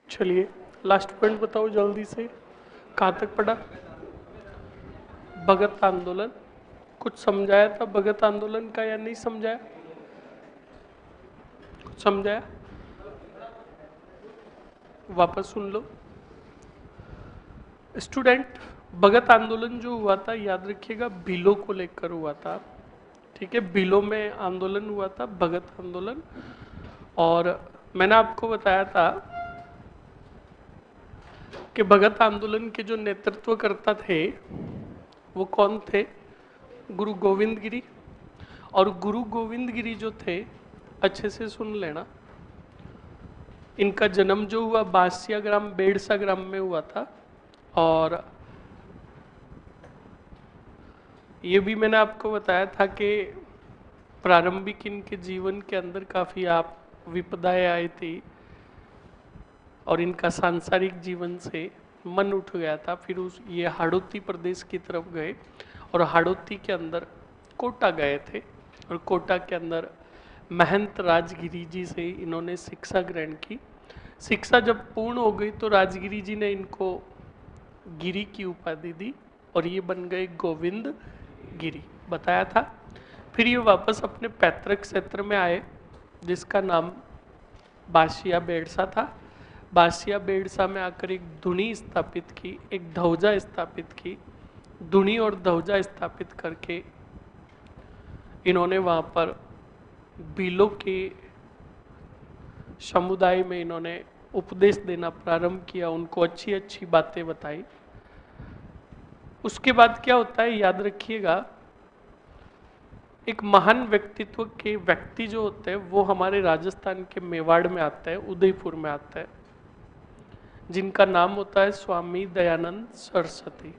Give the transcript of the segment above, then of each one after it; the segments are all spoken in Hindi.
चलिए लास्ट पॉइंट बताओ जल्दी से, कहाँ तक पढ़ा? भगत आंदोलन। कुछ समझाया था भगत आंदोलन का या नहीं समझाया? कुछ समझाया? वापस सुन लो स्टूडेंट। भगत आंदोलन जो हुआ था याद रखिएगा भीलों को लेकर हुआ था। ठीक है, भीलों में आंदोलन हुआ था, भगत आंदोलन। और मैंने आपको बताया था कि भगत आंदोलन के जो नेतृत्वकर्ता थे वो कौन थे? गुरु गोविंद गिरी। और गुरु गोविंद गिरी जो थे, अच्छे से सुन लेना, इनका जन्म जो हुआ बासिया ग्राम बेड़सा ग्राम में हुआ था। और ये भी मैंने आपको बताया था कि प्रारंभिक इनके जीवन के अंदर काफ़ी आप विपदाएं आई थी और इनका सांसारिक जीवन से मन उठ गया था। फिर उस ये हाड़ौती प्रदेश की तरफ गए और हाड़ौती के अंदर कोटा गए थे और कोटा के अंदर महंत राजगिरी जी से इन्होंने शिक्षा ग्रहण की। शिक्षा जब पूर्ण हो गई तो राजगिरी जी ने इनको गिरी की उपाधि दी और ये बन गए गोविंद गिरी, बताया था। फिर ये वापस अपने पैतृक क्षेत्र में आए जिसका नाम बासिया बेड़सा था। बासिया बेड़सा में आकर एक धुनी स्थापित की, एक ध्वजा स्थापित की। धुनी और ध्वजा स्थापित करके इन्होंने वहाँ पर भीलों के समुदाय में इन्होंने उपदेश देना प्रारंभ किया, उनको अच्छी अच्छी बातें बताई। उसके बाद क्या होता है याद रखिएगा, एक महान व्यक्तित्व के व्यक्ति जो होते हैं वो हमारे राजस्थान के मेवाड़ में आता है, उदयपुर में आता है, जिनका नाम होता है स्वामी दयानंद सरस्वती।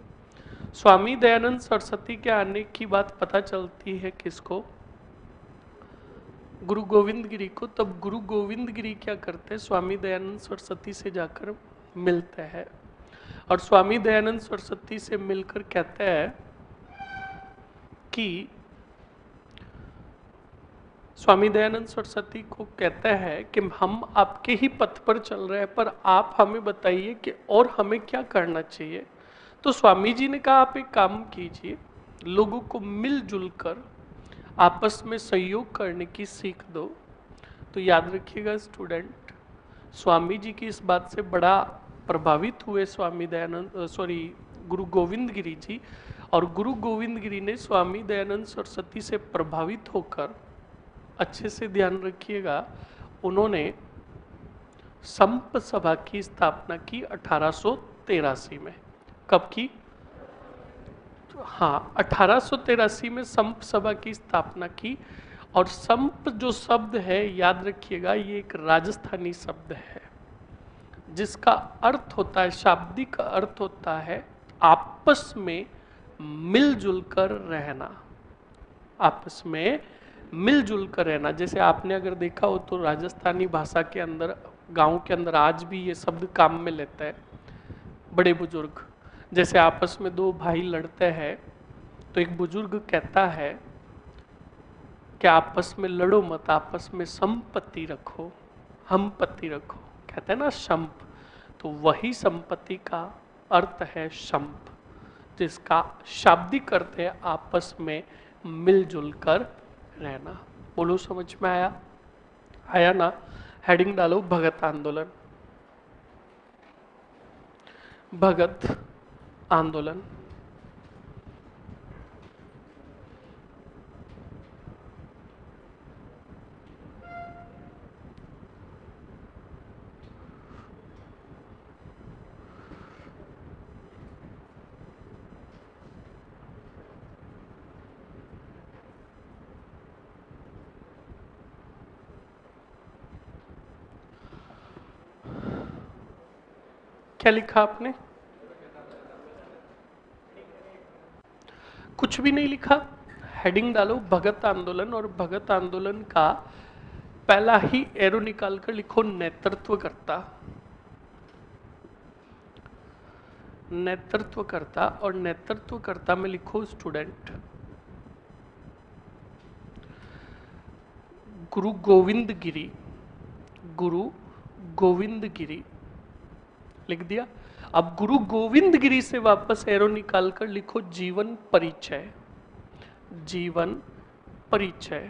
स्वामी दयानंद सरस्वती के आने की बात पता चलती है किसको? गुरु गोविंद गिरी को। तब गुरु गोविंद गिरी क्या करते हैं, स्वामी दयानंद सरस्वती से जाकर मिलते हैं और स्वामी दयानंद सरस्वती से मिलकर कहते हैं कि स्वामी दयानंद सरस्वती को कहता है कि हम आपके ही पथ पर चल रहे हैं, पर आप हमें बताइए कि और हमें क्या करना चाहिए। तो स्वामी जी ने कहा आप एक काम कीजिए, लोगों को मिलजुल कर आपस में सहयोग करने की सीख दो। तो याद रखिएगा स्टूडेंट, स्वामी जी की इस बात से बड़ा प्रभावित हुए स्वामी दयानंद गुरु गोविंद गिरी जी। और गुरु गोविंद गिरी ने स्वामी दयानंद सरस्वती से प्रभावित होकर, अच्छे से ध्यान रखिएगा, उन्होंने संप सभा की स्थापना की 1883 में। कब की? हाँ, 1883 में संप सभा की स्थापना की। और संप जो शब्द है याद रखिएगा ये एक राजस्थानी शब्द है जिसका अर्थ होता है, शाब्दिक अर्थ होता है आपस में मिलजुल कर रहना। आपस में मिलजुल कर रहना। जैसे आपने अगर देखा हो तो राजस्थानी भाषा के अंदर, गांव के अंदर आज भी ये शब्द काम में लेता है बड़े बुजुर्ग। जैसे आपस में दो भाई लड़ते हैं तो एक बुजुर्ग कहता है कि आपस में लड़ो मत, आपस में संपत्ति रखो, हमपत्ति रखो, कहते हैं ना संप। तो वही संपत्ति का अर्थ है संप, जिसका शाब्दिक अर्थ है आपस में मिलजुल कर रहना। बोलो समझ में आया? आया ना? हेडिंग डालो भगत आंदोलन। भगत आंदोलन। क्या लिखा आपने? कुछ भी नहीं लिखा। हेडिंग डालो भगत आंदोलन और भगत आंदोलन का पहला ही एरो निकाल कर लिखो नेतृत्वकर्ता। नेतृत्वकर्ता, और नेतृत्वकर्ता में लिखो स्टूडेंट गुरु गोविंद गिरी। गुरु गोविंद गिरी। लिख दिया। अब गुरु गोविंद गिरी से वापस एरो निकाल कर लिखो जीवन परिचय। जीवन परिचय।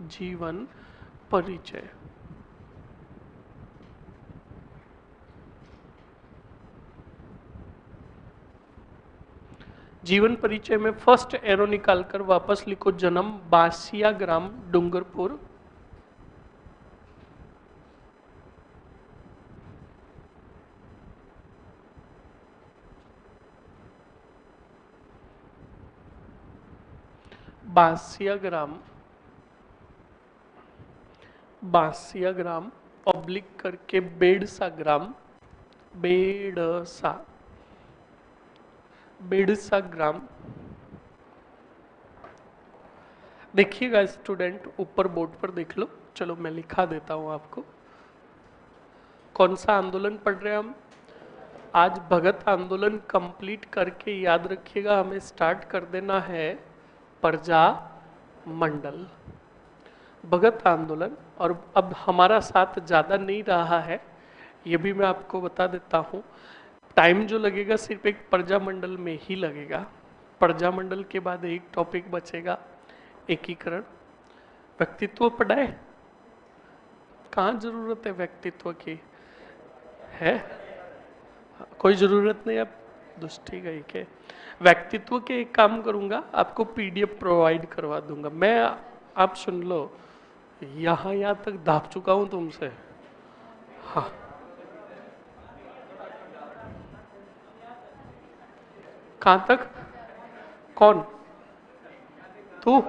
जीवन परिचय। जीवन परिचय में फर्स्ट एरो निकालकर वापस लिखो जन्म बासिया ग्राम डूंगरपुर। बासिया ग्राम, बासिया ग्राम ऑब्लिक करके बेड़सा ग्राम, बेड़सा, बेड़सा ग्राम। देखिएगा स्टूडेंट, ऊपर बोर्ड पर देख लो। चलो मैं लिखा देता हूं आपको। कौन सा आंदोलन पढ़ रहे हैं हम आज? भगत आंदोलन कंप्लीट करके याद रखिएगा हमें स्टार्ट कर देना है प्रजा मंडल। भगत आंदोलन, और अब हमारा साथ ज्यादा नहीं रहा है, ये भी मैं आपको बता देता हूं। टाइम जो लगेगा सिर्फ एक प्रजा मंडल में ही लगेगा। प्रजा मंडल के बाद एक टॉपिक बचेगा, एकीकरण। व्यक्तित्व पढ़ाए? कहाँ जरूरत है व्यक्तित्व की? है कोई जरूरत नहीं। अब दुष्टी गई के व्यक्तित्व के एक काम करूंगा, आपको पीडीएफ प्रोवाइड करवा दूंगा मैं। आप सुन लो, यहाँ तक दाप चुका हूं तुमसे। हाँ, कहां तक? कौन? तू?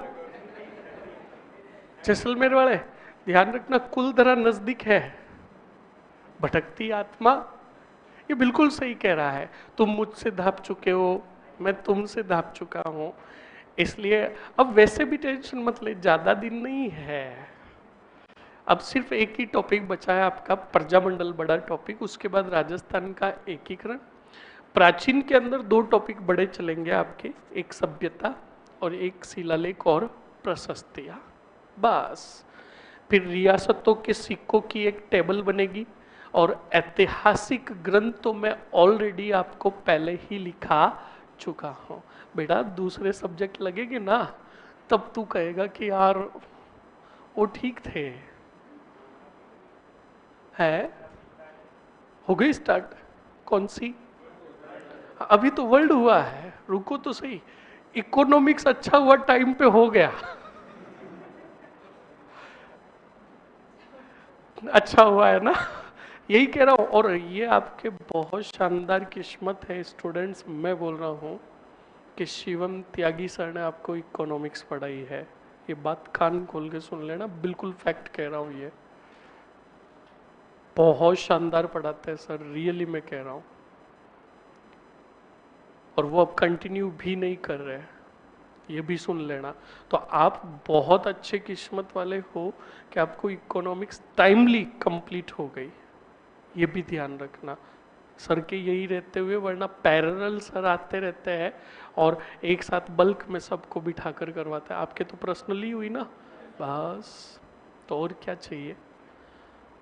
जैसलमेर वाले? ध्यान रखना कुलधरा नजदीक है। भटकती आत्मा, ये बिल्कुल सही कह रहा है। तुम मुझसे धाप चुके हो, मैं तुमसे धाप चुका हूं, इसलिए अब वैसे भी टेंशन मत ले, ज्यादा दिन नहीं है। अब सिर्फ एक ही टॉपिक बचा है आपका, प्रजामंडल बड़ा टॉपिक, उसके बाद राजस्थान का एकीकरण। प्राचीन के अंदर दो टॉपिक बड़े चलेंगे आपके, एक सभ्यता और एक शिलालेख और प्रशस्तियां, बस। फिर रियासतों के सिक्कों की एक टेबल बनेगी, और ऐतिहासिक ग्रंथ तो मैं ऑलरेडी आपको पहले ही लिखा चुका हूं। बेटा दूसरे सब्जेक्ट लगेंगे ना, तब तू कहेगा कि यार वो ठीक थे। है हो गई स्टार्ट? कौन सी? अभी तो वर्ल्ड हुआ है, रुको तो सही। इकोनॉमिक्स अच्छा हुआ टाइम पे हो गया। अच्छा हुआ है ना, यही कह रहा हूं। और ये आपके बहुत शानदार किस्मत है स्टूडेंट्स, मैं बोल रहा हूं कि शिवम त्यागी सर ने आपको इकोनॉमिक्स पढ़ाई है। ये बात कान खोल के सुन लेना, बिल्कुल फैक्ट कह रहा हूं। ये बहुत शानदार पढ़ाते हैं सर, रियली मैं कह रहा हूं। और वो अब कंटिन्यू भी नहीं कर रहे हैं, ये भी सुन लेना। तो आप बहुत अच्छे किस्मत वाले हो कि आपको इकोनॉमिक्स टाइमली कंप्लीट हो गई, ये भी ध्यान रखना। सर के यही रहते हुए, वरना पैरेलल सर आते रहते हैं और एक साथ बल्क में सबको बिठाकर करवाते हैं। आपके तो पर्सनली हुई ना, बस। तो और क्या चाहिए?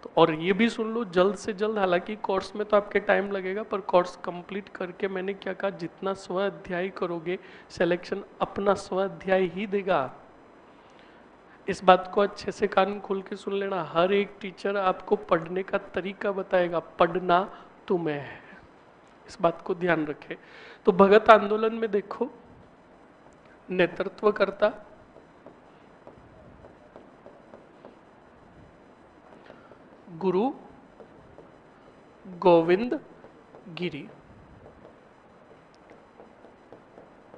तो और ये भी सुन लो जल्द से जल्द, हालांकि कोर्स में तो आपके टाइम लगेगा, पर कोर्स कंप्लीट करके मैंने क्या कहा, जितना स्व अध्याय करोगे सिलेक्शन अपना स्व अध्याय ही देगा। इस बात को अच्छे से कान खोल के सुन लेना। हर एक टीचर आपको पढ़ने का तरीका बताएगा, पढ़ना तुम्हें है, इस बात को ध्यान रखे। तो भगत आंदोलन में देखो, नेतृत्व करता गुरु गोविंद गिरी,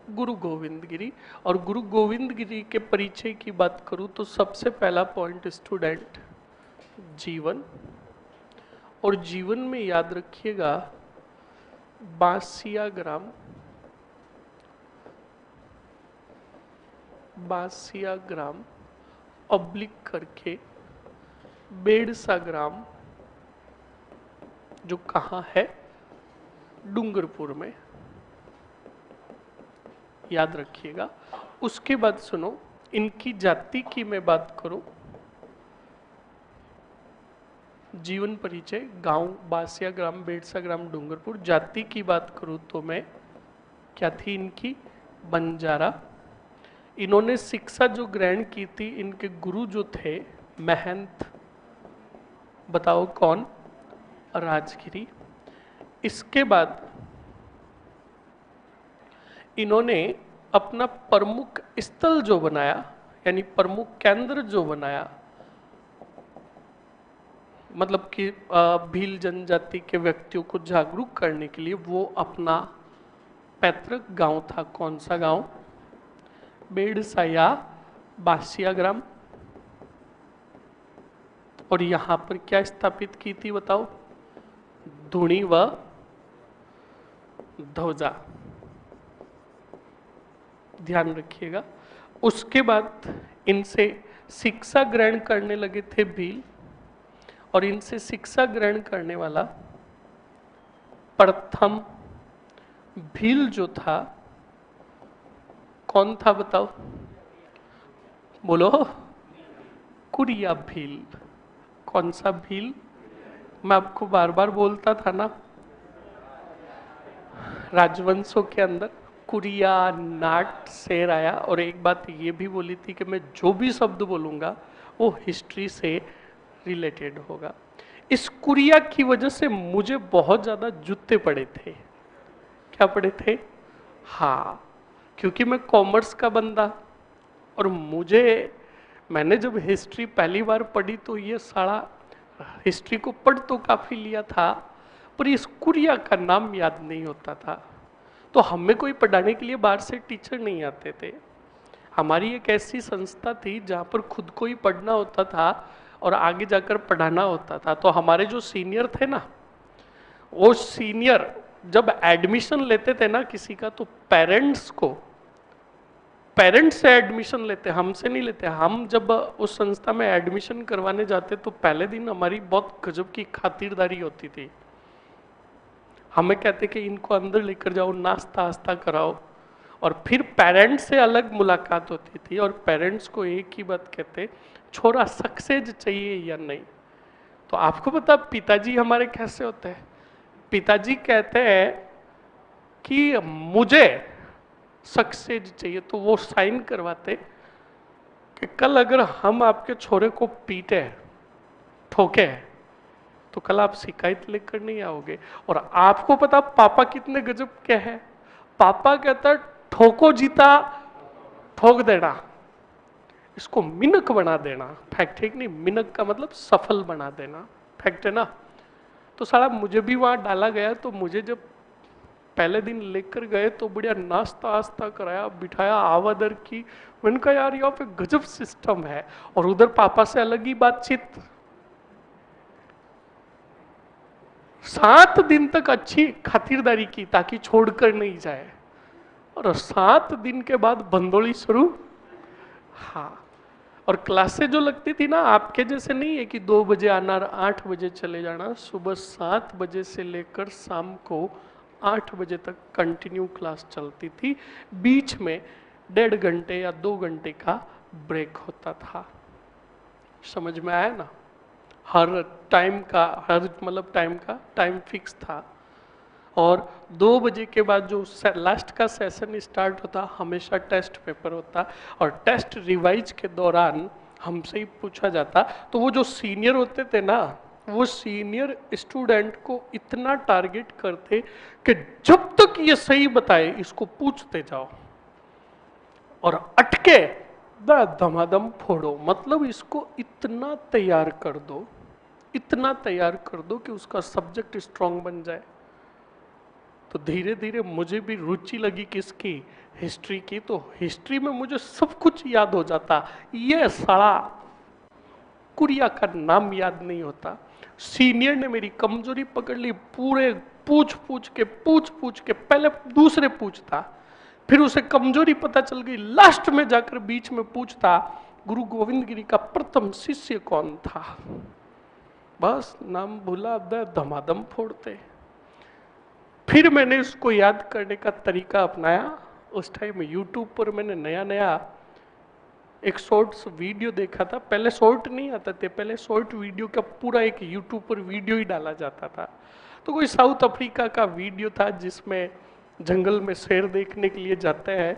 गुरु गोविंद गिरी। और गुरु गोविंद गिरी के परिचय की बात करूं तो सबसे पहला पॉइंट स्टूडेंट, जीवन। और जीवन में याद रखिएगा बासिया ग्राम, बासिया ग्राम ऑब्लिक करके बेड़सा ग्राम, जो कहाँ है? डूंगरपुर में। याद रखिएगा। उसके बाद सुनो, इनकी जाति की मैं बात करूं, जीवन परिचय, गांव बासिया ग्राम, बेड़सा ग्राम, डूंगरपुर। जाति की बात करूं तो मैं, क्या थी इनकी? बंजारा। इन्होंने शिक्षा जो ग्रहण की थी, इनके गुरु जो थे महंत, बताओ कौन? राजगिरी। इसके बाद इन्होंने अपना प्रमुख स्थल जो बनाया, यानी प्रमुख केंद्र जो बनाया, मतलब कि भील जनजाति के व्यक्तियों को जागरूक करने के लिए, वो अपना पैतृक गांव था। कौन सा गांव? बेड़सा या बासिया ग्राम। और यहां पर क्या स्थापित की थी बताओ? धुनी व ध्वजा, ध्यान रखिएगा। उसके बाद इनसे शिक्षा ग्रहण करने लगे थे भील, और इनसे शिक्षा ग्रहण करने वाला प्रथम भील जो था, कौन था बताओ? बोलो। कुरिया भील। कौन सा भील? मैं आपको बार बार बोलता था ना, राजवंशों के अंदर कुरिया नाट शेर आया। और एक बात ये भी बोली थी कि मैं जो भी शब्द बोलूंगा वो हिस्ट्री से रिलेटेड होगा। इस कुरिया की वजह से मुझे बहुत ज्यादा जूते पड़े थे। क्या पड़े थे? हाँ, क्योंकि मैं कॉमर्स का बंदा, और मैंने जब हिस्ट्री पहली बार पढ़ी तो ये सारा हिस्ट्री को पढ़ तो काफी लिया था, पर इस कुरिया का नाम याद नहीं होता था। तो हमें कोई पढ़ाने के लिए बाहर से टीचर नहीं आते थे। हमारी एक ऐसी संस्था थी जहाँ पर खुद को ही पढ़ना होता था और आगे जाकर पढ़ाना होता था। तो हमारे जो सीनियर थे ना, वो सीनियर जब एडमिशन लेते थे ना किसी का, तो पेरेंट्स से एडमिशन लेते, हमसे नहीं लेते। हम जब उस संस्था में एडमिशन करवाने जाते तो पहले दिन हमारी बहुत गजब की खातिरदारी होती थी। हमें कहते कि इनको अंदर लेकर जाओ, नाश्ता आस्ता कराओ, और फिर पेरेंट्स से अलग मुलाकात होती थी। और पेरेंट्स को एक ही बात कहते, छोरा सक्सेस चाहिए या नहीं। तो आपको पता पिताजी हमारे कैसे होते हैं? पिताजी कहते हैं कि मुझे सक्सेस चाहिए, तो वो साइन करवाते कि कल अगर हम आपके छोरे को पीटे, ठोके, तो कल आप शिकायत लेकर नहीं आओगे। और आपको पता पापा कितने गजब के हैं? पापा कहता ठोको जीता, ठोक देना, इसको मिनक बना देना। फैक्ट है कि नहीं? मिनक का मतलब सफल बना देना, फैक्ट है ना? तो साला मुझे भी वहां डाला गया। तो मुझे जब पहले दिन लेकर गए तो बढ़िया नाश्ता आस्ता कराया, बिठाया, आवादर की। मैंने कहा यार यहाँ पे गजब सिस्टम है। और उधर पापा से अलग ही बातचीत। 7 दिन तक अच्छी खातिरदारी की ताकि छोड़कर नहीं जाए, और 7 दिन के बाद बंदोली शुरू। हाँ, और क्लासें जो लगती थी ना, आपके जैसे नहीं है कि 2 बजे आना, 8 बजे चले जाना। सुबह 7 बजे से लेकर शाम को 8 बजे तक कंटिन्यू क्लास चलती थी। बीच में 1.5 घंटे या 2 घंटे का ब्रेक होता था। समझ में आया ना? हर टाइम का टाइम फिक्स था। और 2 बजे के बाद जो लास्ट का सेशन स्टार्ट होता, हमेशा टेस्ट पेपर होता, और टेस्ट रिवाइज के दौरान हमसे ही पूछा जाता। तो वो जो सीनियर होते थे ना, वो सीनियर स्टूडेंट को इतना टारगेट करते कि जब तक ये सही बताए इसको पूछते जाओ, और अटके धमाधम फोड़ो। मतलब इसको इतना तैयार कर दो, इतना तैयार कर दो कि उसका सब्जेक्ट स्ट्रांग बन जाए। तो धीरे धीरे मुझे भी रुचि लगी किसकी? हिस्ट्री की। तो हिस्ट्री में मुझे सब कुछ याद हो जाता। ये साला कुरिया का नाम याद नहीं होता। सीनियर ने मेरी कमजोरी पकड़ ली, पूरे पूछ पूछ के पहले दूसरे पूछता, फिर उसे कमजोरी पता चल गई, लास्ट में जाकर बीच में पूछता गुरु गोविंद गिरी का प्रथम शिष्य कौन था। बस नाम भूला, धमाधम फोड़ते। फिर मैंने उसको याद करने का तरीका अपनाया, उस टाइम यूट्यूब पर मैंने नया नया एक शॉर्ट्स वीडियो देखा था। पहले शॉर्ट नहीं आते थे, पहले शॉर्ट वीडियो का पूरा एक यूट्यूब पर वीडियो ही डाला जाता था। तो कोई साउथ अफ्रीका का वीडियो था जिसमें जंगल में शेर देखने के लिए जाते हैं,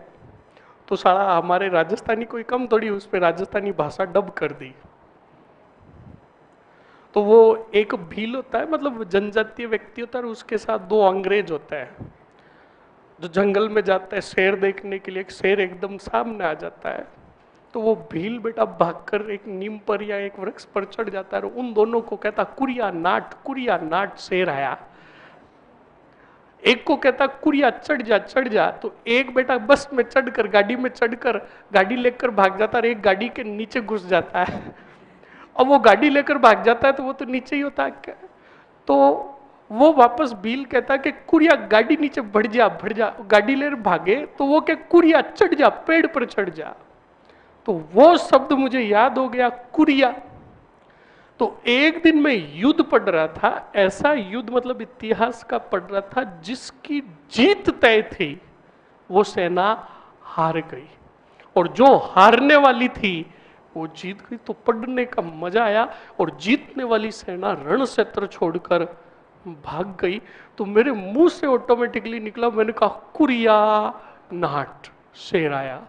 तो साला हमारे राजस्थानी कोई कम थोड़ी उस पर राजस्थानी भाषा डब कर दी। तो वो एक भील होता है, मतलब जनजातीय व्यक्ति होता है, और उसके साथ दो अंग्रेज होता है जो जंगल में जाता है शेर देखने के लिए। एक शेर एकदम सामने आ जाता है, तो वो भील बेटा भागकर एक नीम पर या एक वृक्ष पर चढ़ जाता है और उन दोनों को कहता कुरिया नाट शेर आया। एक को कहता कुरिया चढ़ जा। तो एक बेटा बस में चढ़कर गाड़ी में चढ़कर गाड़ी लेकर भाग जाता है और एक गाड़ी के नीचे घुस जाता है। अब वो गाड़ी लेकर भाग जाता है तो वो तो नीचे ही होता है। तो वो वापस भील कहता कि कुरिया गाड़ी नीचे बढ़ जा। गाड़ी लेकर भागे तो वो क्या कुरिया चढ़ जा, पेड़ पर चढ़ जा। तो वो शब्द मुझे याद हो गया, कुरिया। तो एक दिन मैं युद्ध पढ़ रहा था, ऐसा युद्ध मतलब इतिहास का पढ़ रहा था जिसकी जीत तय थी, वो सेना हार गई और जो हारने वाली थी वो जीत गई। तो पढ़ने का मजा आया और जीतने वाली सेना रण क्षेत्र छोड़कर भाग गई। तो मेरे मुंह से ऑटोमेटिकली निकला, मैंने कहा कुरिया नाट शेर आया।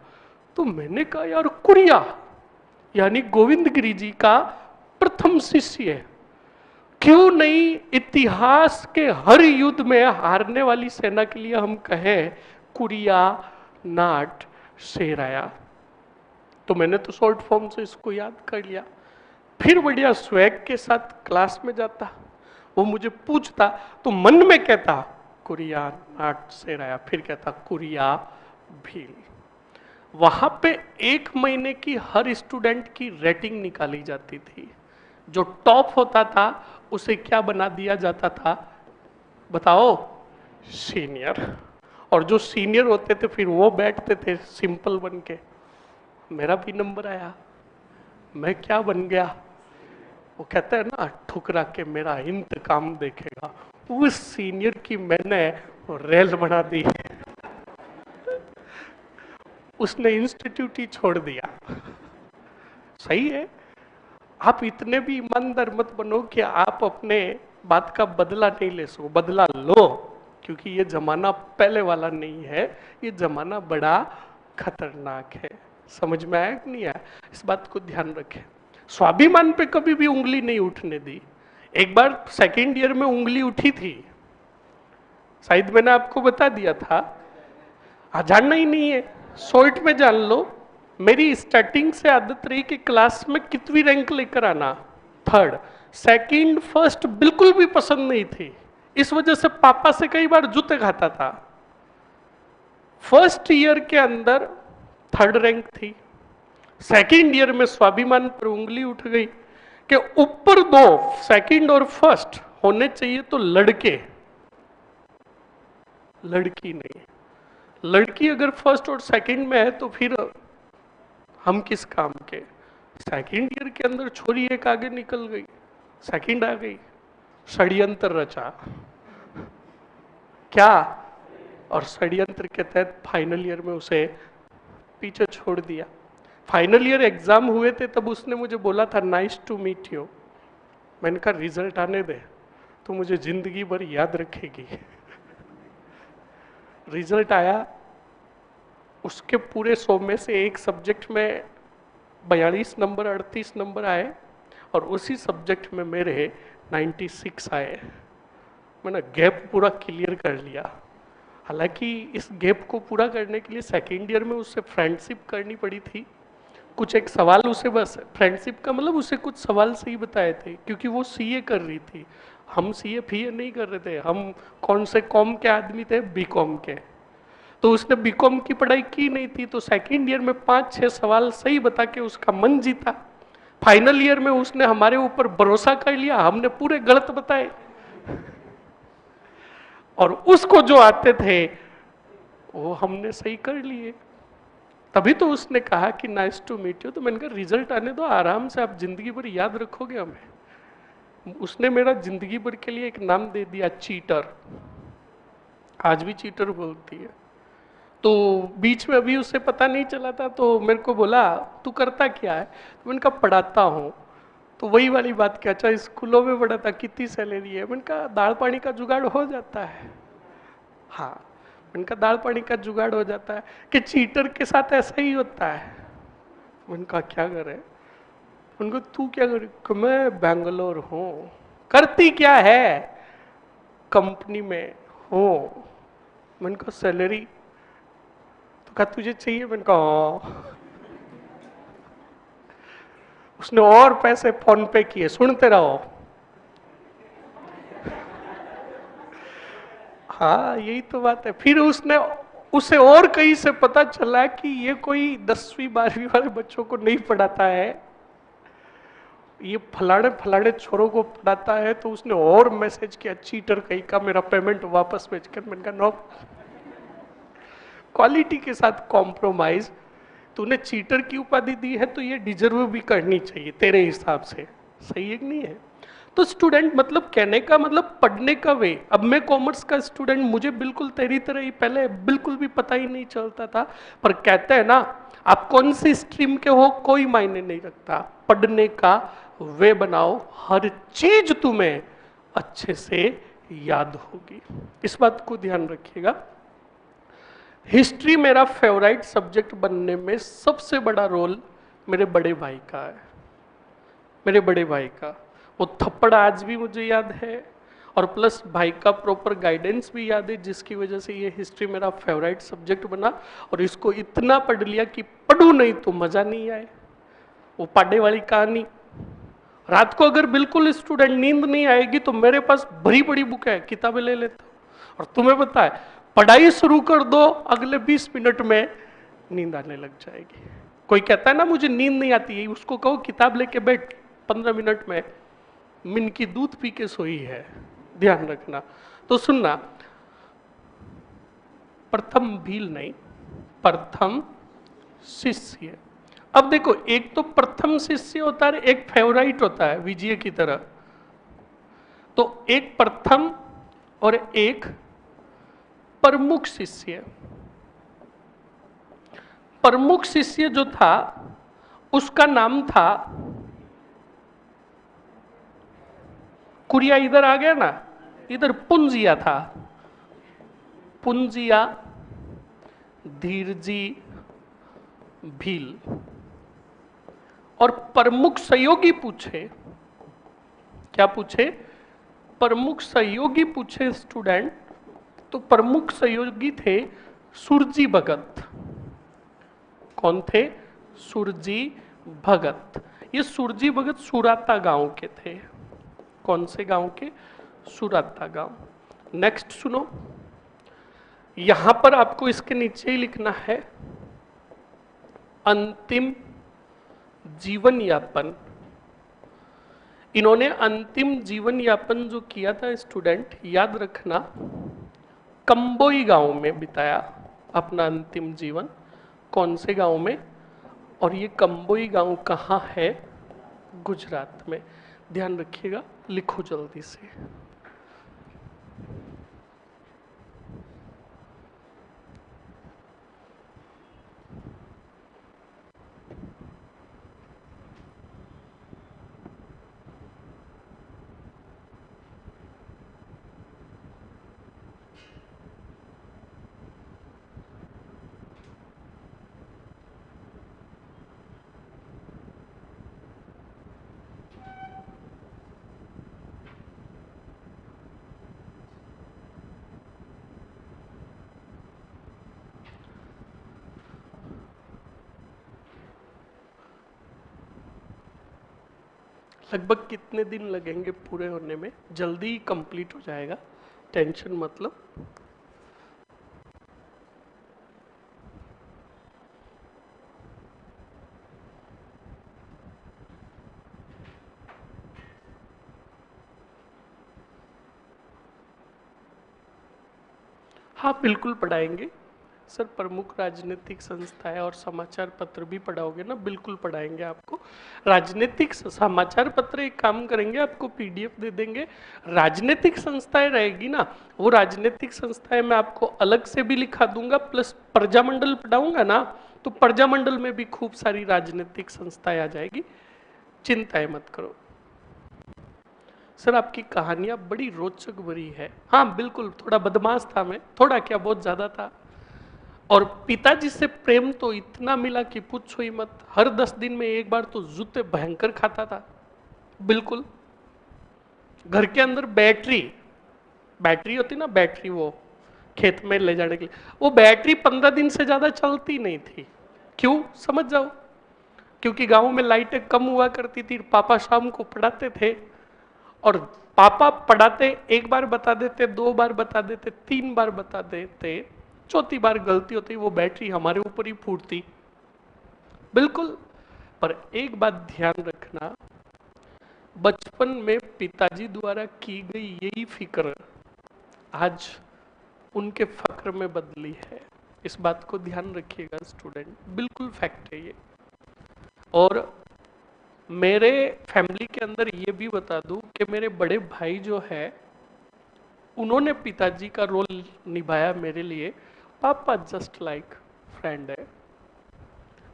तो मैंने कहा यार कुरिया यानी गोविंद गिरी जी का प्रथम शिष्य है, क्यों नहीं इतिहास के हर युद्ध में हारने वाली सेना के लिए हम कहें कुरिया नाट शेर आया। तो मैंने तो शॉर्ट फॉर्म से इसको याद कर लिया। फिर बढ़िया स्वैग के साथ क्लास में जाता, वो मुझे पूछता तो मन में कहता कुरिया नाट शेर आया, फिर कहता कुरिया भील। वहां पे एक महीने की हर स्टूडेंट की रेटिंग निकाली जाती थी। जो टॉप होता था उसे क्या बना दिया जाता था बताओ, सीनियर। और जो सीनियर होते थे फिर वो बैठते थे सिंपल बन के। मेरा भी नंबर आया, मैं क्या बन गया, वो कहते हैं ना ठुकरा के मेरा इंतकाम देखेगा। उस सीनियर की मैंने रेल बना दी, उसने इंस्टीट्यूट ही छोड़ दिया। सही है, आप इतने भी ईमानदार मत बनो कि आप अपने बात का बदला नहीं ले सको। बदला लो, क्योंकि ये जमाना पहले वाला नहीं है, ये जमाना बड़ा खतरनाक है। समझ में आया कि नहीं आया, इस बात को ध्यान रखें। स्वाभिमान पे कभी भी उंगली नहीं उठने दी। एक बार सेकेंड ईयर में उंगली उठी थी, शायद मैंने आपको बता दिया था, जानना ही नहीं है शॉर्ट में जान लो। मेरी स्टार्टिंग से आदत रही कि क्लास में कितनी रैंक लेकर आना, थर्ड। सेकंड फर्स्ट बिल्कुल भी पसंद नहीं थी, इस वजह से पापा से कई बार जूते खाता था। फर्स्ट ईयर के अंदर थर्ड रैंक थी, सेकंड ईयर में स्वाभिमान पर उंगली उठ गई कि ऊपर दो सेकंड और फर्स्ट होने चाहिए तो लड़के, लड़की नहीं। लड़की अगर फर्स्ट और सेकंड में है तो फिर हम किस काम के। सेकंड ईयर के अंदर छोरी एक आगे निकल गई, सेकंड आ गई, षड्यंत्र रचा क्या, और षड्यंत्र के तहत फाइनल ईयर में उसे पीछे छोड़ दिया। फाइनल ईयर एग्जाम हुए थे तब उसने मुझे बोला था नाइस टू मीट यू। मैंने कहा रिजल्ट आने दे तो मुझे जिंदगी भर याद रखेगी। रिजल्ट आया, उसके पूरे 100 में से एक सब्जेक्ट में 42 नंबर 38 नंबर आए और उसी सब्जेक्ट में मेरे 96 आए। मैंने गैप पूरा क्लियर कर लिया। हालांकि इस गैप को पूरा करने के लिए सेकेंड ईयर में उससे फ्रेंडशिप करनी पड़ी थी। कुछ एक सवाल उसे, बस फ्रेंडशिप का मतलब उसे कुछ सवाल सही बताए थे, क्योंकि वो सीए कर रही थी, हम सीए फीए नहीं कर रहे थे। हम कौन से कॉम के आदमी थे, बीकॉम के। तो उसने बीकॉम की पढ़ाई की नहीं थी, तो सेकेंड ईयर में 5-6 सवाल सही बता के उसका मन जीता। फाइनल ईयर में उसने हमारे ऊपर भरोसा कर लिया, हमने पूरे गलत बताए और उसको जो आते थे वो हमने सही कर लिए। तभी तो उसने कहा कि नाइस टू मीट यू। तो मैंने कहा रिजल्ट आने दो, आराम से आप जिंदगी भर याद रखोगे हमें। उसने मेरा जिंदगी भर के लिए एक नाम दे दिया, चीटर। आज भी चीटर बोलती है। तो बीच में अभी उसे पता नहीं चला था, तो मेरे को बोला तू करता क्या है, तो मैंने कहा पढ़ाता हूँ। तो वही वाली बात क्या, अच्छा स्कूलों में पढ़ा था, कितनी सैलरी है, मैंने कहा दाल पानी का जुगाड़ हो जाता है। हाँ, मैंने कहा दाल पानी का जुगाड़ हो जाता है, कि चीटर के साथ ऐसा ही होता है। मैंने कहा क्या करे, उनको तू क्या करे, कि मैं बैंगलोर हूँ। करती क्या है, कंपनी में हूँ। मैंने कहा सैलरी, तो कहा तुझे चाहिए, मैंने कहा हाँ। उसने और पैसे फोन पे किए, सुनते रहो। हाँ यही तो बात है। फिर उसने, उसे और कहीं से पता चला कि ये कोई 10वीं 12वीं वाले बच्चों को नहीं पढ़ाता है, ये फलाने फलाने छोरों को पढ़ाता है। तो उसने और मैसेज किया, चीटर कहीं का, मेरा पेमेंट वापस भेज कर। मैंने कहा नो, क्वालिटी के साथ कॉम्प्रोमाइज। तूने चीटर की उपाधि दी है तो ये डिजर्व भी करनी चाहिए तेरे हिसाब से, सही है कि नहीं है। तो स्टूडेंट मतलब कहने का मतलब पढ़ने का वे। अब मैं कॉमर्स का स्टूडेंट, मुझे बिल्कुल तेरी तरह ही पहले बिल्कुल भी पता ही नहीं चलता था। पर कहते हैं ना, आप कौन सी स्ट्रीम के हो कोई मायने नहीं रखता, पढ़ने का वे बनाओ, हर चीज तुम्हें अच्छे से याद होगी। इस बात को ध्यान रखिएगा। हिस्ट्री मेरा फेवरेट सब्जेक्ट बनने में सबसे बड़ा रोल मेरे बड़े भाई का है। मेरे बड़े भाई का वो थप्पड़ आज भी मुझे याद है, और प्लस भाई का प्रॉपर गाइडेंस भी याद है, जिसकी वजह से ये हिस्ट्री मेरा फेवरेट सब्जेक्ट बना। और इसको इतना पढ़ लिया कि पढ़ूं नहीं तो मजा नहीं आए। वो पाडे वाली कहानी, रात को अगर बिल्कुल स्टूडेंट नींद नहीं आएगी तो मेरे पास भरी पड़ी बुक है, किताबें ले लेता हूं। और तुम्हें पता है, पढ़ाई शुरू कर दो, अगले 20 मिनट में नींद आने लग जाएगी। कोई कहता है ना मुझे नींद नहीं आती है, उसको कहो किताब लेके बैठ, 15 मिनट में मिन की दूध पी के सोई है। ध्यान रखना। तो सुनना, प्रथम भील नहीं, प्रथम शिष्य। अब देखो, एक तो प्रथम शिष्य होता है, एक फेवराइट होता है विजय की तरह। तो एक प्रथम और एक प्रमुख शिष्य। प्रमुख शिष्य जो था उसका नाम था, कुरिया इधर आ गया ना, इधर पुंजिया था, पुंजिया धीरजी भील। और प्रमुख सहयोगी पूछे, क्या पूछे, प्रमुख सहयोगी पूछे स्टूडेंट, तो प्रमुख सहयोगी थे सुरजी भगत। कौन थे, सुरजी भगत। ये सुरजी भगत सुराता गांव के थे। कौन से गांव के, सुराता गांव। नेक्स्ट सुनो, यहां पर आपको इसके नीचे ही लिखना है अंतिम जीवन यापन। इन्होंने अंतिम जीवन यापन जो किया था स्टूडेंट, याद रखना, कंबोई गांव में बिताया अपना अंतिम जीवन। कौन से गांव में, और ये कंबोई गांव कहाँ है, गुजरात में। ध्यान रखिएगा, लिखो जल्दी से। लगभग कितने दिन लगेंगे पूरे होने में, जल्दी कंप्लीट हो जाएगा, टेंशन मतलब। हाँ बिल्कुल पढ़ाएंगे, सर प्रमुख राजनीतिक संस्थाएं और समाचार पत्र भी पढ़ाओगे ना? बिल्कुल पढ़ाएंगे आपको। राजनीतिक समाचार पत्र एक काम करेंगे, आपको पीडीएफ दे देंगे। राजनीतिक संस्थाएं रहेगी ना, वो राजनीतिक संस्थाएं मैं आपको अलग से भी लिखा दूंगा, प्लस प्रजामंडल पढ़ाऊंगा ना, तो प्रजामंडल में भी खूब सारी राजनीतिक संस्थाएं आ जाएगी, चिंताएं मत करो। सर आपकी कहानियां बड़ी रोचक भरी है। हाँ बिल्कुल, थोड़ा बदमाश था मैं, थोड़ा क्या बहुत ज्यादा था। और पिताजी से प्रेम तो इतना मिला कि पूछो ही मत। हर 10 दिन में एक बार तो जूते भयंकर खाता था। बिल्कुल। घर के अंदर बैटरी बैटरी होती ना, बैटरी वो खेत में ले जाने के लिए, वो बैटरी 15 दिन से ज्यादा चलती नहीं थी। क्यों? समझ जाओ। क्योंकि गांव में लाइटें कम हुआ करती थी, पापा शाम को पढ़ाते थे, और पापा पढ़ाते एक बार बता देते, 2 बार बता देते, 3 बार बता देते, चौथी बार गलती होती वो बैटरी हमारे ऊपर ही फूटती। बिल्कुल। पर एक बात ध्यान रखना, बचपन में पिताजी द्वारा की गई यही फिक्र आज उनके फक्र में बदली है। इस बात को ध्यान रखिएगा स्टूडेंट, बिल्कुल फैक्ट है ये। और मेरे फैमिली के अंदर ये भी बता दूं कि मेरे बड़े भाई जो है, उन्होंने पिताजी का रोल निभाया मेरे लिए। पापा जस्ट लाइक फ्रेंड है,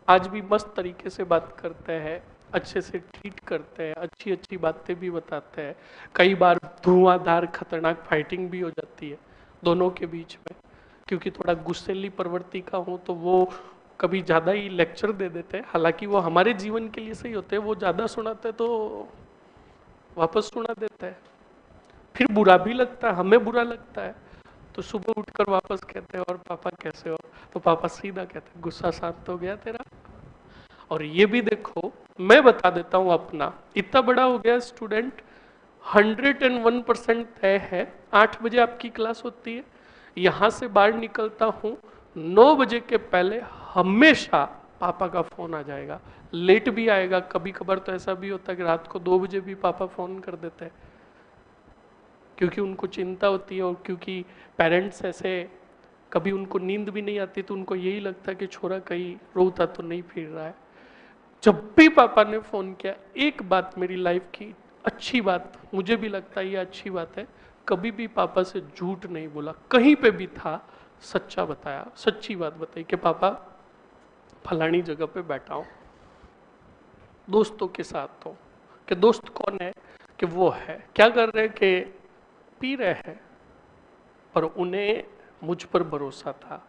आज भी मस्त तरीके से बात करते हैं, अच्छे से ट्रीट करते हैं, अच्छी अच्छी बातें भी बताते हैं। कई बार धुआंधार खतरनाक फाइटिंग भी हो जाती है दोनों के बीच में, क्योंकि थोड़ा गुस्सेली प्रवृत्ति का हूं तो वो कभी ज्यादा ही लेक्चर दे देते हैं। हालांकि वो हमारे जीवन के लिए सही होते हैं, वो ज्यादा सुनाते तो वापस सुना देता है, फिर बुरा भी लगता है, हमें बुरा लगता है। तो सुबह उठकर वापस कहते हैं और पापा कैसे हो, तो पापा सीधा कहते हैं गुस्सा शांत हो गया तेरा। और ये भी देखो, मैं बता देता हूं अपना, इतना बड़ा हो गया स्टूडेंट, 101% तय है। 8 बजे आपकी क्लास होती है, यहां से बाहर निकलता हूं 9 बजे के पहले हमेशा पापा का फोन आ जाएगा। लेट भी आएगा, कभी कभार तो ऐसा भी होता है कि रात को 2 बजे भी पापा फोन कर देते हैं, क्योंकि उनको चिंता होती है। और क्योंकि पेरेंट्स ऐसे, कभी उनको नींद भी नहीं आती तो उनको यही लगता है कि छोरा कहीं रोता तो नहीं फिर रहा है। जब भी पापा ने फोन किया, एक बात मेरी लाइफ की अच्छी बात, मुझे भी लगता है ये अच्छी बात है, कभी भी पापा से झूठ नहीं बोला, कहीं पे भी था सच्चा बताया, सच्ची बात बताई कि पापा फलानी जगह पे बैठा हूं, दोस्तों के साथ हो। कि दोस्त कौन है? कि वो है क्या कर रहे, कि पी रहे हैं, पर उन्हें मुझ पर भरोसा था।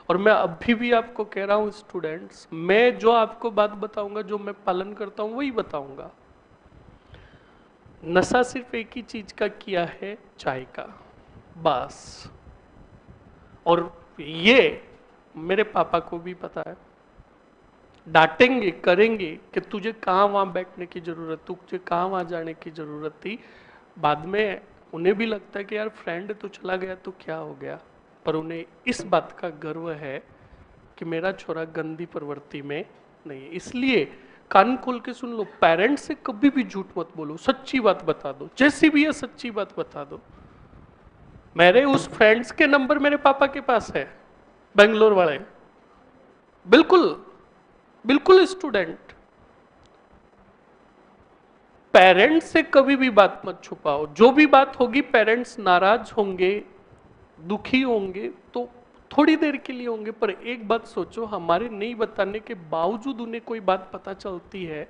और मैं अभी भी आपको कह रहा हूं स्टूडेंट्स, मैं जो आपको बात बताऊंगा, जो मैं पालन करता हूं वही बताऊंगा। नशा सिर्फ एक ही चीज का किया है, चाय का, बस। और ये मेरे पापा को भी पता है, डांटेंगे करेंगे कि तुझे कहां वहां बैठने की जरूरत, तुझे कहां वहां जाने की जरूरत थी। बाद में उन्हें भी लगता है कि यार फ्रेंड तो चला गया तो क्या हो गया, पर उन्हें इस बात का गर्व है कि मेरा छोरा गंदी प्रवृत्ति में नहीं है। इसलिए कान खोल के सुन लो, पेरेंट्स से कभी भी झूठ मत बोलो, सच्ची बात बता दो, जैसी भी है सच्ची बात बता दो। मेरे उस फ्रेंड्स के नंबर मेरे पापा के पास है, बेंगलोर वाले। बिल्कुल बिल्कुल स्टूडेंट, पेरेंट्स से कभी भी बात मत छुपाओ। जो भी बात होगी, पेरेंट्स नाराज होंगे, दुखी होंगे तो थोड़ी देर के लिए होंगे, पर एक बात सोचो, हमारे नहीं बताने के बावजूद उन्हें कोई बात पता चलती है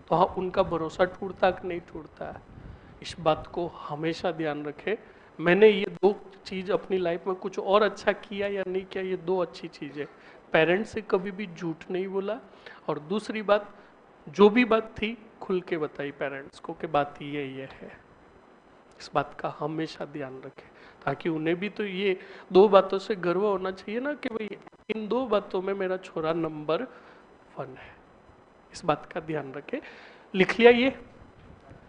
तो हाँ, उनका भरोसा टूटता कि नहीं टूटता है। इस बात को हमेशा ध्यान रखें। मैंने ये 2 चीज अपनी लाइफ में कुछ और अच्छा किया या नहीं किया, ये 2 अच्छी चीजें, पेरेंट्स से कभी भी झूठ नहीं बोला, और दूसरी बात, जो भी बात थी खुल के बताई पेरेंट्स को कि बात ये है। इस बात का हमेशा ध्यान रखें, ताकि उन्हें भी तो ये 2 बातों से गर्व होना चाहिए ना कि भाई इन 2 बातों में मेरा छोरा नंबर 1 है। इस बात का ध्यान रखें। लिख लिया? ये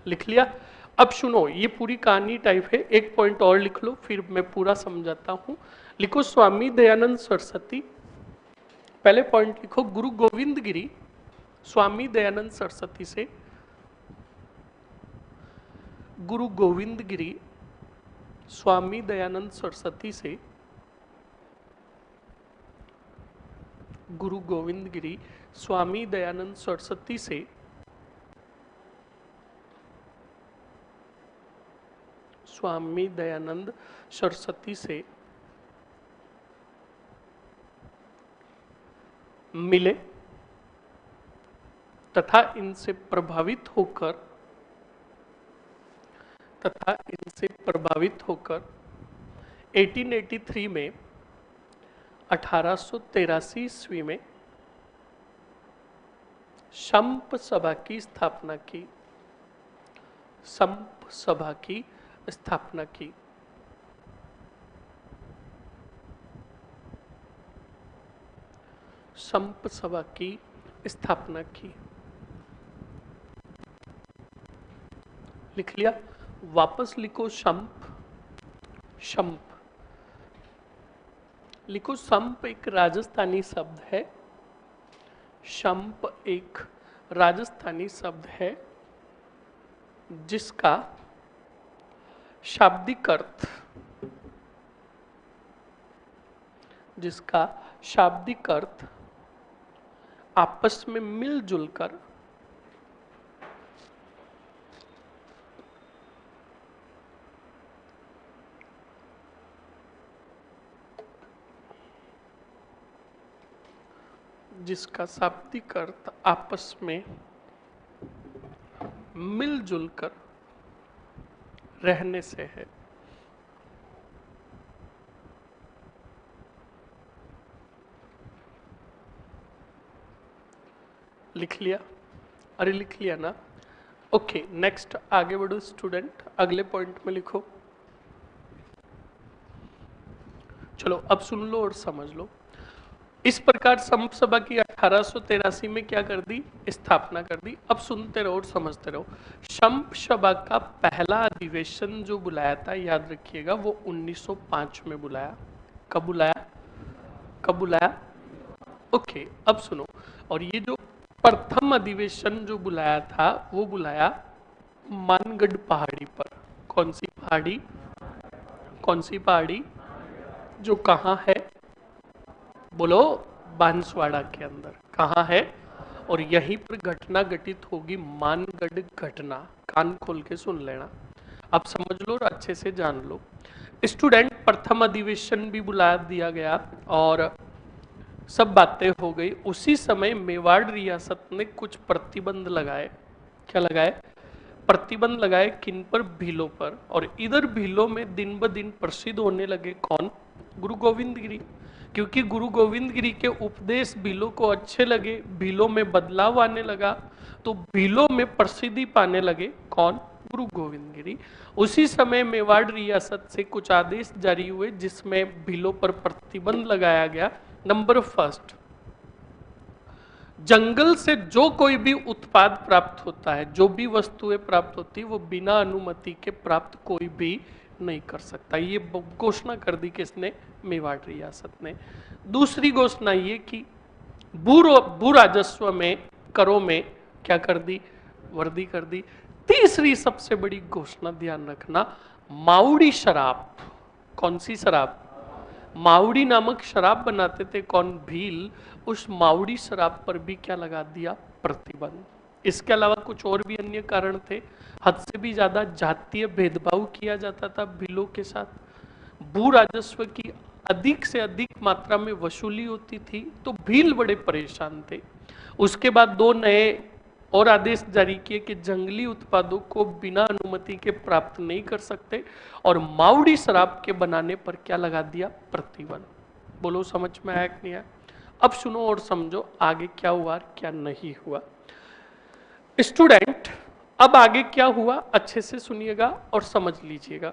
लिख लिया? अब सुनो, ये पूरी कहानी टाइप है, एक पॉइंट और लिख लो फिर मैं पूरा समझाता हूं। लिखो स्वामी दयानंद सरस्वती, पहले पॉइंट लिखो गुरु गोविंद गिरी स्वामी दयानंद सरस्वती से, गुरु गोविंद गिरी स्वामी दयानंद सरस्वती से गुरु गोविंद गिरी स्वामी दयानंद सरस्वती से मिले तथा इनसे प्रभावित होकर 1883 में 1883 ईस्वी में शंप सभा की स्थापना की। शंप सभा की स्थापना की। शंप सभा की स्थापना की। लिख लिया? वापस लिखो शंप। शंप लिखो। शंप एक राजस्थानी शब्द है। शंप एक राजस्थानी शब्द है जिसका शाब्दिक अर्थ आपस में मिलजुल कर जिसका शाब्दिक अर्थ आपस में मिलजुल कर रहने से है। लिख लिया? अरे लिख लिया ना? ओके, नेक्स्ट आगे बढ़ो स्टूडेंट, अगले पॉइंट में लिखो। चलो अब सुन लो और समझ लो। इस प्रकार शंप सभा की 1883 में क्या कर दी? स्थापना कर दी। अब सुनते रहो और समझते रहो। शंप सभा का पहला अधिवेशन जो बुलाया था, याद रखिएगा, वो 1905 में बुलाया। कब बुलाया? कब बुलाया? ओके, अब सुनो। और ये जो प्रथम अधिवेशन जो बुलाया था वो बुलाया मानगढ़ पहाड़ी पर। कौन सी पहाड़ी? कौन सी पहाड़ी? जो कहाँ है? बोलो। बांसवाड़ा के अंदर। कहाँ है? और यहीं पर घटना घटित होगी, मानगढ़ घटना। कान खोल के सुन लेना, अब समझ लो और अच्छे से जान लो। स्टूडेंट, प्रथम अधिवेशन भी बुला दिया गया और सब बातें हो गई। उसी समय मेवाड़ रियासत ने कुछ प्रतिबंध लगाए। क्या लगाए? प्रतिबंध लगाए। किन पर? भीलों पर। और इधर भीलों में दिन ब दिन प्रसिद्ध होने लगे कौन? गुरु गोविंद गिरी। क्योंकि गुरु गोविंद गिरी के उपदेश भीलों को अच्छे लगे, भीलों में बदलाव आने लगा, तो भीलों में प्रसिद्धि पाने लगे कौन? गुरु गोविंद गिरी। उसी समय मेवाड़ रियासत से कुछ आदेश जारी हुए जिसमें भीलों पर प्रतिबंध लगाया गया। नंबर फर्स्ट, जंगल से जो कोई भी उत्पाद प्राप्त होता है, जो भी वस्तुएं प्राप्त होती, वो बिना अनुमति के प्राप्त कोई भी नहीं कर सकता। ये घोषणा कर दी किसने? मेवाड़ रियासत ने। दूसरी घोषणा ये कि भू राजस्व में, करों में क्या कर दी? वृद्धि कर दी। तीसरी सबसे बड़ी घोषणा ध्यान रखना, माउड़ी शराब। कौन सी शराब? माउड़ी नामक शराब बनाते थे कौन? भील। उस माउड़ी शराब पर भी क्या लगा दिया? प्रतिबंध। इसके अलावा कुछ और भी अन्य कारण थे। हद से भी ज्यादा जातीय भेदभाव किया जाता था भीलों के साथ। भू राजस्व की अधिक से अधिक मात्रा में वसूली होती थी, तो भील बड़े परेशान थे। उसके बाद दो नए और आदेश जारी किए कि जंगली उत्पादों को बिना अनुमति के प्राप्त नहीं कर सकते, और माउड़ी शराब के बनाने पर क्या लगा दिया? प्रतिबंध। बोलो, समझ में आया कि नहीं आया? अब सुनो और समझो आगे क्या हुआ क्या नहीं हुआ। स्टूडेंट, अब आगे क्या हुआ अच्छे से सुनिएगा और समझ लीजिएगा।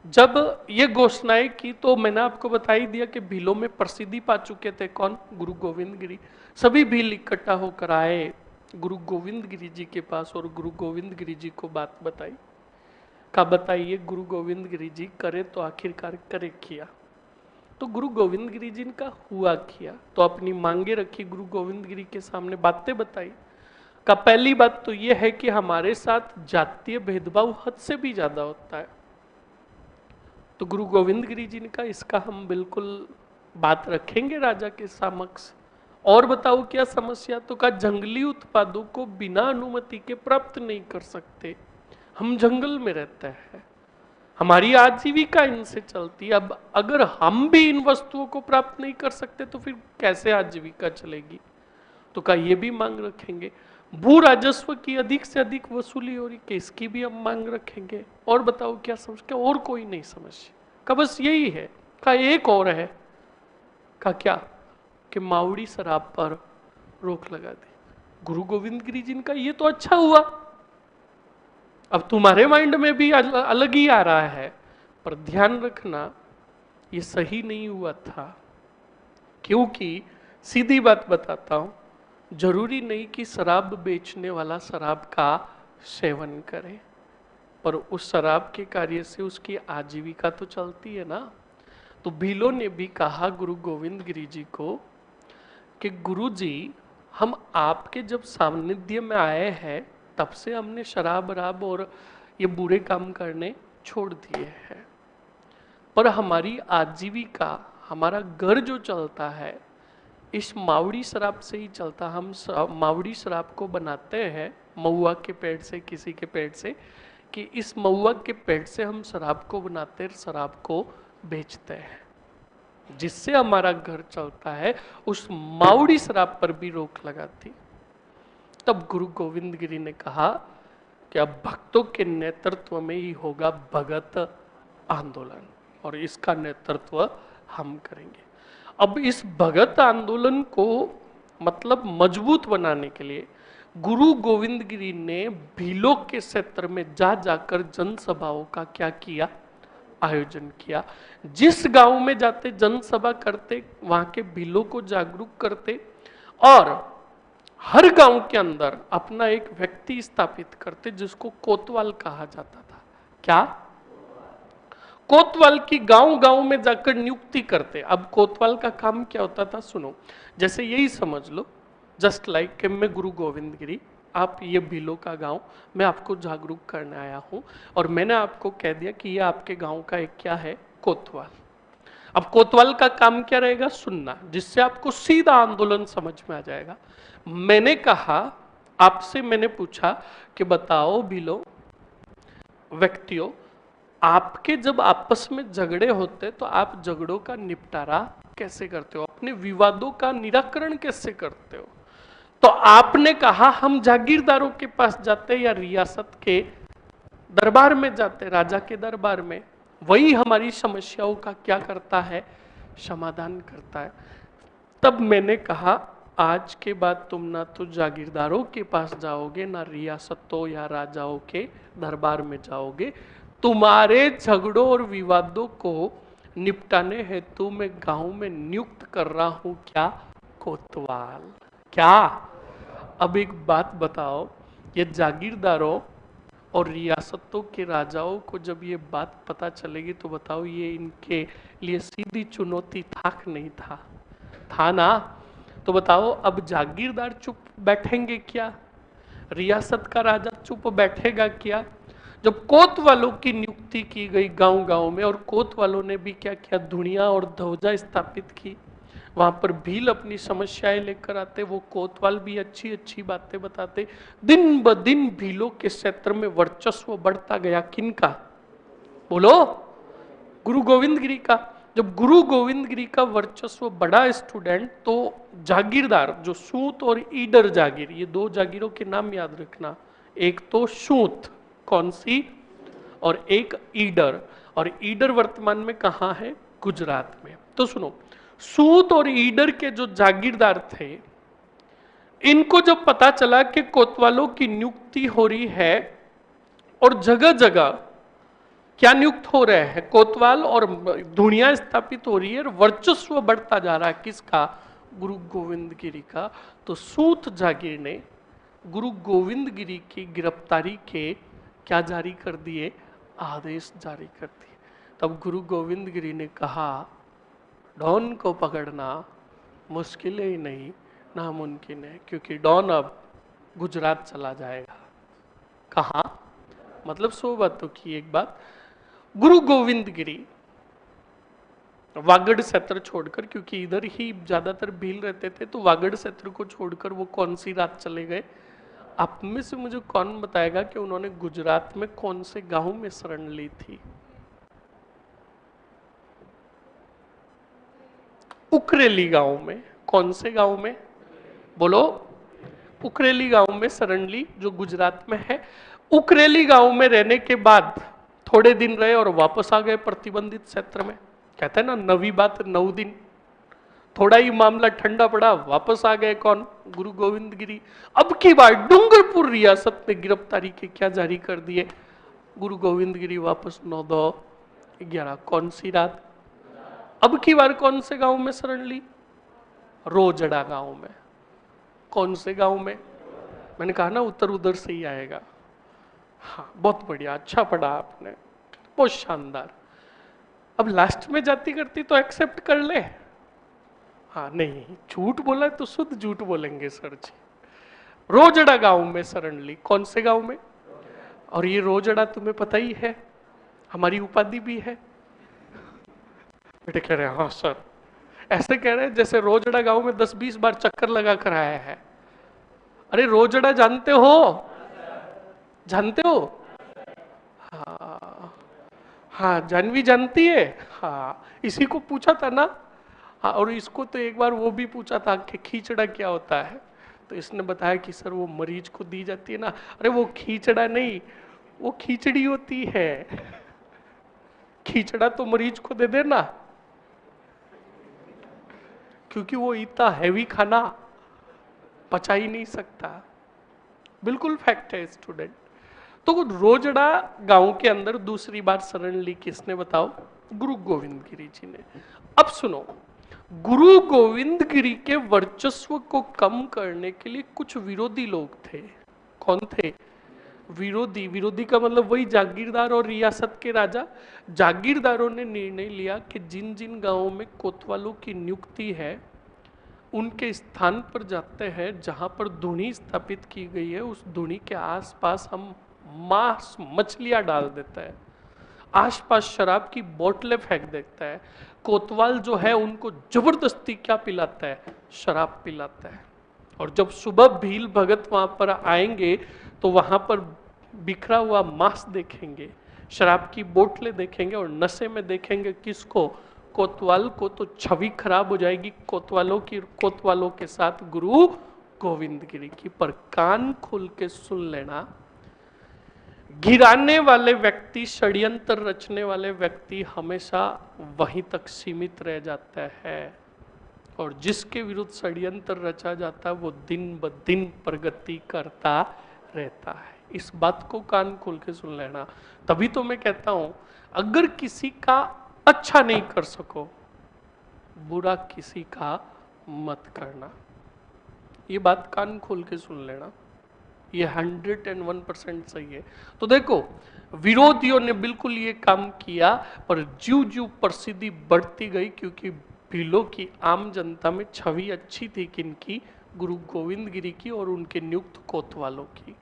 जब ये घोषणाएं की तो मैंने आपको बता ही दिया कि भीलों में प्रसिद्धि पा चुके थे कौन? गुरु गोविंद गिरी। सभी भील इकट्ठा होकर आए गुरु गोविंद गिरी जी के पास और गुरु गोविंद गिरी जी को बात बताई। का बताइए गुरु गोविंद गिरी जी, करे तो आखिरकार करे किया। तो गुरु गोविंद गिरी जी का हुआ किया, तो अपनी मांगे रखी गुरु गोविंद गिरी के सामने, बातें बताई। का पहली बात तो यह है कि हमारे साथ जातीय भेदभाव हद से भी ज्यादा होता है। तो गुरु गोविंद गिरी जी का इसका हम बिल्कुल बात रखेंगे राजा के समक्ष, और बताओ क्या समस्या? तो कहा जंगली उत्पादों को बिना अनुमति के प्राप्त नहीं कर सकते, हम जंगल में रहते हैं, हमारी आजीविका इनसे चलती है। अब अगर हम भी इन वस्तुओं को प्राप्त नहीं कर सकते तो फिर कैसे आजीविका चलेगी? तो कहा ये भी मांग रखेंगे। भू राजस्व की अधिक से अधिक वसूली हो रही है, इसकी भी हम मांग रखेंगे। और बताओ क्या समस्या? और कोई नहीं समस्या, का बस यही है। का एक और है। का क्या? कि मावड़ी शराब पर रोक लगा दी। गुरु गोविंद गिरी जी का ये तो अच्छा हुआ, अब तुम्हारे माइंड में भी अलग ही आ रहा है, पर ध्यान रखना ये सही नहीं हुआ था। क्योंकि सीधी बात बताता हूं, जरूरी नहीं कि शराब बेचने वाला शराब का सेवन करे, पर उस शराब के कार्य से उसकी आजीविका तो चलती है ना। तो भीलों ने भी कहा गुरु गोविंद गिरी जी को कि गुरु जी, हम आपके जब सानिध्य में आए हैं तब से हमने शराब वराब और ये बुरे काम करने छोड़ दिए हैं, पर हमारी आजीविका, हमारा घर जो चलता है इस मावड़ी शराब से ही चलता। हम मावड़ी शराब को बनाते हैं महुआ के पेड़ से, किसी के पेड़ से, कि इस महुआ के पेड़ से हम शराब को बनाते, शराब को बेचते हैं, जिससे हमारा घर चलता है। उस मावड़ी शराब पर भी रोक लगा दी। तब गुरु गोविंद गिरी ने कहा कि अब भक्तों के नेतृत्व में ही होगा भगत आंदोलन, और इसका नेतृत्व हम करेंगे। अब इस भगत आंदोलन को मतलब मजबूत बनाने के लिए गुरु गोविंद गिरी ने भीलों के क्षेत्र में जा जाकर जनसभाओं का क्या किया? आयोजन किया। जिस गांव में जाते जनसभा करते, वहां के भीलों को जागरूक करते, और हर गांव के अंदर अपना एक व्यक्ति स्थापित करते जिसको कोतवाल कहा जाता था। क्या? कोतवाल की गांव गांव में जाकर नियुक्ति करते। अब कोतवाल का काम क्या होता था? सुनो, जैसे यही समझ लो, जस्ट लाइक कि मैं गुरु गोविंद गिरी, आप ये भीलों का गांव, मैं आपको जागरूक करने आया हूं, और मैंने आपको कह दिया कि ये आपके गांव का एक क्या है? कोतवाल। अब कोतवाल का काम क्या रहेगा? सुनना, जिससे आपको सीधा आंदोलन समझ में आ जाएगा। मैंने कहा, आपसे मैंने पूछा कि बताओ भीलों व्यक्तियों, आपके जब आपस में झगड़े होते तो आप झगड़ों का निपटारा कैसे करते हो? अपने विवादों का निराकरण कैसे करते हो? तो आपने कहा हम जागीरदारों के पास जाते या रियासत के दरबार में जाते, राजा के दरबार में, वही हमारी समस्याओं का क्या करता है? समाधान करता है। तब मैंने कहा आज के बाद तुम ना तो जागीरदारों के पास जाओगे, ना रियासतों या राजाओं के दरबार में जाओगे, तुम्हारे झगड़ों और विवादों को निपटाने हेतु मैं गांव में नियुक्त कर रहा हूं क्या? कोतवाल। क्या? अब एक बात बताओ, ये जागीरदारों और रियासतों के राजाओं को जब ये बात पता चलेगी तो बताओ ये इनके लिए सीधी चुनौती था कि नहीं था? था ना? तो बताओ अब जागीरदार चुप बैठेंगे क्या? रियासत का राजा चुप बैठेगा क्या? जब कोतवालों की नियुक्ति की गई गांव गांव में, और कोतवालों ने भी क्या किया? धुनिया और ध्वजा स्थापित की, वहां पर भील अपनी समस्याएं लेकर आते, वो कोतवाल भी अच्छी अच्छी बातें बताते। दिन ब दिन भीलों के क्षेत्र में वर्चस्व बढ़ता गया। किनका? बोलो। गुरु गोविंद गिरी का। जब गुरु गोविंद गिरी का वर्चस्व बढ़ा स्टूडेंट, तो जागीरदार जो सूत और ईडर जागीर, ये दो जागीरों के नाम याद रखना, एक तो सूत, कौन सी, और एक ईडर। और ईडर वर्तमान में कहां है? गुजरात में। तो सुनो, सूत और ईडर के जो जागीरदार थे, इनको जब पता चला कि कोतवालों की नियुक्ति हो रही है, और जगह जगह क्या नियुक्त हो रहे हैं? कोतवाल, और धुनिया स्थापित हो रही है, वर्चस्व बढ़ता जा रहा है। किसका? गुरु गोविंद गिरी का। तो सूत जागीर ने गुरु गोविंद गिरी की गिरफ्तारी के क्या जारी कर दिए? आदेश जारी कर दिए। तब गुरु गोविंद गिरी ने कहा डॉन को पकड़ना मुश्किल ही नहीं, नामुमकिन है, क्योंकि डॉन अब गुजरात चला जाएगा। कहा? मतलब 100 बातों की एक बात। गुरु गोविंद गिरी वागड़ क्षेत्र छोड़कर, क्योंकि इधर ही ज्यादातर भील रहते थे, तो वागड़ क्षेत्र को छोड़कर वो कौन सी रात चले गए? आप में से मुझे कौन बताएगा कि उन्होंने गुजरात में कौन से गांव में शरण ली थी? उकरेली गांव में। कौन से गांव में? बोलो। उकरेली गांव में शरण ली, जो गुजरात में है। उकरेली गांव में रहने के बाद थोड़े दिन रहे और वापस आ गए प्रतिबंधित क्षेत्र में। कहते हैं ना, नवी बात 9 दिन। थोड़ा ही मामला ठंडा पड़ा, वापस आ गए। कौन? गुरु गोविंद गिरी। अब की बार डूंगरपुर रियासत में गिरफ्तारी के क्या जारी कर दिए? गुरु गोविंद गिरी वापस 9/2/11। कौन सी रात? अब की बार कौन से गांव में शरण ली? रोजड़ा गांव में। कौन से गांव में? मैंने कहा ना, उत्तर उधर से ही आएगा। हाँ, बहुत बढ़िया, अच्छा पढ़ा आपने, बहुत शानदार। अब लास्ट में जाती करती तो एक्सेप्ट कर ले। हाँ, नहीं, झूठ बोला तो शुद्ध झूठ बोलेंगे सर जी। रोजड़ा गांव में शरण ली। कौन से गांव में? और ये रोजड़ा तुम्हें पता ही है, हमारी उपाधि भी है। बेटे कह रहे हैं हाँ सर। ऐसे कह रहे हैं जैसे रोजड़ा गांव में 10-20 बार चक्कर लगा कर आया है। अरे रोजड़ा जानते हो? जानते हो? हाँ हाँ, जानवी जानती है। हाँ, इसी को पूछा था ना। हाँ, और इसको तो एक बार वो भी पूछा था कि खींचड़ा क्या होता है, तो इसने बताया कि सर वो मरीज को दी जाती है ना। अरे वो खींचड़ा नहीं, वो खींचड़ी होती है। खींचड़ा तो मरीज को दे देना, क्योंकि वो इतना हैवी खाना पचा ही नहीं सकता। बिल्कुल फैक्ट है स्टूडेंट। तो रोजड़ा गांव के अंदर दूसरी बार शरण ली किसने बताओ? गुरु गोविंद गिरी जी ने। अब सुनो, गुरु गोविंद गिरी के वर्चस्व को कम करने के लिए कुछ विरोधी लोग थे। कौन थे? विरोधी। विरोधी का मतलब वही जागीरदार और रियासत के राजा। जागीरदारों ने निर्णय लिया कि जिन जिन गांवों में कोतवालों की नियुक्ति है, उनके स्थान पर जाते हैं जहां पर धुनी स्थापित की गई है, उस धुनी के आसपास हम मांस मछलियां डाल देता है, आसपास शराब की बोतलें फेंक देता है। कोतवाल जो है उनको जबरदस्ती क्या पिलाता है? शराब पिलाता है। और जब सुबह भील भगत वहां पर आएंगे तो वहां पर बिखरा हुआ मांस देखेंगे, शराब की बोतलें देखेंगे और नशे में देखेंगे किसको? कोतवाल को। तो छवि खराब हो जाएगी कोतवालों की, कोतवालों के साथ गुरु गोविंद गिरी की। पर कान खोल के सुन लेना, गिराने वाले व्यक्ति, षड्यंत्र रचने वाले व्यक्ति हमेशा वहीं तक सीमित रह जाता है, और जिसके विरुद्ध षड्यंत्र रचा जाता है वो दिन ब दिन प्रगति करता रहता है। इस बात को कान खोल के सुन लेना। तभी तो मैं कहता हूं, अगर किसी का अच्छा नहीं कर सको, बुरा किसी का मत करना। ये बात कान खोल के सुन लेना, ये 101% सही है। तो देखो, विरोधियों ने बिल्कुल ये काम किया, पर ज्यों ज्यों प्रसिद्धि बढ़ती गई, क्योंकि भीलों की आम जनता में छवि अच्छी थी किनकी? गुरु गोविंद गिरी की और उनके नियुक्त कोतवालों की।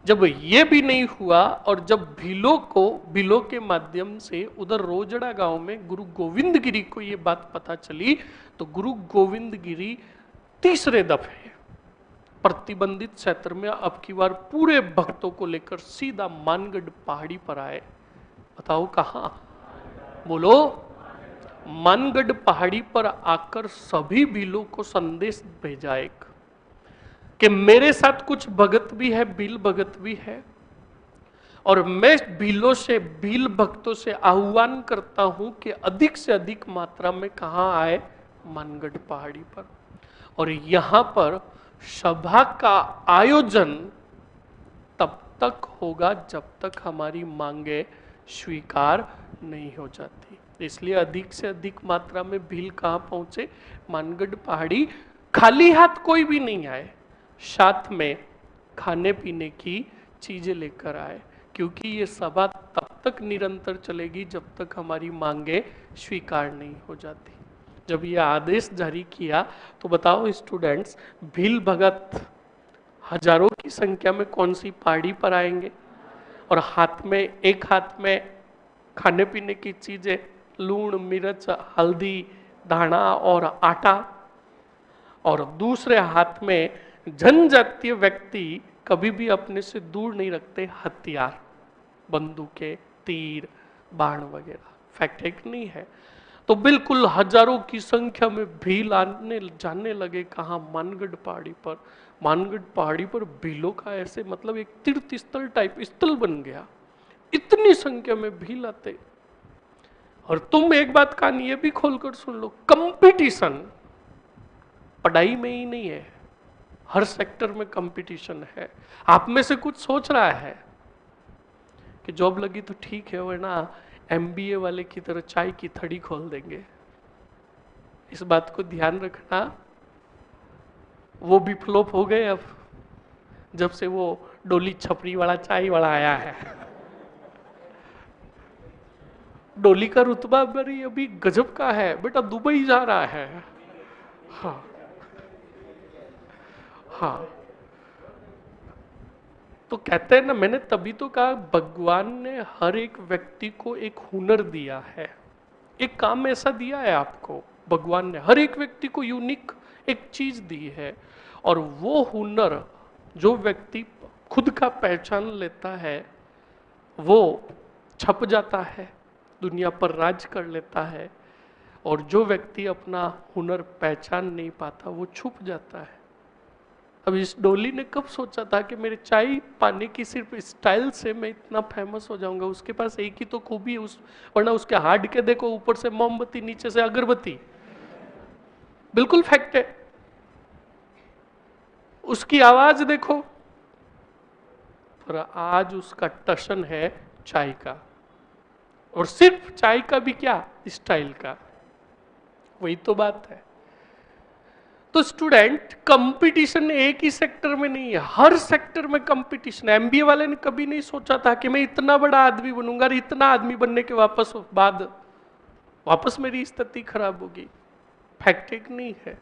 जब ये भी नहीं हुआ और जब भीलों के माध्यम से उधर रोजड़ा गांव में गुरु गोविंद गिरी को ये बात पता चली, तो गुरु गोविंद गिरी तीसरे दफे प्रतिबंधित क्षेत्र में अब की बार पूरे भक्तों को लेकर सीधा मानगढ़ पहाड़ी पर आए। बताओ कहां? बोलो। मानगढ़ पहाड़ी पर आकर सभी भीलों को संदेश भेजा एक, कि मेरे साथ कुछ भगत भी है, भील भगत भी है, और मैं भीलों से, भील भक्तों से आह्वान करता हूं कि अधिक से अधिक मात्रा में कहां आए? मानगढ़ पहाड़ी पर। और यहां पर सभा का आयोजन तब तक होगा जब तक हमारी मांगे स्वीकार नहीं हो जाती। इसलिए अधिक से अधिक मात्रा में भील कहां पहुंचे? मानगढ़ पहाड़ी। खाली हाथ कोई भी नहीं आए, साथ में खाने पीने की चीजें लेकर आए, क्योंकि ये सभा तब तक निरंतर चलेगी जब तक हमारी मांगे स्वीकार नहीं हो जाती। जब ये आदेश जारी किया तो बताओ स्टूडेंट्स, भील भगत हजारों की संख्या में कौन सी पहाड़ी पर आएंगे, और हाथ में, एक हाथ में खाने पीने की चीजें, लूण, मिर्च, हल्दी, धाना और आटा, और दूसरे हाथ में जनजातीय व्यक्ति कभी भी अपने से दूर नहीं रखते हथियार, बंदूकें, तीर, बाण वगैरह। फैक्ट है कि नहीं है? तो बिल्कुल हजारों की संख्या में भील आने जाने लगे। कहा? मानगढ़ पहाड़ी पर। मानगढ़ पहाड़ी पर भीलों का ऐसे मतलब एक तीर्थ स्थल टाइप स्थल बन गया, इतनी संख्या में भील आते। और तुम एक बात कान ये भी खोलकर सुन लो, कंपटीशन पढ़ाई में ही नहीं है, हर सेक्टर में कंपटीशन है। आप में से कुछ सोच रहा है कि जॉब लगी तो ठीक है, वरना एमबीए वाले की तरह चाय की थड़ी खोल देंगे। इस बात को ध्यान रखना, वो भी फ्लॉप हो गए अब, जब से वो डोली छपरी वाला चाय वाला आया है। डोली का रुतबा बड़ी अभी गजब का है, बेटा दुबई जा रहा है। हाँ हाँ, तो कहते हैं ना, मैंने तभी तो कहा भगवान ने हर एक व्यक्ति को एक हुनर दिया है, एक काम ऐसा दिया है आपको। भगवान ने हर एक व्यक्ति को यूनिक एक चीज दी है, और वो हुनर जो व्यक्ति खुद का पहचान लेता है वो छप जाता है, दुनिया पर राज कर लेता है। और जो व्यक्ति अपना हुनर पहचान नहीं पाता वो छुप जाता है। अब इस डोली ने कब सोचा था कि मेरे चाय पाने की सिर्फ स्टाइल से मैं इतना फेमस हो जाऊंगा? उसके पास एक ही तो खूबी है, वरना उसके हार्ड के देखो, ऊपर से मोमबत्ती, नीचे से अगरबत्ती। बिल्कुल फैक्ट है। उसकी आवाज देखो, पर आज उसका टशन है चाय का, और सिर्फ चाय का भी क्या, स्टाइल का। वही तो बात है। तो स्टूडेंट, कंपटीशन एक ही सेक्टर में नहीं है, हर सेक्टर में कंपटीशन है। एमबीए वाले ने कभी नहीं सोचा था कि मैं इतना बड़ा आदमी बनूंगा, और इतना आदमी बनने के वापस मेरी स्थिति खराब होगी। फैक्ट नहीं है?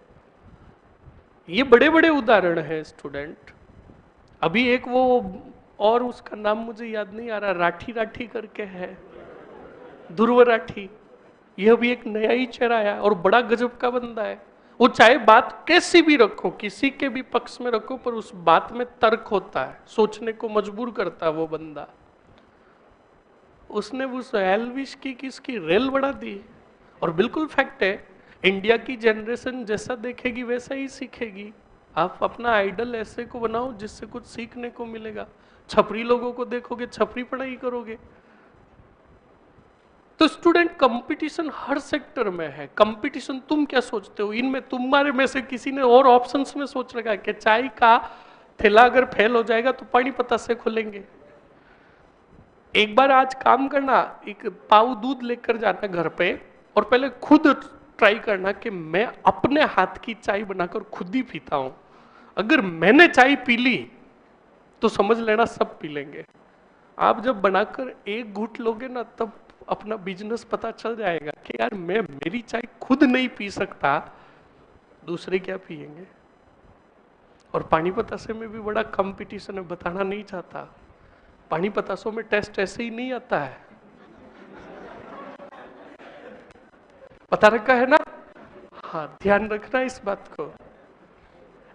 ये बड़े बड़े उदाहरण हैं स्टूडेंट। अभी एक वो, और उसका नाम मुझे याद नहीं आ रहा, राठी राठी करके है, ध्रुव राठी। ये अभी एक नया ही चेहरा है और बड़ा गजब का बंदा है। वो चाहे बात कैसी भी रखो, किसी के भी पक्ष में रखो, पर उस बात में तर्क होता है, सोचने को मजबूर करता है वो बंदा। उसने उस एल्विश की किसकी रेल बढ़ा दी। और बिल्कुल फैक्ट है, इंडिया की जनरेशन जैसा देखेगी वैसा ही सीखेगी। आप अपना आइडल ऐसे को बनाओ जिससे कुछ सीखने को मिलेगा। छपरी लोगों को देखोगे, छपरी पढ़ाई करोगे। तो स्टूडेंट, कंपटीशन हर सेक्टर में है। कंपटीशन, तुम क्या सोचते हो इनमें? तुम्हारे में से किसी ने और ऑप्शंस में सोच रखा है कि चाय का थैला अगर फेल हो जाएगा तो पानीपत से खोलेंगे? एक बार आज काम करना, एक पाव दूध लेकर जाना घर पे, और पहले खुद ट्राई करना कि मैं अपने हाथ की चाय बनाकर खुद ही पीता हूं। अगर मैंने चाय पी ली तो समझ लेना सब पी लेंगे। आप जब बनाकर एक घूंट लोगे ना, तब अपना बिजनेस पता चल जाएगा कि यार मैं मेरी चाय खुद नहीं पी सकता, दूसरे क्या पिएंगे। और पानीपतासे में भी बड़ा कंपटीशन है, बताना नहीं चाहता। पानीपतासों में टेस्ट ऐसे ही नहीं आता है, पता रखा है ना? हाँ, ध्यान रखना इस बात को।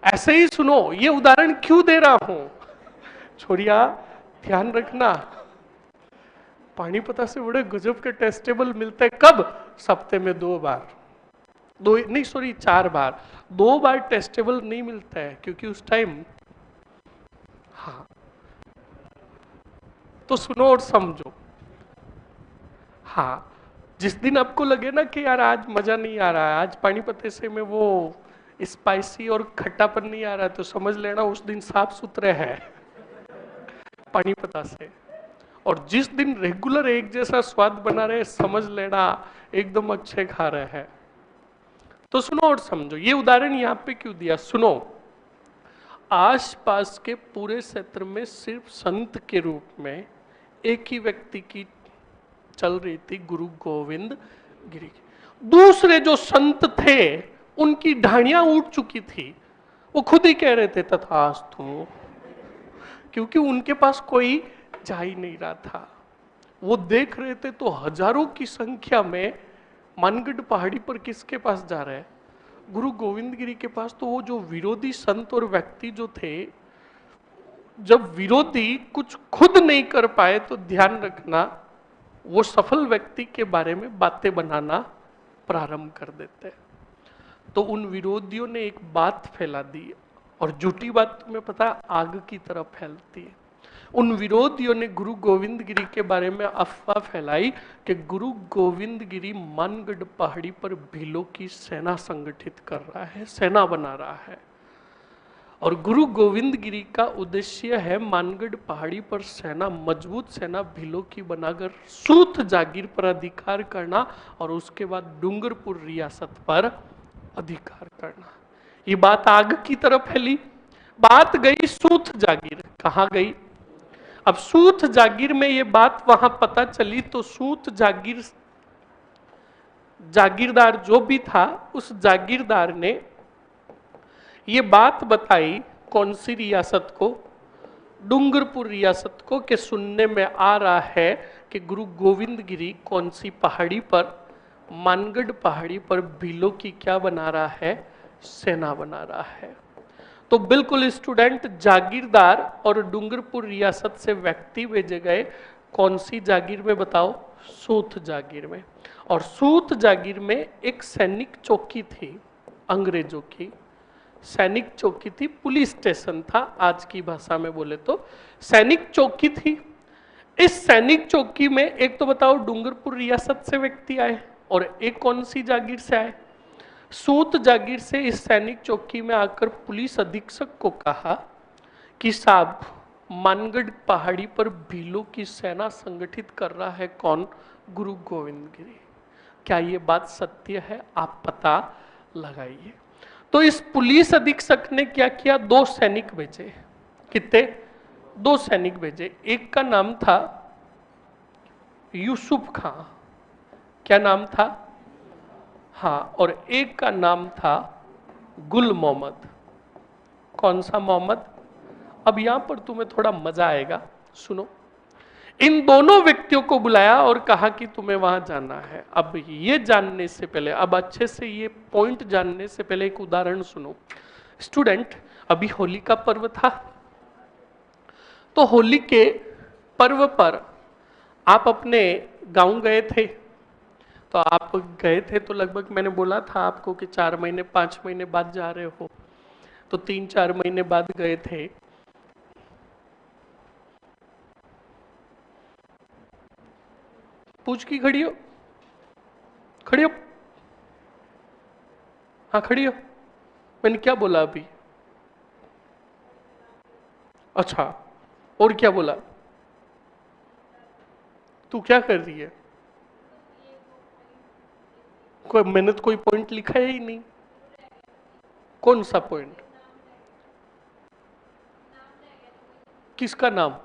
ऐसे ही सुनो, ये उदाहरण क्यों दे रहा हूं छोरिया, ध्यान रखना। पानीपत से बड़े गजब के टेस्टेबल मिलते हैं। कब? सप्ते में 2 बार, 4 बार। 2 बार टेस्टेबल नहीं मिलता है क्योंकि उस टाइम, हाँ, तो सुनो और समझो। हाँ, जिस दिन आपको लगे ना कि यार आज मजा नहीं आ रहा है, आज पानीपत से में वो स्पाइसी और खट्टापन नहीं आ रहा है, तो समझ लेना उस दिन साफ सुथरे है पानीपत से। और जिस दिन रेगुलर एक जैसा स्वाद बना रहे, समझ लेना एकदम अच्छे खा रहे हैं। तो सुनो और समझो, ये उदाहरण यहां पे क्यों दिया, सुनो। आसपास के पूरे क्षेत्र में सिर्फ संत के रूप में एक ही व्यक्ति की चल रही थी, गुरु गोविंद गिरी। दूसरे जो संत थे उनकी ढाणियां उठ चुकी थी, वो खुद ही कह रहे थे तथास्तु, क्योंकि उनके पास कोई जा ही नहीं रहा था। वो देख रहे थे तो हजारों की संख्या में मानगढ़ पहाड़ी पर किसके पास जा रहा है? गुरु गोविंद गिरी के पास। तो वो जो विरोधी संत और व्यक्ति जो थे, जब विरोधी कुछ खुद नहीं कर पाए तो ध्यान रखना वो सफल व्यक्ति के बारे में बातें बनाना प्रारंभ कर देते हैं। तो उन विरोधियों ने एक बात फैला दी, और झूठी बात तुम्हें पता आग की तरह फैलती है। उन विरोधियों ने गुरु गोविंद गिरी के बारे में अफवाह फैलाई कि गुरु गोविंद गिरी मानगढ़ पहाड़ी पर भीलों की सेना संगठित कर रहा है, सेना बना रहा है। और गुरु गोविंद गिरी का उद्देश्य है मानगढ़ पहाड़ी पर सेना, मजबूत सेना भीलों की बनाकर सूत जागीर पर अधिकार करना और उसके बाद डूंगरपुर रियासत पर अधिकार करना। ये बात आग की तरफ फैली, बात गई सूत जागीर। कहां गई? अब सूत जागीर में ये बात वहां पता चली तो सूत जागीरदार जो भी था, उस जागीरदार ने ये बात बताई कौन सी रियासत को? डूंगरपुर रियासत को, कि सुनने में आ रहा है कि गुरु गोविंद गिरी कौन सी पहाड़ी पर, मानगढ़ पहाड़ी पर भीलों की क्या बना रहा है? सेना बना रहा है। तो बिल्कुल स्टूडेंट, जागीरदार और डूंगरपुर रियासत से व्यक्ति भेजे गए। कौन सी जागीर में बताओ? सूत जागीर में। और सूत जागीर में एक सैनिक चौकी थी, अंग्रेजों की सैनिक चौकी थी, पुलिस स्टेशन था, आज की भाषा में बोले तो सैनिक चौकी थी। इस सैनिक चौकी में एक तो बताओ डूंगरपुर रियासत से व्यक्ति आए, और एक कौन सी जागीर से आए? सूत जागीर से। इस सैनिक चौकी में आकर पुलिस अधीक्षक को कहा कि साहब, मानगढ़ पहाड़ी पर भीलों की सेना संगठित कर रहा है कौन? गुरु गोविंद गिरी। क्या ये बात सत्य है? आप पता लगाइए। तो इस पुलिस अधीक्षक ने क्या किया? 2 सैनिक भेजे। कितने? 2 सैनिक भेजे। एक का नाम था यूसुफ खां। क्या नाम था? हाँ। और एक का नाम था गुल मोहम्मद। कौन सा मोहम्मद? अब यहां पर तुम्हें थोड़ा मजा आएगा, सुनो। इन दोनों व्यक्तियों को बुलाया और कहा कि तुम्हें वहां जाना है। अब ये जानने से पहले, अब अच्छे से ये पॉइंट जानने से पहले एक उदाहरण सुनो। स्टूडेंट, अभी होली का पर्व था, तो होली के पर्व पर आप अपने गांव गए थे। तो आप गए थे तो लगभग मैंने बोला था आपको कि 4 महीने 5 महीने बाद जा रहे हो, तो 3-4 महीने बाद गए थे। पूछ की खड़ी हो, खड़ी हो, हाँ खड़ी हो। मैंने क्या बोला अभी? अच्छा, और क्या बोला? तू क्या कर रही है? कोई मैंने तो कोई पॉइंट लिखा है ही नहीं। कौन सा पॉइंट? किसका नाम?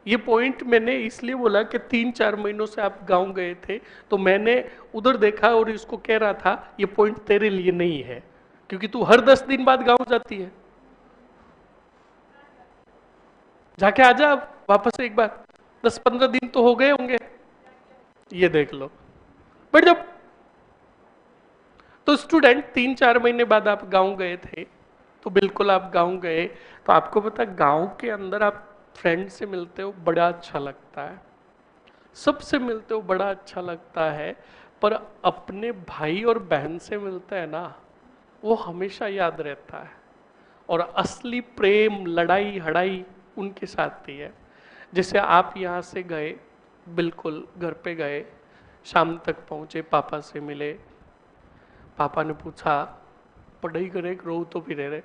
ये पॉइंट मैंने इसलिए बोला कि 3-4 महीनों से आप गांव गए थे, तो मैंने उधर देखा और इसको कह रहा था ये पॉइंट तेरे लिए नहीं है, क्योंकि तू हर 10 दिन बाद गांव जाती है। जाके आ जा वापस एक बार, 10-15 दिन तो हो गए होंगे। ये देख लो, बैठ जाओ। तो स्टूडेंट, 3-4 महीने बाद आप गांव गए थे, तो बिल्कुल आप गांव गए, तो आपको पता गांव के अंदर आप फ्रेंड से मिलते हो, बड़ा अच्छा लगता है, सबसे मिलते हो, बड़ा अच्छा लगता है। पर अपने भाई और बहन से मिलते हैं ना, वो हमेशा याद रहता है। और असली प्रेम, लड़ाई हड़ाई उनके साथ ही है। जैसे आप यहाँ से गए, बिल्कुल घर पे गए, शाम तक पहुँचे, पापा से मिले, पापा ने पूछा पढ़ाई करे रो तो फिर रहे,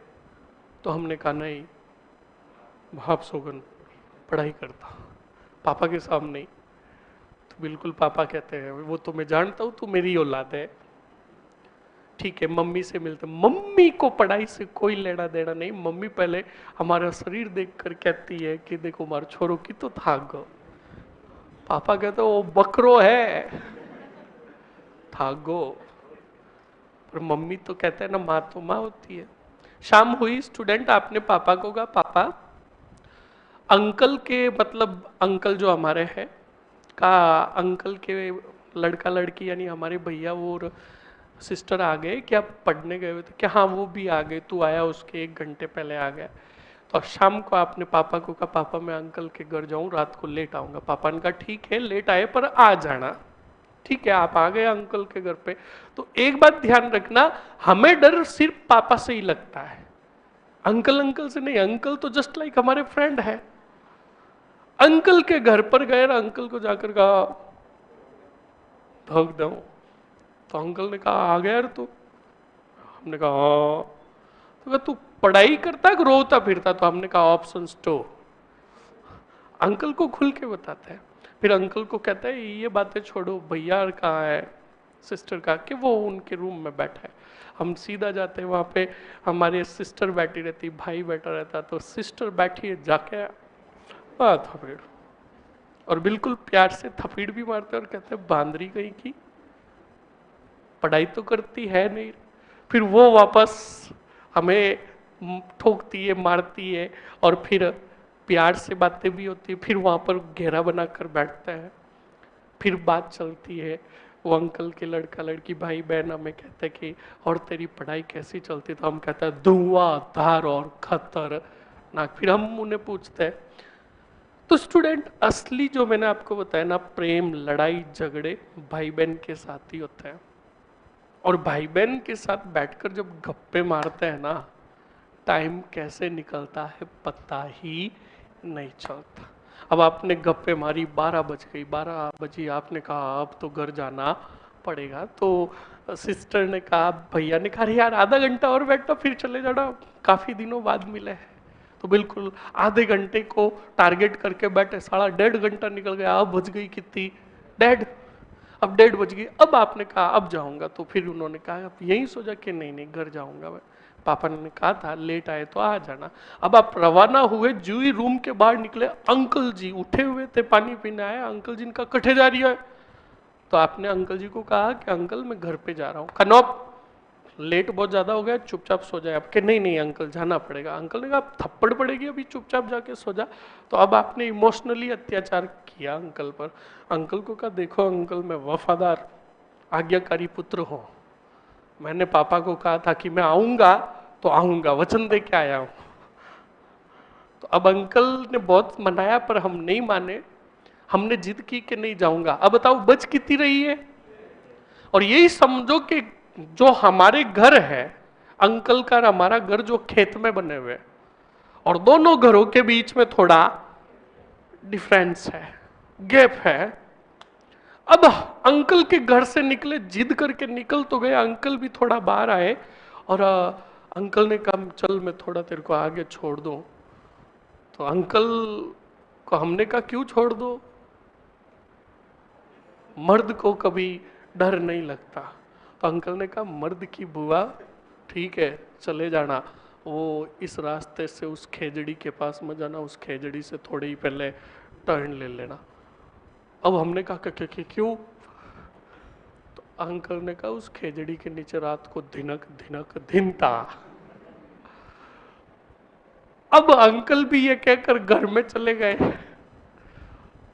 तो हमने कहा नहीं, भाप सोगन पढ़ाई करता, पापा के सामने ही। तो बिल्कुल पापा कहते हैं वो तो मैं जानता हूँ तू मेरी औलाद है, ठीक है। मम्मी से मिलते, मम्मी को पढ़ाई से कोई लेना देना नहीं। मम्मी पहले हमारा शरीर देखकर कहती है कि देखो हमारे छोरों की तो थाक गो। पापा कहते वो बकरो है, थाक गो। पर मम्मी तो कहते हैं ना, माँ तो माँ होती है। शाम हुई, स्टूडेंट आपने पापा को कहा पापा, अंकल के मतलब अंकल जो हमारे हैं का अंकल के लड़का लड़की यानी हमारे भैया और सिस्टर आ गए क्या, पढ़ने गए हुए थे क्या, हाँ वो भी आ गए, तू आया उसके 1 घंटे पहले आ गया। तो अब शाम को आपने पापा को कहा पापा मैं अंकल के घर जाऊं, रात को लेट आऊंगा। पापा ने कहा ठीक है लेट आए पर आ जाना। ठीक है आप आ गए अंकल के घर पे। तो एक बात ध्यान रखना, हमें डर सिर्फ पापा से ही लगता है, अंकल से नहीं। अंकल तो जस्ट लाइक हमारे फ्रेंड है। अंकल के घर पर गए ना, अंकल को जाकर कहा भग दो, तो अंकल ने कहा आ गया यार तू। हमने कहा हाँ। तो तू पढ़ाई करता कि रोता फिरता, तो हमने कहा ऑप्शन टू। अंकल को खुल के बताता है। फिर अंकल को कहता है ये बातें छोड़ो, भैया कहाँ है, सिस्टर का, कि वो उनके रूम में बैठा है। हम सीधा जाते हैं वहां पे, हमारी सिस्टर बैठी रहती, भाई बैठा रहता, तो सिस्टर बैठी है, जाके थपेड़, और बिल्कुल प्यार से थपीड़ भी मारते और कहते हैं बांदरी कहीं की, पढ़ाई तो करती है नहीं। फिर वो वापस हमें ठोकती है, मारती है, और फिर प्यार से बातें भी होती है। फिर वहां पर घेरा बनाकर बैठता है, फिर बात चलती है। वो अंकल के लड़का लड़की भाई बहन हमें कहते हैं कि और तेरी पढ़ाई कैसी चलती, तो हम कहते हैं धुआंधार और खतरनाक। फिर हम उन्हें पूछते हैं। तो स्टूडेंट असली जो मैंने आपको बताया ना, प्रेम लड़ाई झगड़े भाई बहन के साथ ही होते हैं। और भाई बहन के साथ बैठकर जब गप्पे मारते हैं ना, टाइम कैसे निकलता है पता ही नहीं चलता। अब आपने गप्पे मारी, 12 बज गई, 12 बजी, आपने कहा अब तो घर जाना पड़ेगा। तो सिस्टर ने कहा, भैया ने कहा यार आधा घंटा और बैठना फिर चले जाना, काफी दिनों बाद मिले हैं। तो बिल्कुल आधे घंटे को टारगेट करके बैठे, साढ़ा 1.5 घंटा निकल गया। अब बज गई कितनी, 1:30, अब 1:30 बज गई। अब आपने कहा अब जाऊंगा, तो फिर उन्होंने कहा अब यहीं सो जा, के नहीं घर जाऊंगा मैं। पापा ने कहा था लेट आए तो आ जाना। अब आप रवाना हुए, जूही रूम के बाहर निकले, अंकल जी उठे हुए थे, पानी पीने आए। अंकल जी का कठे जा रही है, तो आपने अंकल जी को कहा कि अंकल मैं घर पे जा रहा हूँ। कनौप लेट बहुत ज्यादा हो गया, चुपचाप सो जाए। आपके नहीं अंकल जाना पड़ेगा। अंकल ने कहा थप्पड़ पड़ेगी, अभी चुपचाप जाके सो जा। तो अब आपने इमोशनली अत्याचार किया अंकल पर। अंकल को कहा देखो अंकल मैं वफादार आज्ञाकारी पुत्र हूं, मैंने पापा को कहा था कि मैं आऊंगा तो आऊंगा, वचन दे के आया हूं। तो अब अंकल ने बहुत मनाया पर हम नहीं माने, हमने जिद की कि नहीं जाऊंगा। अब बताओ बच कितनी रही है। और यही समझो कि जो हमारे घर है, अंकल का हमारा घर जो खेत में बने हुए, और दोनों घरों के बीच में थोड़ा डिफरेंस है, गैप है। अब अंकल के घर से निकले, जिद करके निकल तो गए, अंकल भी थोड़ा बाहर आए, और अंकल ने कहा चल मैं थोड़ा तेरे को आगे छोड़ दूं। तो अंकल को हमने कहा क्यों छोड़ दो, मर्द को कभी डर नहीं लगता। तो अंकल ने कहा मर्द की बुआ ठीक है चले जाना, वो इस रास्ते से उस खेजड़ी के पास मत जाना, उस खेजड़ी से थोड़े ही पहले टर्न ले लेना। अब हमने कहा क्यों। तो अंकल ने कहा उस खेजड़ी के नीचे रात को धिनक धिनक धिनता। अब अंकल भी ये कहकर घर में चले गए।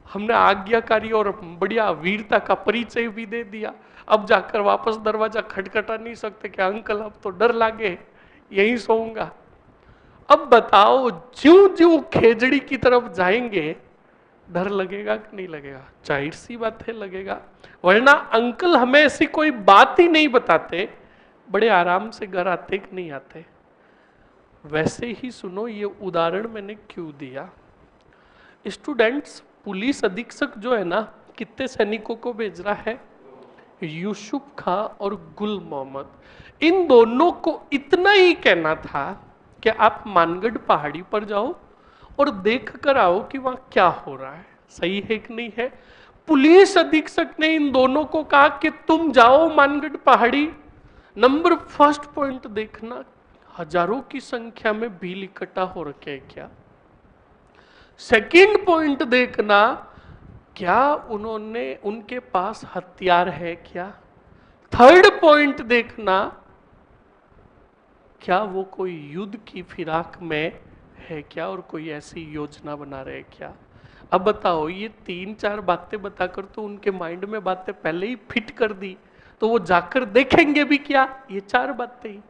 हमने आज्ञाकारी और बढ़िया वीरता का परिचय भी दे दिया। अब जाकर वापस दरवाजा खटखटा नहीं सकते कि अंकल अब तो डर लागे, यहीं सोऊंगा। अब बताओ ज्यों ज्यों खेजड़ी की तरफ जाएंगे डर लगेगा कि नहीं लगेगा, जाहिर सी बात है लगेगा। वरना अंकल हमें ऐसी कोई बात ही नहीं बताते, बड़े आराम से घर आते कि नहीं आते। वैसे ही सुनो ये उदाहरण मैंने क्यों दिया। स्टूडेंट्स पुलिस अधीक्षक जो है ना, कितने सैनिकों को भेज रहा है, यूसुफ खां और गुल मोहम्मद। इन दोनों को इतना ही कहना था कि आप मानगढ़ पहाड़ी पर जाओ और देख कर आओ कि वहां क्या हो रहा है, सही है कि नहीं है। पुलिस अधीक्षक ने इन दोनों को कहा कि तुम जाओ मानगढ़ पहाड़ी, नंबर फर्स्ट पॉइंट देखना हजारों की संख्या में भील इकट्ठा हो रखे हैं क्या। सेकंड पॉइंट देखना क्या उन्होंने, उनके पास हथियार है क्या। थर्ड पॉइंट देखना क्या वो कोई युद्ध की फिराक में है क्या और कोई ऐसी योजना बना रहे क्या। अब बताओ, ये 3-4 बातें बताकर तो उनके माइंड में बातें पहले ही फिट कर दी, तो वो जाकर देखेंगे भी क्या? ये 4 बातें ही।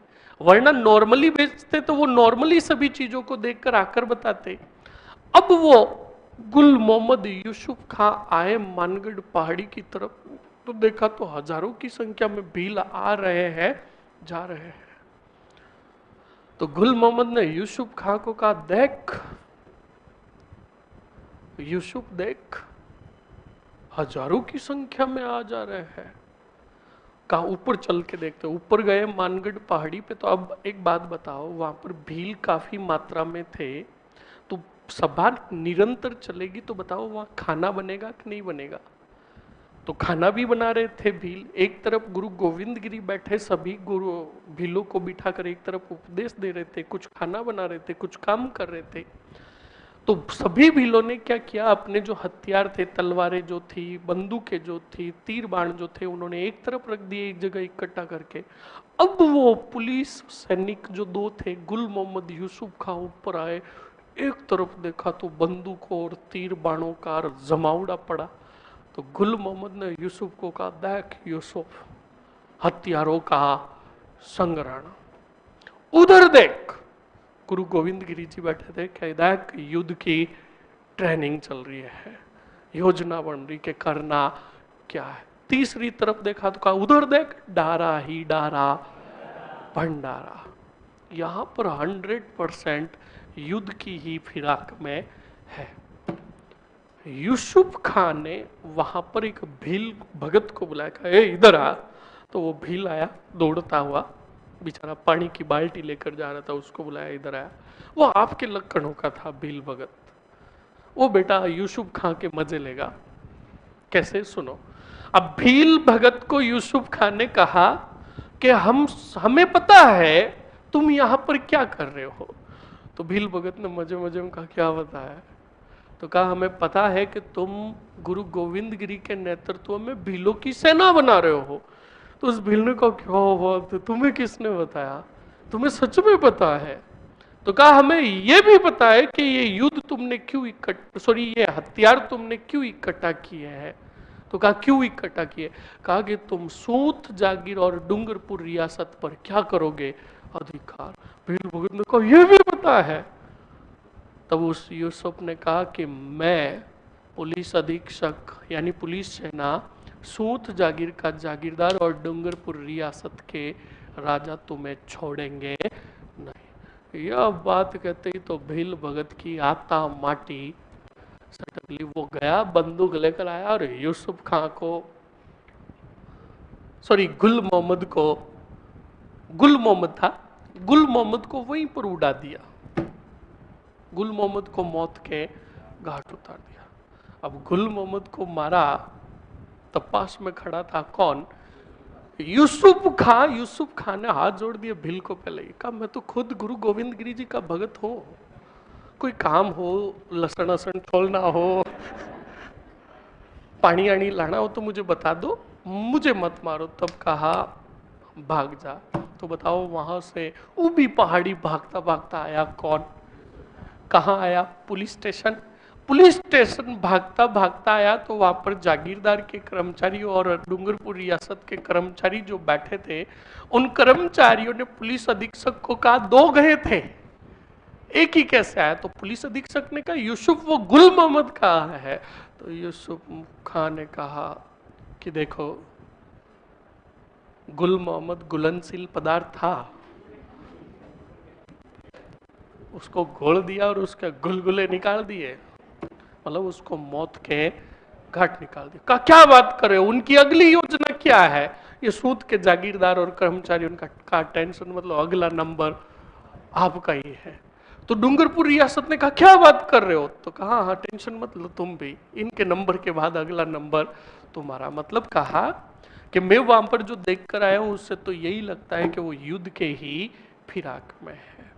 वरना नॉर्मली बेचते तो वो नॉर्मली सभी चीजों को देखकर आकर बताते। अब वो गुल मोहम्मद यूसुफ खां आए मानगढ़ पहाड़ी की तरफ, तो देखा तो हजारों की संख्या में भील आ रहे हैं, जा रहे हैं। तो गुल मोहम्मद ने यूसुफ खां को कहा, देख यूसुफ, देख हजारों की संख्या में आ जा रहे हैं। कहा ऊपर चल के देखते। ऊपर गए मानगढ़ पहाड़ी पे। तो अब एक बात बताओ, वहां पर भील काफी मात्रा में थे, तो सभा निरंतर चलेगी, तो बताओ वहां खाना बनेगा कि नहीं बनेगा? तो खाना भी बना रहे थे भील। एक तरफ गुरु गोविंद गिरी बैठे, सभी गुरु भीलों को बिठाकर एक तरफ उपदेश दे रहे थे, कुछ खाना बना रहे थे, कुछ काम कर रहे थे। तो सभी भीलों ने क्या किया, अपने जो हथियार थे, तलवारें जो थी, बंदूकें जो थी, तीर बाण जो थे, उन्होंने एक तरफ रख दिए, एक जगह इकट्ठा करके। अब वो पुलिस सैनिक जो 2 थे, गुल मोहम्मद यूसुफ खां ऊपर आए। एक तरफ देखा तो बंदूकों और तीर बाणों का जमावड़ा पड़ा। तो गुल मोहम्मद ने यूसुफ को कहा, देख यूसुफ, हथियारों का संग्रहण, उधर देख। गुरु गोविंद गिरी जी बैठे थे, कैदाक युद्ध की ट्रेनिंग चल रही है, योजना बन रही कि करना क्या है। तीसरी तरफ देखा तो कहा, उधर देख, डारा ही डारा भंडारा। यहां पर 100% युद्ध की ही फिराक में है। यूसुफ खान ने वहां पर एक भील भगत को बुलाया, कहा, ए इधर आ। तो वो भील आया दौड़ता हुआ, बेचारा पानी की बाल्टी लेकर जा रहा था, उसको बुलाया, इधर आया। वो आपके लक्षणों का था भील भगत। वो बेटा यूसुफ खां के मजे लेगा। कैसे? सुनो। अब भील भगत को यूसुफ खान ने कहा कि हमें पता है तुम यहां पर क्या कर रहे हो। तो भील भगत ने मजे मजे में कहा, क्या पता है? तो कहा, हमें पता है कि तुम गुरु गोविंद गिरी के नेतृत्व में भीलों की सेना बना रहे हो। तो उस भील ने कहा, क्या बात है, तुम्हें किसने बताया? तुम्हें सच में पता है? तो कहा, हमें यह भी पता है कि ये युद्ध तुमने क्यों ये हथियार तुमने क्यों इकट्ठा किए हैं। तो कहा, क्यों इकट्ठा किए? कहा कि तुम सूत जागीर और डूंगरपुर रियासत पर क्या करोगे अधिकार। भील भगत ने कहा, यह भी पता है। तब उस यूसुफ ने कहा कि मैं पुलिस अधीक्षक यानी पुलिस सेना, सूत जागीर का जागीरदार और डूंगरपुर रियासत के राजा तुम्हें छोड़ेंगे नहीं। यह बात कहते ही तो भील भगत की आता माटी सटकली। वो गया, बंदूक लेकर आया और यूसुफ खां को, गुल मोहम्मद था, गुल मोहम्मद को वहीं पर उड़ा दिया। गुल मोहम्मद को मौत के घाट उतार दिया। अब गुल मोहम्मद को मारा, तब पास में खड़ा था कौन? यूसुफ खां। यूसुफ खां ने हाथ जोड़ दिए भील को। पहले ही कहा, मैं तो खुद गुरु गोविंद गिरी जी का भगत हूं, कोई काम हो, लसन असण छोड़ना हो, पानी आनी लाना हो तो मुझे बता दो, मुझे मत मारो। तब कहा, भाग जा। तो बताओ, वहां से ऊबी पहाड़ी भागता भागता आया कौन? कहाँ आया? Police station. पुलिस स्टेशन भागता भागता आया तो वहां पर जागीरदार के कर्मचारी और डूंगरपुर रियासत के कर्मचारी जो बैठे थे, उन कर्मचारियों ने पुलिस अधीक्षक को कहा, 2 गए थे, एक ही कैसे आया? तो पुलिस अधीक्षक ने कहा, यूसुफ वो गुल मोहम्मद कहाँ है? तो यूसुफ खान ने कहा कि देखो, गुल मोहम्मद गुलनशील पदार्थ था, उसको घोल दिया और उसके गुलगुले निकाल दिए, मतलब उसको मौत के घाट निकाल दिया। क्या बात कर रहे हो? उनकी अगली योजना क्या है? ये सूद के जागीरदार और कर्मचारी, उनका का टेंशन, मतलब अगला नंबर आपका ही है। तो डूंगरपुर रियासत ने कहा, क्या बात कर रहे हो? तो कहा, हाँ टेंशन मत लो तुम भी, इनके नंबर के बाद अगला नंबर तुम्हारा। मतलब कहा कि मैं वहां पर जो देख कर आया हूं, उससे तो यही लगता है कि वो युद्ध के ही फिराक में है।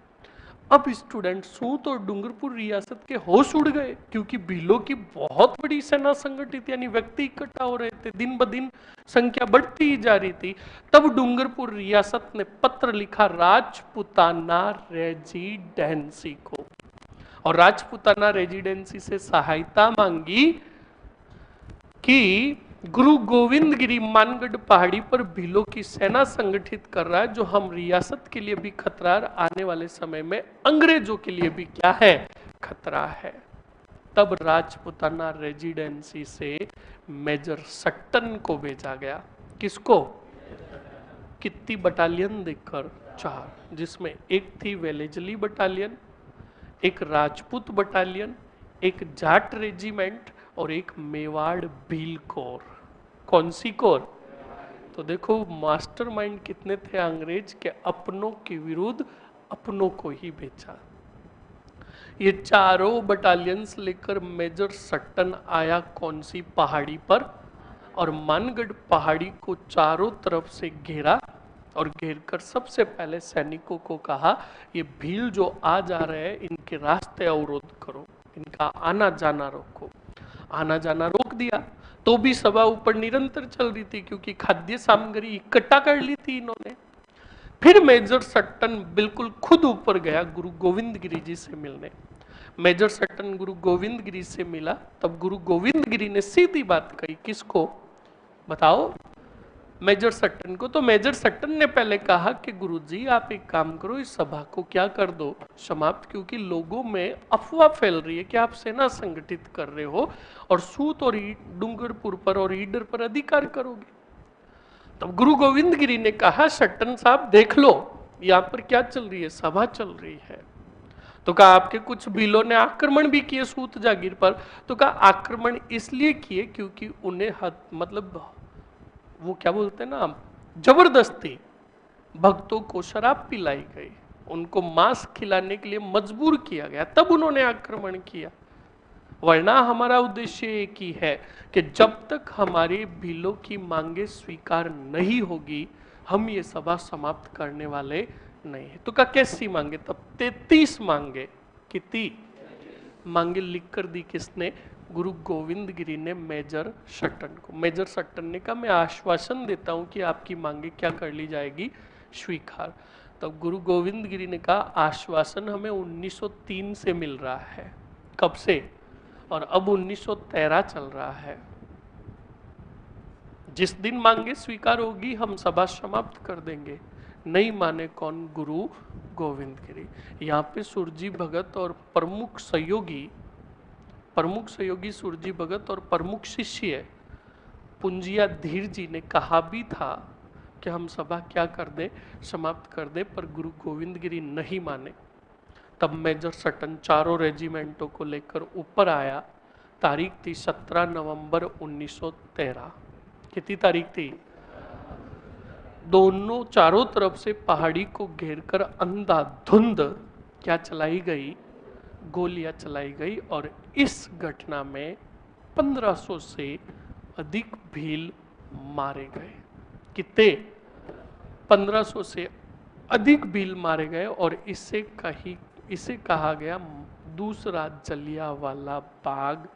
अब स्टूडेंट सूत और डूंगरपुर रियासत के होश उड़ गए, क्योंकि भीलों की बहुत बड़ी सेना संगठित यानी व्यक्ति इकट्ठा हो रहे थे, दिन ब दिन संख्या बढ़ती ही जा रही थी। तब डूंगरपुर रियासत ने पत्र लिखा राजपुताना रेजिडेंसी को, और राजपूताना रेजिडेंसी से सहायता मांगी कि गुरु गोविंद गिरी मानगढ़ पहाड़ी पर भीलों की सेना संगठित कर रहा है, जो हम रियासत के लिए भी खतरा, आने वाले समय में अंग्रेजों के लिए भी क्या है, खतरा है। तब राजपूताना रेजिडेंसी से मेजर सट्टन को भेजा गया। किसको? कितनी बटालियन देखकर? 4, जिसमें एक थी वेलेजली बटालियन, एक राजपूत बटालियन, एक जाट रेजिमेंट और एक मेवाड़ भील कोर। कौन सी कोर? तो देखो मास्टरमाइंड कितने थे अंग्रेज के, अपनों के विरुद्ध अपनों को ही बेचा। ये चारों बटालियंस लेकर मेजर सट्टन आया कौन सी पहाड़ी पर, और मानगढ़ पहाड़ी को चारों तरफ से घेरा, और घेर कर सबसे पहले सैनिकों को कहा ये भील जो आ जा रहे हैं इनके रास्ते अवरोध करो, इनका आना जाना रोको। आना जाना रोक दिया तो भी सभा ऊपर निरंतर चल रही थी, क्योंकि खाद्य सामग्री इकट्ठा कर ली थी इन्होंने। फिर मेजर सट्टन बिल्कुल खुद ऊपर गया गुरु गोविंद गिरी जी से मिलने। मेजर सट्टन गुरु गोविंद गिरी से मिला, तब गुरु गोविंद गिरी ने सीधी बात कही। किसको बताओ? मेजर सट्टन को। तो मेजर सट्टन ने पहले कहा कि गुरुजी आप एक काम करो, इस सभा को क्या कर दो, समाप्त, क्योंकि लोगों में अफवाह फैल रही है कि आप सेना संगठित कर रहे हो और सूत और डूंगरपुर पर और ईडर पर अधिकार करोगे। तब गुरु गोविंद गिरी ने कहा सट्टन साहब देख लो यहाँ पर क्या चल रही है, सभा चल रही है। तो कहा आपके कुछ भीलों ने आक्रमण भी किए सूत जागीर पर। तो कहा आक्रमण इसलिए किए क्योंकि उन्हें मतलब वो क्या बोलते हैं ना, जबरदस्ती भक्तों को शराब पिलाई गई, उनको मांस खिलाने के लिए मजबूर किया गया, तब उन्होंने आक्रमण किया। वरना हमारा उद्देश्य एक ही है कि जब तक हमारे भीलों की मांगे स्वीकार नहीं होगी हम ये सभा समाप्त करने वाले नहीं है। तो क्या कैसी मांगे? तब 33 मांगे। कितनी मांगे लिख कर दी किसने? गुरु गोविंद गिरी ने मेजर सट्टन को। मेजर सट्टन ने कहा मैं आश्वासन देता हूं कि आपकी मांगे क्या कर ली जाएगी, स्वीकार। तब गुरु गोविंद गिरी ने कहा आश्वासन हमें 1903 से मिल रहा है। कब से? और अब 1913 चल रहा है। जिस दिन मांगे स्वीकार होगी हम सभा समाप्त कर देंगे। नहीं माने कौन? गुरु गोविंद गिरी। यहाँ पे सुरजी भगत और प्रमुख सहयोगी सुरजी भगत और प्रमुख शिष्य पुंजिया धीर जी ने कहा भी था कि हम सभा क्या कर दे, समाप्त कर दे, पर गुरु गोविंद गिरी नहीं माने। तब मेजर सट्टन चारों रेजिमेंटों को लेकर ऊपर आया। तारीख थी 17 नवंबर 1913। कितनी तारीख थी? दोनों चारों तरफ से पहाड़ी को घेरकर अंधाधुंध क्या चलाई गई? गोलियां चलाई गई। और इस घटना में 1500 से अधिक भील मारे गए। कितने? 1500 से अधिक भील मारे गए। और इसे कहा गया दूसरा जलियांवाला बाग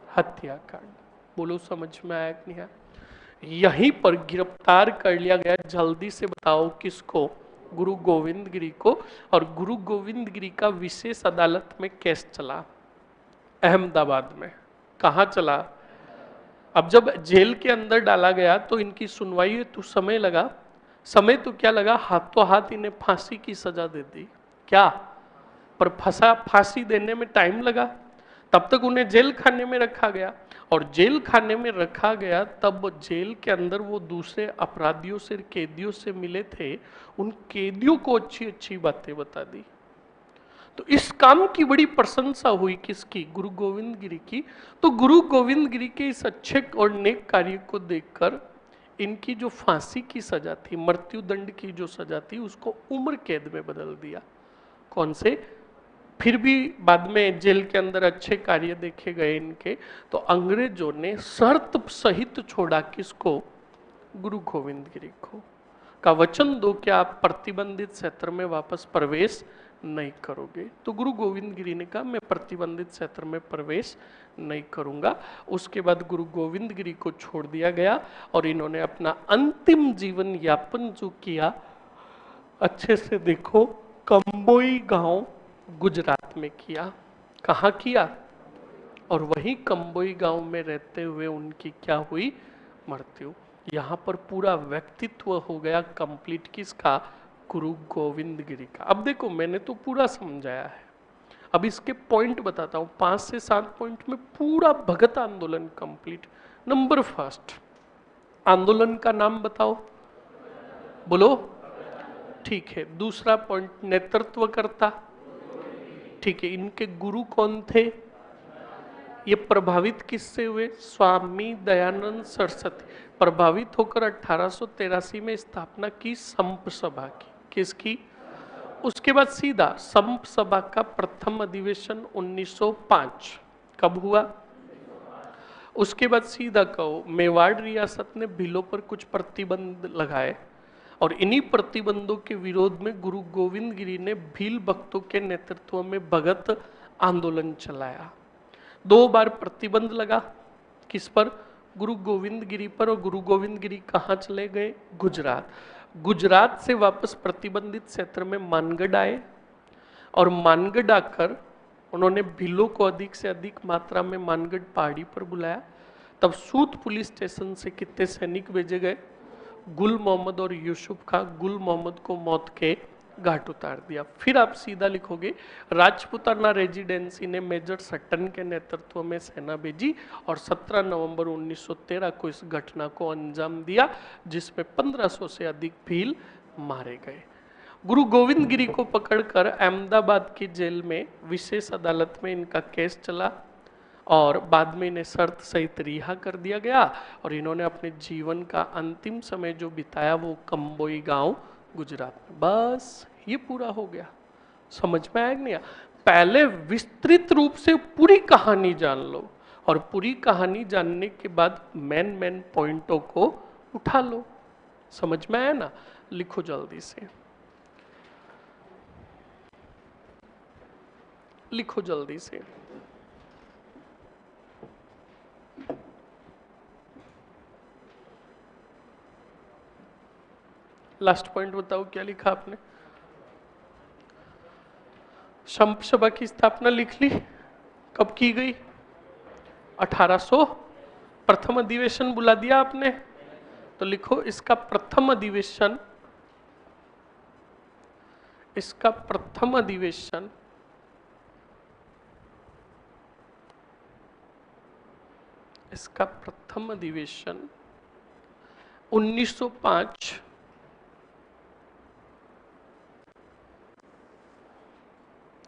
हत्याकांड। बोलो समझ में आया कि नहीं आया? यहीं पर गिरफ्तार कर लिया गया। जल्दी से बताओ किसको? गुरु गोविंद गिरी को। और गुरु गोविंद गिरी का विशेष अदालत में केस चला अहमदाबाद में। कहाँ चला? अब जब जेल के अंदर डाला गया तो इनकी सुनवाई है तो समय लगा। समय तो क्या लगा, हाथों हाथ इन्हें फांसी की सजा दे दी। क्या? पर फांसी देने में टाइम लगा। तब तक उन्हें जेल खाने में रखा गया। और जेल खाने में रखा गया तब जेल के अंदर वो दूसरे अपराधियों से, कैदियों से मिले थे। उन कैदियों को अच्छी अच्छी बातें बता दी। तो इस काम की बड़ी प्रशंसा हुई। किसकी? गुरु गोविंद गिरी की। तो गुरु गोविंद गिरी के इस अच्छे और नेक कार्य को देखकर इनकी जो फांसी की सजा थी, मृत्यु दंड की जो सजा थी, उसको उम्र कैद में बदल दिया। कौन से? फिर भी बाद में जेल के अंदर अच्छे कार्य देखे गए इनके, तो अंग्रेजों ने शर्त सहित छोड़ा। किसको? गुरु गोविंद गिरी को। का वचन दो कि आप प्रतिबंधित क्षेत्र में वापस प्रवेश नहीं करोगे। तो गुरु गोविंद गिरी ने कहा मैं प्रतिबंधित क्षेत्र में प्रवेश नहीं करूंगा। उसके बाद गुरु गोविंद गिरी को छोड़ दिया गया और इन्होंने अपना अंतिम जीवन यापन जो किया, अच्छे से देखो, कंबोई गांव गुजरात में किया। कहाँ किया? और वही कंबोई गांव में रहते हुए उनकी क्या हुई? मृत्यु। यहां पर पूरा व्यक्तित्व हो गया कंप्लीट किसका? गुरु गोविंद गिरी का। अब देखो मैंने तो पूरा समझाया है, अब इसके पॉइंट बताता हूं, 5 से 7 पॉइंट में पूरा भगत आंदोलन कंप्लीट। नंबर फर्स्ट, आंदोलन का नाम बताओ, बोलो। ठीक है। दूसरा पॉइंट, नेतृत्व करता। ठीक है। इनके गुरु कौन थे? ये प्रभावित किससे हुए? स्वामी दयानंद सरस्वती। प्रभावित होकर 1883 में स्थापना की संप सभा की। किसकी? उसके बाद सीधा संप सभा का प्रथम अधिवेशन 1905 कब हुआ? उसके बाद सीधा कहो, मेवाड़ रियासत ने भीलों पर कुछ प्रतिबंध लगाए और इन्हीं प्रतिबंधों के विरोध में गुरु गोविंद गिरी ने भील भक्तों के नेतृत्व में भगत आंदोलन चलाया। 2 बार प्रतिबंध लगा। किस पर? गुरु गोविंद गिरी पर। और गुरु गोविंद गिरी कहाँ चले गए? गुजरात। गुजरात से वापस प्रतिबंधित क्षेत्र में मानगढ़ आए और मानगढ़ आकर उन्होंने भीलों को अधिक से अधिक मात्रा में मानगढ़ पहाड़ी पर बुलाया। तब सूत पुलिस स्टेशन से कितने सैनिक भेजे गए? गुल मोहम्मद और यूसुफ खां। गुल मोहम्मद को मौत के घाट उतार दिया। फिर आप सीधा लिखोगे, राजपुताना रेजिडेंसी ने मेजर सट्टन के नेतृत्व में सेना भेजी और 17 नवंबर 1913 को इस घटना को अंजाम दिया, जिसमें 1500 से अधिक भील मारे गए। गुरु गोविंद गिरी को पकड़कर अहमदाबाद की जेल में विशेष अदालत में इनका केस चला और बाद में इन्हें शर्त सहित रिहा कर दिया गया और इन्होंने अपने जीवन का अंतिम समय जो बिताया वो कंबोई गांव गुजरात में। बस ये पूरा हो गया। समझ में आया कि नहीं? पहले विस्तृत रूप से पूरी कहानी जान लो और पूरी कहानी जानने के बाद मेन पॉइंटों को उठा लो। समझ में आया ना? लिखो जल्दी से, लिखो जल्दी से। लास्ट पॉइंट बताओ, क्या लिखा आपने? संप सभा की स्थापना लिख ली। कब की गई? 1800। प्रथम अधिवेशन बुला दिया आपने, तो लिखो इसका प्रथम अधिवेशन, इसका प्रथम अधिवेशन इसका प्रथम अधिवेशन 1905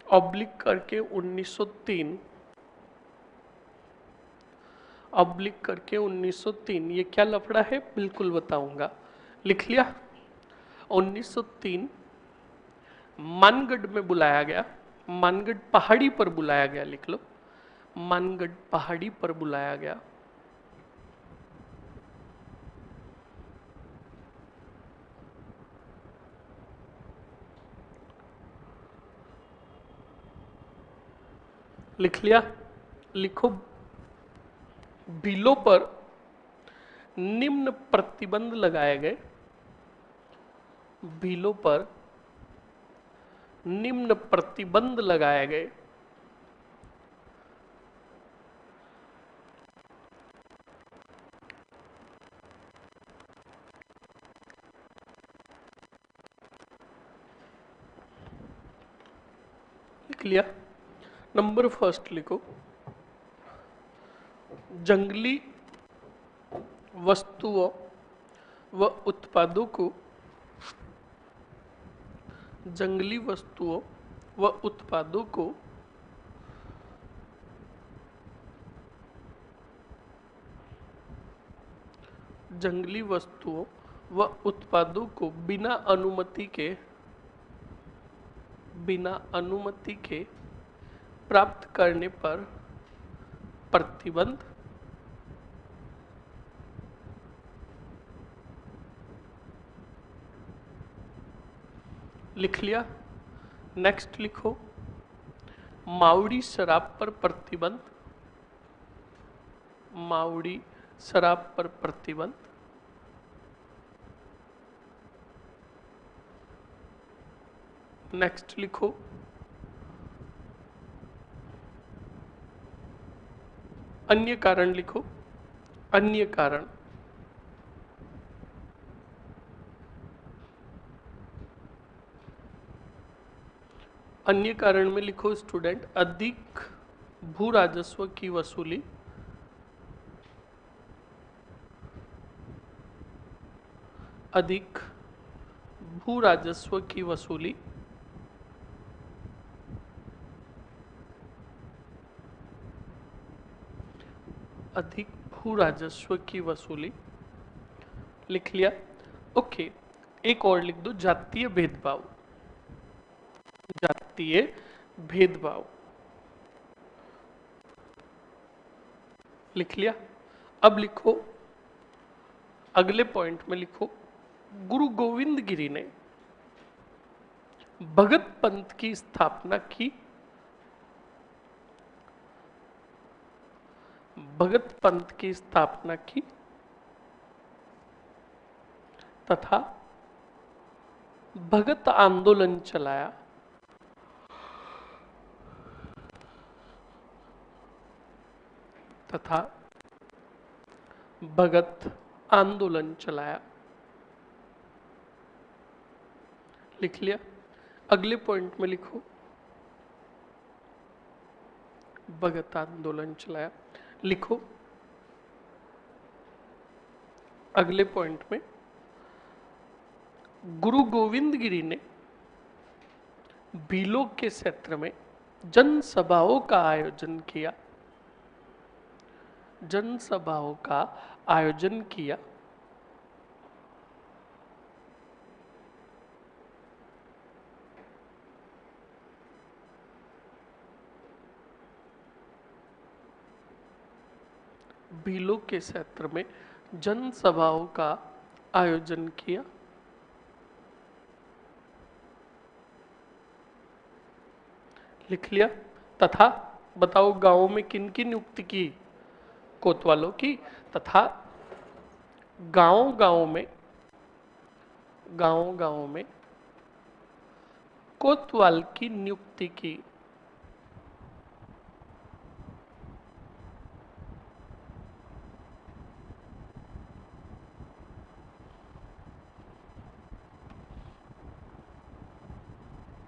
ऑब्लिक करके 1903 ऑब्लिक करके 1903। ये क्या लफड़ा है बिल्कुल बताऊंगा। लिख लिया? 1903 मानगढ़ में बुलाया गया। मानगढ़ पहाड़ी पर बुलाया गया, लिख लो। मानगढ़ पहाड़ी पर बुलाया गया। लिख लिया? लिखो, भीलों पर निम्न प्रतिबंध लगाए गए। भीलों पर निम्न प्रतिबंध लगाए गए। लिख लिया? नंबर फर्स्ट लिखो, जंगली वस्तुओं व उत्पादों को, जंगली वस्तुओं व उत्पादों को जंगली वस्तुओं व उत्पादों को बिना अनुमति के प्राप्त करने पर प्रतिबंध। लिख लिया? नेक्स्ट लिखो, मावड़ी शराब पर प्रतिबंध। मावड़ी शराब पर प्रतिबंध। नेक्स्ट लिखो, अन्य कारण लिखो, अन्य कारण। अन्य कारण में लिखो स्टूडेंट, अधिक भू राजस्व की वसूली, अधिक भू राजस्व की वसूली, अधिक भू राजस्व की वसूली, लिख लिया। ओके, एक और लिख दो, जातीय भेदभाव, जातीय भेदभाव, लिख लिया। अब लिखो, अगले पॉइंट में लिखो, गुरु गोविंद गिरी ने भगत पंथ की स्थापना की, भगत पंथ की स्थापना की तथा भगत आंदोलन चलाया, तथा भगत आंदोलन चलाया, लिख लिया। अगले पॉइंट में लिखो, भगत आंदोलन चलाया, लिखो। अगले पॉइंट में, गुरु गोविंद गिरी ने भीलों के क्षेत्र में जनसभाओं का आयोजन किया, जनसभाओं का आयोजन किया, भीलों के क्षेत्र में जनसभाओं का आयोजन किया, लिख लिया। तथा बताओ गांवों में किन की नियुक्ति की, कोतवालों की, तथा गांव-गांव में, गांव-गांव में कोतवाल की नियुक्ति की,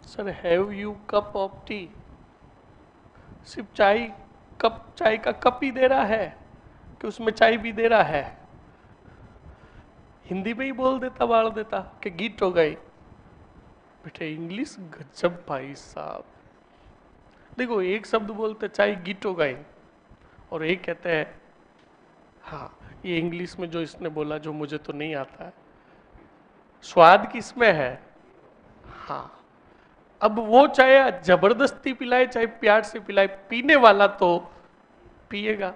sir have you cup of T, सिर्फ चाय, कप चाय का कप ही दे रहा है कि उसमें चाय भी दे रहा है? हिंदी में ही बोल देता, बाढ़ देता कि गीट हो गई। बेटे इंग्लिश गजब भाई साहब। देखो एक शब्द बोलते चाय गीट हो गई और एक कहते हैं हाँ, ये इंग्लिश में जो इसने बोला जो मुझे तो नहीं आता है, स्वाद किसमें है? हाँ, अब वो चाहे जबरदस्ती पिलाए चाहे प्यार से पिलाए, पीने वाला तो पिएगा।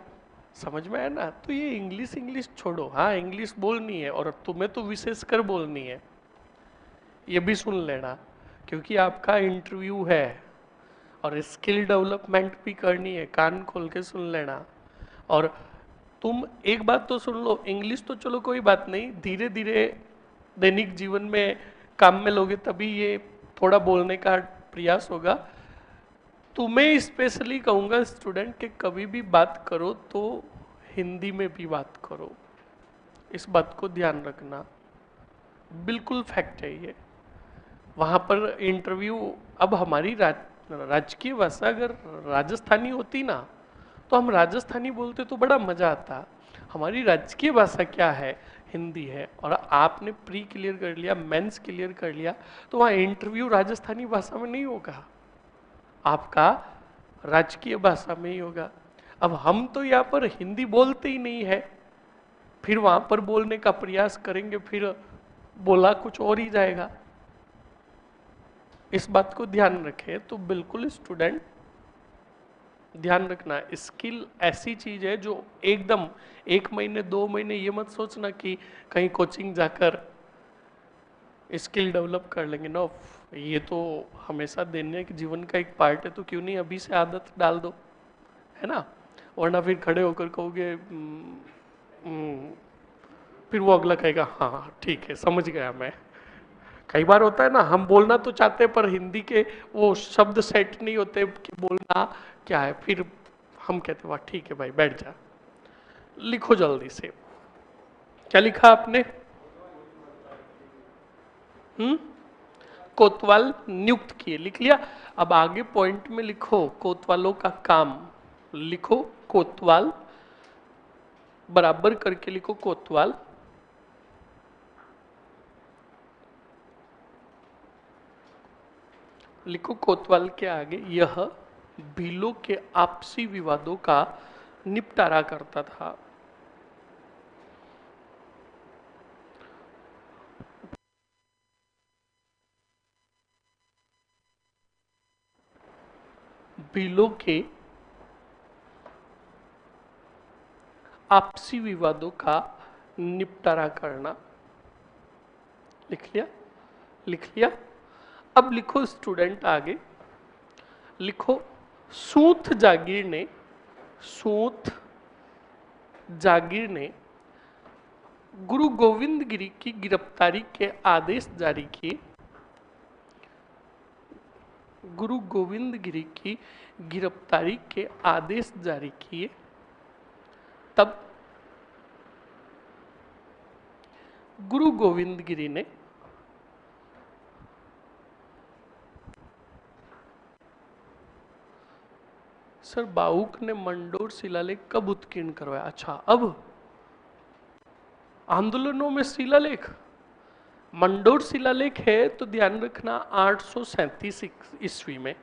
समझ में आया ना? तो ये इंग्लिश इंग्लिश छोड़ो, हाँ इंग्लिश बोलनी है और तुम्हें तो विशेषकर बोलनी है, ये भी सुन लेना क्योंकि आपका इंटरव्यू है और स्किल डेवलपमेंट भी करनी है, कान खोल के सुन लेना। और तुम एक बात तो सुन लो, इंग्लिश तो चलो कोई बात नहीं, धीरे धीरे दैनिक जीवन में काम में लोगे तभी ये थोड़ा बोलने का प्रयास होगा। तुम्हें स्पेशली कहूंगा स्टूडेंट कि कभी भी बात करो तो हिंदी में भी बात करो, इस बात को ध्यान रखना, बिल्कुल फैक्ट है ये। वहां पर इंटरव्यू, अब हमारी राजकीय भाषा अगर राजस्थानी होती ना तो हम राजस्थानी बोलते तो बड़ा मजा आता। हमारी राजकीय भाषा क्या है? हिंदी है। और आपने प्री क्लियर कर लिया, मेंस क्लियर कर लिया, तो वहाँ इंटरव्यू राजस्थानी भाषा में नहीं होगा, आपका राजकीय भाषा में ही होगा। अब हम तो यहाँ पर हिंदी बोलते ही नहीं है, फिर वहां पर बोलने का प्रयास करेंगे, फिर बोला कुछ और ही जाएगा। इस बात को ध्यान रखें। तो बिल्कुल स्टूडेंट ध्यान रखना, स्किल ऐसी चीज है जो एकदम 1 महीने 2 महीने ये मत सोचना कि कहीं कोचिंग जाकर स्किल डेवलप कर लेंगे ना, ये तो हमेशा देने के जीवन का एक पार्ट है, तो क्यों नहीं अभी से आदत डाल दो, है ना? वरना फिर खड़े होकर कहोगे फिर वो अगला कहेगा हाँ ठीक है समझ गया मैं। कई बार होता है ना, हम बोलना तो चाहते हैं पर हिंदी के वो शब्द सेट नहीं होते कि बोलना क्या है, फिर हम कहते वाह ठीक है भाई बैठ जा। लिखो जल्दी से, क्या लिखा आपने? कोतवाल नियुक्त किए, लिख लिया। अब आगे पॉइंट में लिखो कोतवालों का काम, लिखो कोतवाल, बराबर करके लिखो कोतवाल। लिखो कोतवाल के आगे, यह भीलों के आपसी विवादों का निपटारा करता था। भीलों के आपसी विवादों का निपटारा करना। लिख लिया? लिख लिया। अब लिखो स्टूडेंट आगे, लिखो सूत जागीर ने, सूत जागीर ने गुरु गोविंद गिरी की गिरफ्तारी के आदेश जारी किए। गुरु गोविंद गिरी की गिरफ्तारी के आदेश जारी किए। तब गुरु गोविंद गिरी ने सर बाउक ने मंडोर शिलालेख कब उत्कीर्ण करवाया? अच्छा, अब आंदोलनों में शिलालेख, मंडोर शिलालेख है तो ध्यान रखना 837 ईस्वी में,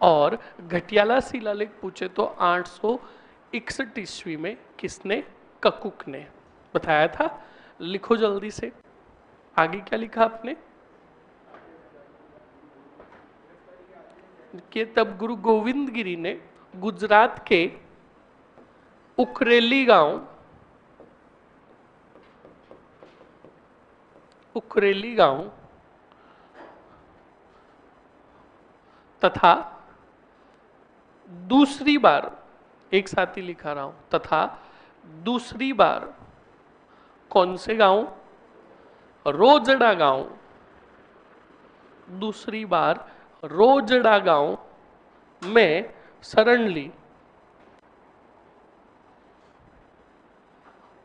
और घटियाला शिलालेख पूछे तो 861 ईस्वी में। किसने? ककुक ने बताया था। लिखो जल्दी से, आगे क्या लिखा आपने? कि तब गुरु गोविंद गिरी ने गुजरात के उकरेली गांव तथा दूसरी बार, एक साथ ही लिखा रहा हूं, तथा दूसरी बार कौन से गांव? रोजड़ा गांव। दूसरी बार रोजड़ा गांव में शरण ली।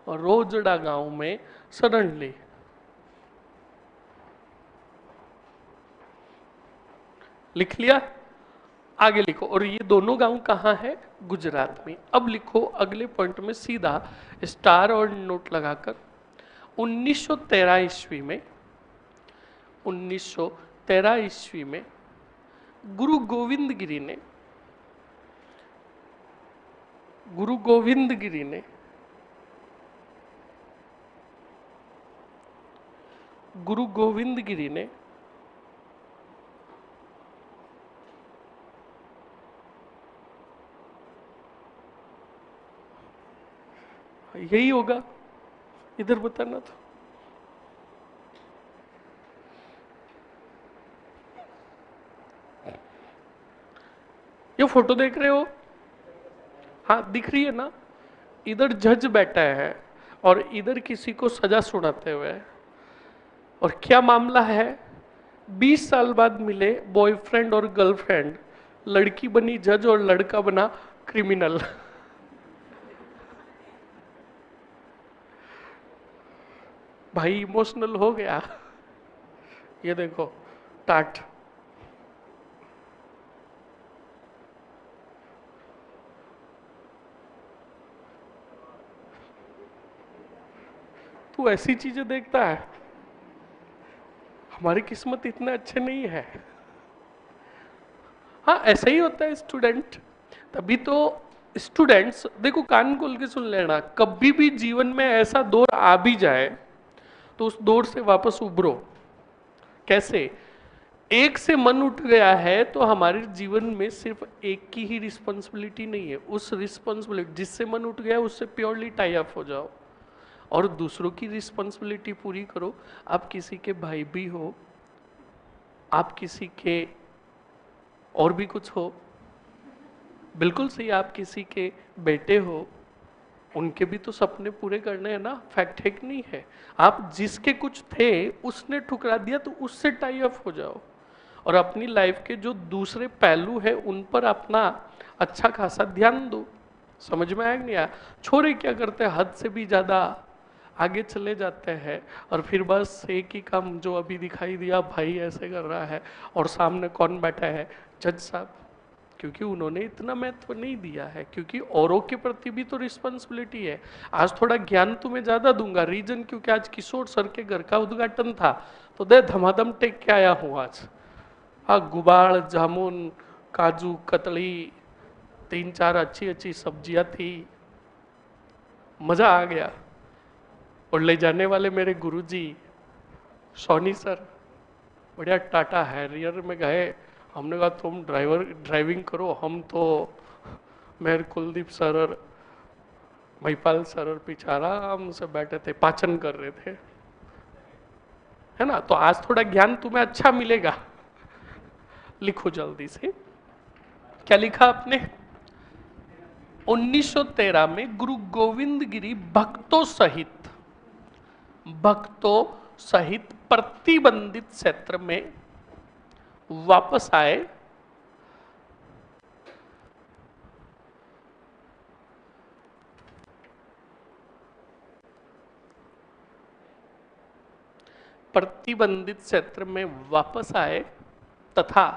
रोजड़ा गांव में शरण ली। लिख लिया? आगे लिखो। और ये दोनों गांव कहाँ है? गुजरात में। अब लिखो अगले पॉइंट में सीधा स्टार और नोट लगाकर 1913 ईस्वी में, 1913 ईस्वी में गुरु गोविंद गिरी ने, गुरु गोविंद गिरी ने गुरु गोविंद गिरी ने यही होगा, इधर बताना तो। ये फोटो देख रहे हो? हाँ दिख रही है ना? इधर जज बैठा है और इधर किसी को सजा सुनाते हुए। और क्या मामला है? 20 साल बाद मिले बॉयफ्रेंड और गर्लफ्रेंड, लड़की बनी जज और लड़का बना क्रिमिनल। भाई इमोशनल हो गया। ये देखो टाट। तू ऐसी चीजें देखता है? हमारी किस्मत इतने अच्छे नहीं है। हाँ ऐसा ही होता है स्टूडेंट। तभी तो स्टूडेंट्स देखो, कान खोल के सुन लेना, कभी भी जीवन में ऐसा दौर आ भी जाए तो उस दौर से वापस उभरो। कैसे? एक से मन उठ गया है तो हमारे जीवन में सिर्फ एक की ही रिस्पॉन्सिबिलिटी नहीं है। उस रिस्पॉन्सिबिलिटी जिससे मन उठ गया उससे प्योरली टाई अप हो जाओ और दूसरों की रिस्पॉन्सिबिलिटी पूरी करो। आप किसी के भाई भी हो, आप किसी के और भी कुछ हो, बिल्कुल सही, आप किसी के बेटे हो, उनके भी तो सपने पूरे करने हैं ना। फैक्ट है कि नहीं है? आप जिसके कुछ थे उसने ठुकरा दिया तो उससे टाई अप हो जाओ और अपनी लाइफ के जो दूसरे पहलू है उन पर अपना अच्छा खासा ध्यान दो। समझ में आया कि नहीं आया? छोरे क्या करते हैं, हद से भी ज्यादा आगे चले जाते हैं और फिर बस एक ही काम जो अभी दिखाई दिया, भाई ऐसे कर रहा है और सामने कौन बैठा है, जज साहब, क्योंकि उन्होंने इतना महत्व नहीं दिया है, क्योंकि औरों के प्रति भी तो रिस्पॉन्सिबिलिटी है। आज थोड़ा ज्ञान तुम्हें ज्यादा दूंगा, रीजन क्योंकि आज किशोर सर के घर का उद्घाटन था, तो दे धमाधम टेक के आया हूं आज। हाँ, गुबाड़, जामुन, काजू कतली, 3-4 अच्छी अच्छी सब्जियां थी, मजा आ गया। और ले जाने वाले मेरे गुरुजी सोनी सर, बढ़िया टाटा हैरियर में गए। हमने कहा तुम ड्राइविंग करो, हम तो मेरे कुलदीप सर और महिपाल सर और पीछे आराम से बैठे थे, पाचन कर रहे थे, है ना? तो आज थोड़ा ज्ञान तुम्हें अच्छा मिलेगा। लिखो जल्दी से, क्या लिखा आपने? 1913 में गुरु गोविंद गिरी भक्तों सहित प्रतिबंधित क्षेत्र में वापस आए। प्रतिबंधित क्षेत्र में वापस आए तथा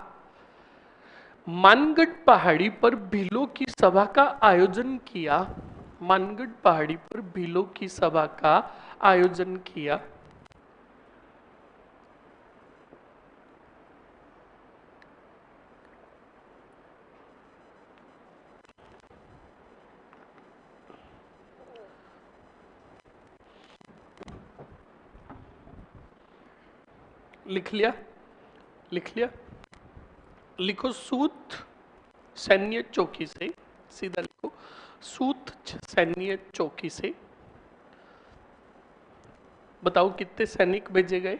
मानगढ़ पहाड़ी पर भीलों की सभा का आयोजन किया। मानगढ़ पहाड़ी पर भीलों की सभा का आयोजन किया। लिख लिया? लिख लिया? लिखो सूत सैन्य चौकी से, सीधा लिखो, सूत सैन्य चौकी से बताओ कितने सैनिक भेजे गए?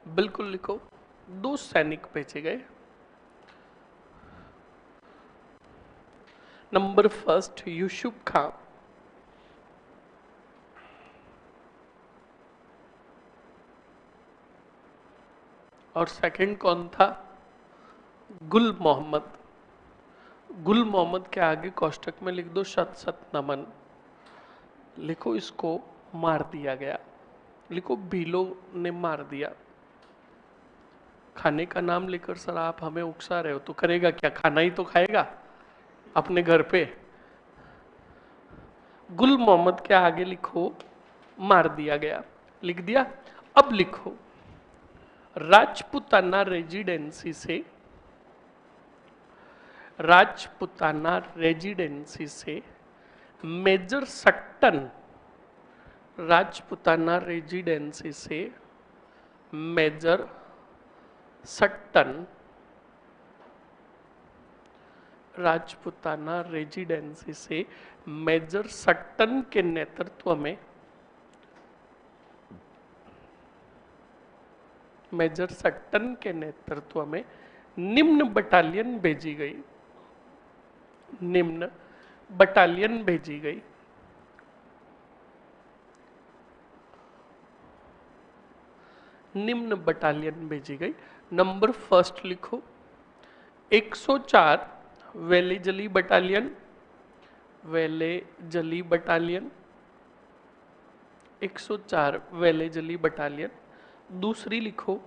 बिल्कुल लिखो, 2 सैनिक भेजे गए। नंबर फर्स्ट यूसुफ खां, और सेकंड कौन था? गुल मोहम्मद। गुल मोहम्मद के आगे कोष्टक में लिख दो शत शत नमन। लिखो इसको मार दिया गया। लिखो भीलों ने मार दिया। खाने का नाम लेकर सर आप हमें उकसा रहे हो, तो करेगा क्या? खाना ही तो खाएगा अपने घर पे। गुल मोहम्मद के आगे लिखो मार दिया गया। लिख दिया? अब लिखो राजपुताना रेजिडेंसी से, राजपुताना रेजिडेंसी से मेजर सट्टन, राजपुताना रेजिडेंसी से मेजर सट्टन, राजपुताना रेजिडेंसी से मेजर सट्टन के नेतृत्व में, मेजर सट्टन के नेतृत्व में निम्न बटालियन भेजी गई। निम्न बटालियन भेजी गई। निम्न बटालियन भेजी गई। नंबर फर्स्ट लिखो 104 वेले जली बटालियन, वेले जली बटालियन, 104 वेले जली बटालियन। दूसरी लिखो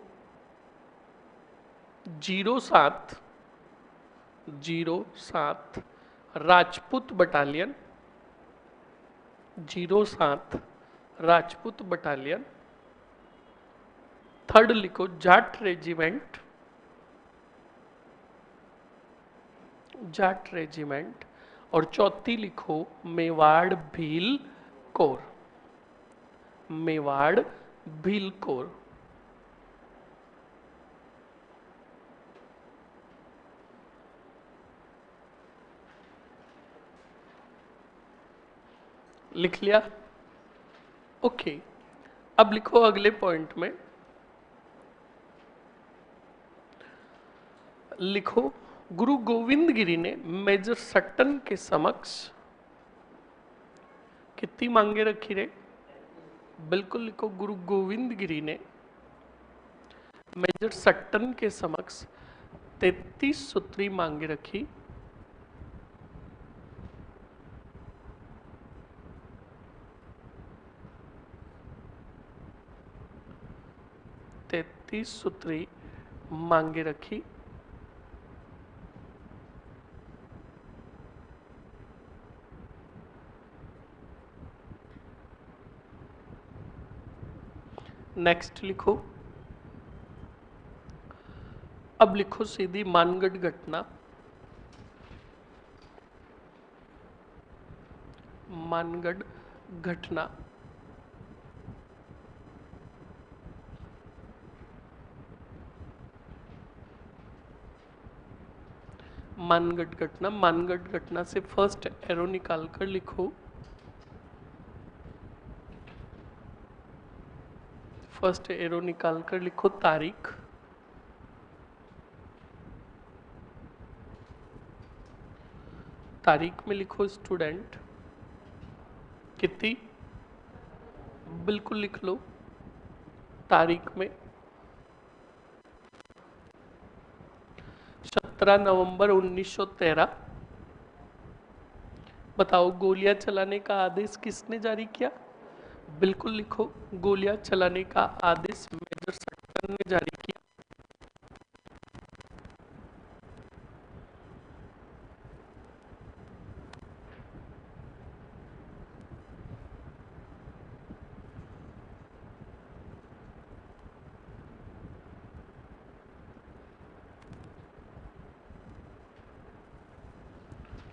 07 07 Rajput battalion, 07 Rajput battalion. Third लिखो जाट रेजिमेंट, जाट रेजिमेंट। और चौथी लिखो मेवाड़ भील कोर, मेवाड़ भील कोर। लिख लिया? ओके। अब लिखो अगले पॉइंट में, लिखो गुरु गोविंद गिरी ने मेजर सट्टन के समक्ष कितनी मांगे रखी रे? बिल्कुल लिखो गुरु गोविंद गिरी ने मेजर सट्टन के समक्ष 33 सूत्री मांगे रखी। 30 सूत्री मांगे रखी। नेक्स्ट लिखो। अब लिखो सीधी मानगढ़ घटना। मानगढ़ घटना मानगढ़ घटना। मानगढ़ घटना से फर्स्ट एरो निकाल कर लिखो। फर्स्ट एरो निकाल कर लिखो तारीख। तारीख में लिखो स्टूडेंट कितनी, बिल्कुल लिख लो। तारीख में 17 नवंबर 1913। बताओ गोलियां चलाने का आदेश किसने जारी किया? बिल्कुल लिखो, गोलियां चलाने का आदेश मेजर सक्सेना ने जारी किया।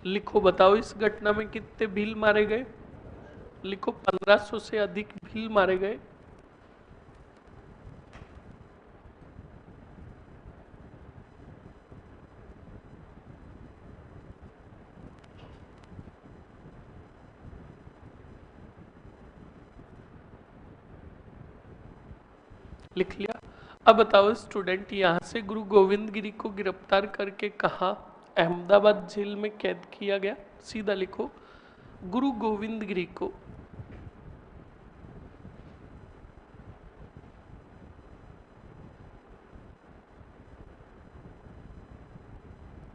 लिखो, बताओ इस घटना में कितने भील मारे गए? लिखो 1500 से अधिक भील मारे गए। लिख लिया। अब बताओ स्टूडेंट, यहां से गुरु गोविंद गिरी को गिरफ्तार करके कहा अहमदाबाद जेल में कैद किया गया? सीधा लिखो, गुरु गोविंद गिरी को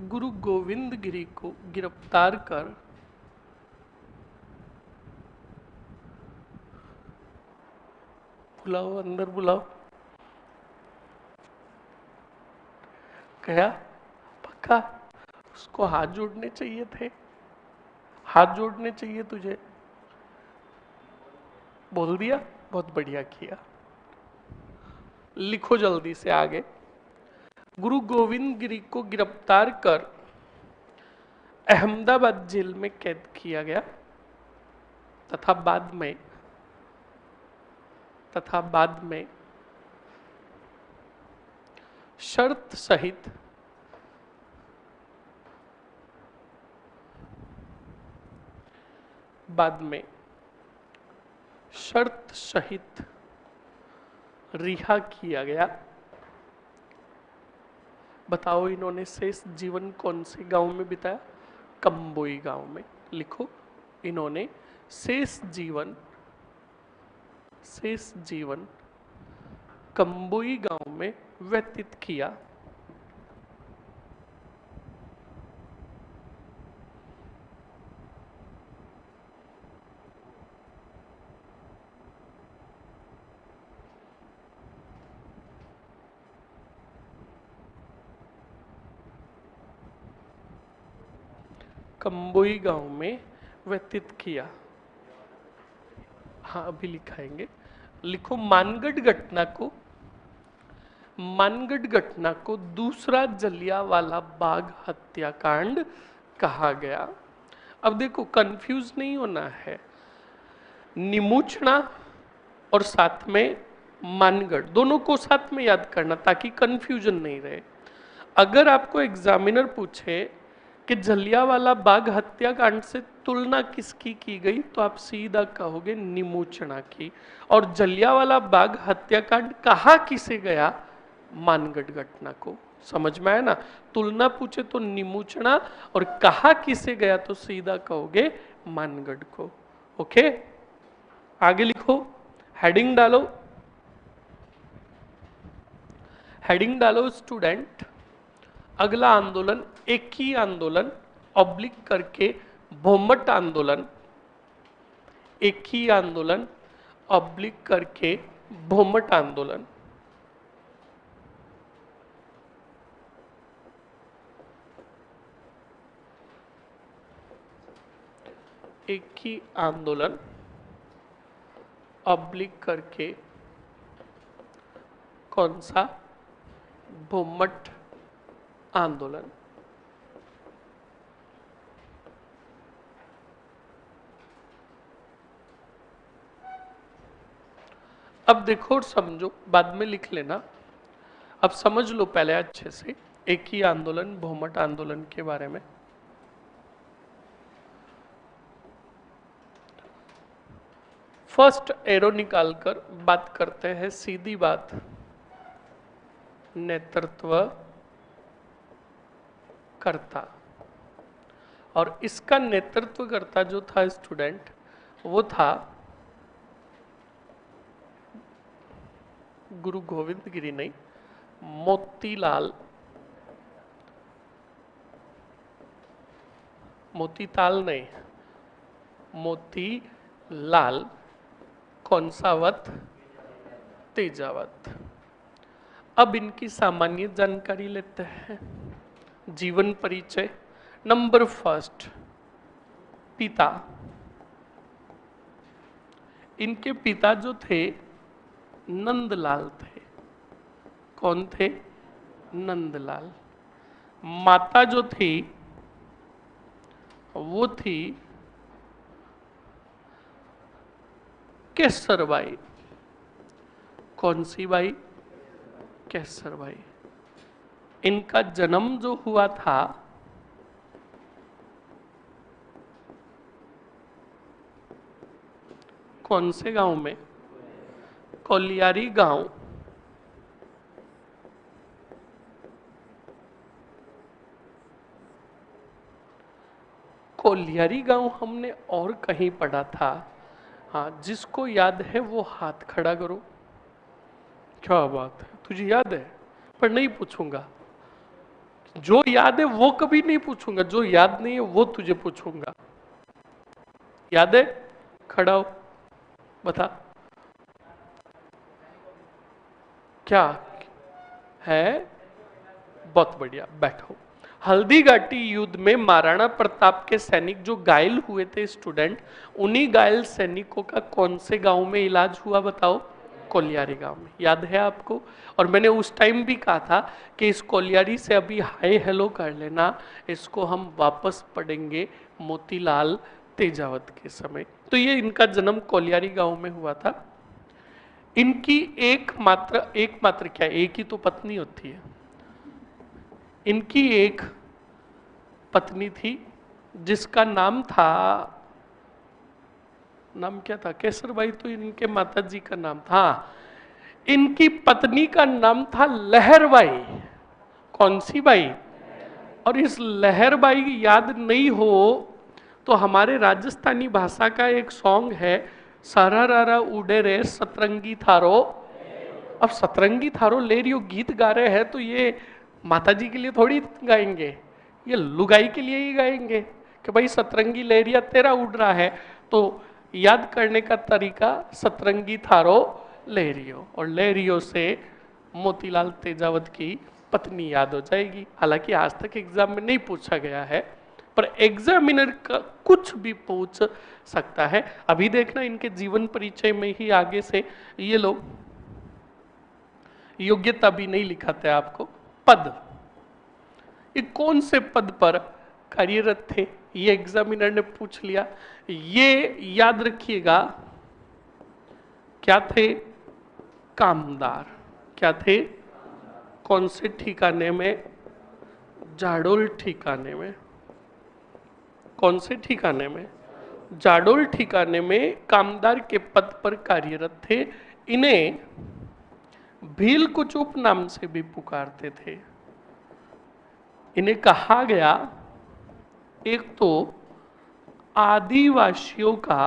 गुरु गोविंद गिरी को गिरफ्तार कर बुलाओ, अंदर बुलाओ। क्या पक्का? उसको हाथ जोड़ने चाहिए थे, हाथ जोड़ने चाहिए तुझे। बोल दिया, बहुत बढ़िया किया। लिखो जल्दी से आगे। गुरु गोविंद गिरी को गिरफ्तार कर अहमदाबाद जेल में कैद किया गया तथा बाद में शर्त सहित रिहा किया गया। बताओ इन्होंने शेष जीवन कौन से गांव में बिताया? कंबोई गांव में। लिखो, इन्होंने शेष जीवन कंबोई गांव में व्यतीत किया। कंबोई गांव में व्यतीत किया। हाँ, अभी लिखाएंगे। लिखो, मानगढ़ घटना को दूसरा जलियांवाला बाग हत्याकांड कहा गया। अब देखो, कंफ्यूज नहीं होना है। निमुचना और साथ में मानगढ़ दोनों को साथ में याद करना ताकि कंफ्यूजन नहीं रहे। अगर आपको एग्जामिनर पूछे कि जलियांवाला बाग हत्याकांड से तुलना किसकी की गई, तो आप सीधा कहोगे निमुचना की। और जलियांवाला बाग हत्याकांड कहा किसे गया? मानगढ़ घटना को। समझ में आया ना? तुलना पूछे तो निमुचना, और कहा किसे गया तो सीधा कहोगे मानगढ़ को। ओके, आगे लिखो, हेडिंग डालो स्टूडेंट। अगला आंदोलन, एक ही आंदोलन ऑब्लिक करके भोमट आंदोलन। एक ही आंदोलन ऑब्लिक करके भोमट आंदोलन। एक ही आंदोलन ऑब्लिक करके कौन सा? भूमट आंदोलन। अब देखो और समझो, बाद में लिख लेना। अब समझ लो पहले अच्छे से एक ही आंदोलन, भूमट आंदोलन के बारे में। फर्स्ट एरो निकालकर बात करते हैं, सीधी बात, नेतृत्व करता। और इसका नेतृत्व करता जो था स्टूडेंट, वो था गुरु गोविंद गिरी नहीं, मोतीलाल, मोतीताल नहीं, मोतीलाल कौनसावत तेजावत। अब इनकी सामान्य जानकारी लेते हैं। जीवन परिचय। नंबर फर्स्ट, पिता। इनके पिता जो थे नंदलाल थे। कौन थे? नंदलाल। माता जो थी वो थी केसरबाई। कौन सी बाई? केसरबाई। इनका जन्म जो हुआ था कौन से गांव में? कोलियारी गांव। कोलियारी गांव हमने और कहीं पढ़ा था। हाँ, जिसको याद है वो हाथ खड़ा करो। क्या बात है, तुझे याद है? पर नहीं पूछूंगा। जो याद है वो कभी नहीं पूछूंगा, जो याद नहीं है वो तुझे पूछूंगा। याद है? खड़ा हो, बता। क्या है? बहुत बढ़िया, बैठो। हल्दी घाटी युद्ध में महाराणा प्रताप के सैनिक जो घायल हुए थे स्टूडेंट, उन्हीं घायल सैनिकों का कौन से गांव में इलाज हुआ बताओ? कोलियारी गांव में। याद है आपको? और मैंने उस टाइम भी कहा था कि इस कोलियारी से अभी हाय हेलो कर लेना, इसको हम वापस पढ़ेंगे मोतीलाल तेजावत के समय। तो ये इनका जन्म कोलियारी गांव में हुआ था। इनकी एकमात्र क्या, एक ही तो पत्नी होती है। इनकी एक पत्नी थी जिसका नाम था, नाम क्या था? केसरबाई तो इनके माता जी का नाम था। इनकी पत्नी का नाम था लहरबाई। कौन सी बाई? और इस लहरबाई याद नहीं हो तो हमारे राजस्थानी भाषा का एक सॉन्ग है, सारा रारा उड़े रे सतरंगी थारो। अब सतरंगी थारो ले रही हो गीत गा रहे हैं तो ये माता जी के लिए थोड़ी गाएंगे, ये लुगाई के लिए ही गाएंगे कि भाई सतरंगी लहरिया तेरा उड़ रहा है। तो याद करने का तरीका सतरंगी थारो लहरियो, और लहरियो से मोतीलाल तेजावत की पत्नी याद हो जाएगी। हालांकि आज तक एग्जाम में नहीं पूछा गया है, पर एग्जामिनर का कुछ भी पूछ सकता है। अभी देखना इनके जीवन परिचय में ही आगे से ये लोग योग्यता भी नहीं लिखाते आपको। पद, ये कौन से पद पर कार्यरत थे, ये एग्जामिनर ने पूछ लिया। ये याद रखिएगा, क्या थे? कामदार। क्या थे? कौन से ठिकाने में? जाडोल ठिकाने में। कौन से ठिकाने में? जाडोल ठिकाने में कामदार के पद पर कार्यरत थे। इन्हें भील कुछ उपनाम से भी पुकारते थे। इन्हें कहा गया एक तो आदिवासियों का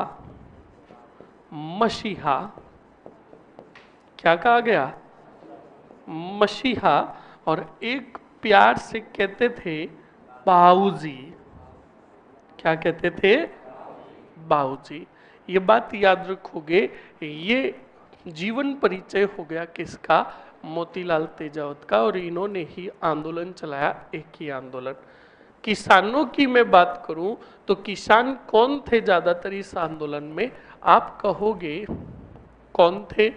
मसीहा। क्या कहा गया? मसीहा। और एक प्यार से कहते थे बाऊजी। क्या कहते थे? बाऊजी। ये बात याद रखोगे। ये जीवन परिचय हो गया किसका? मोतीलाल तेजावत का। और इन्होंने ही आंदोलन चलाया, एक ही आंदोलन। किसानों की मैं बात करूं तो किसान कौन थे ज्यादातर इस आंदोलन में? आप कहोगे कौन थे?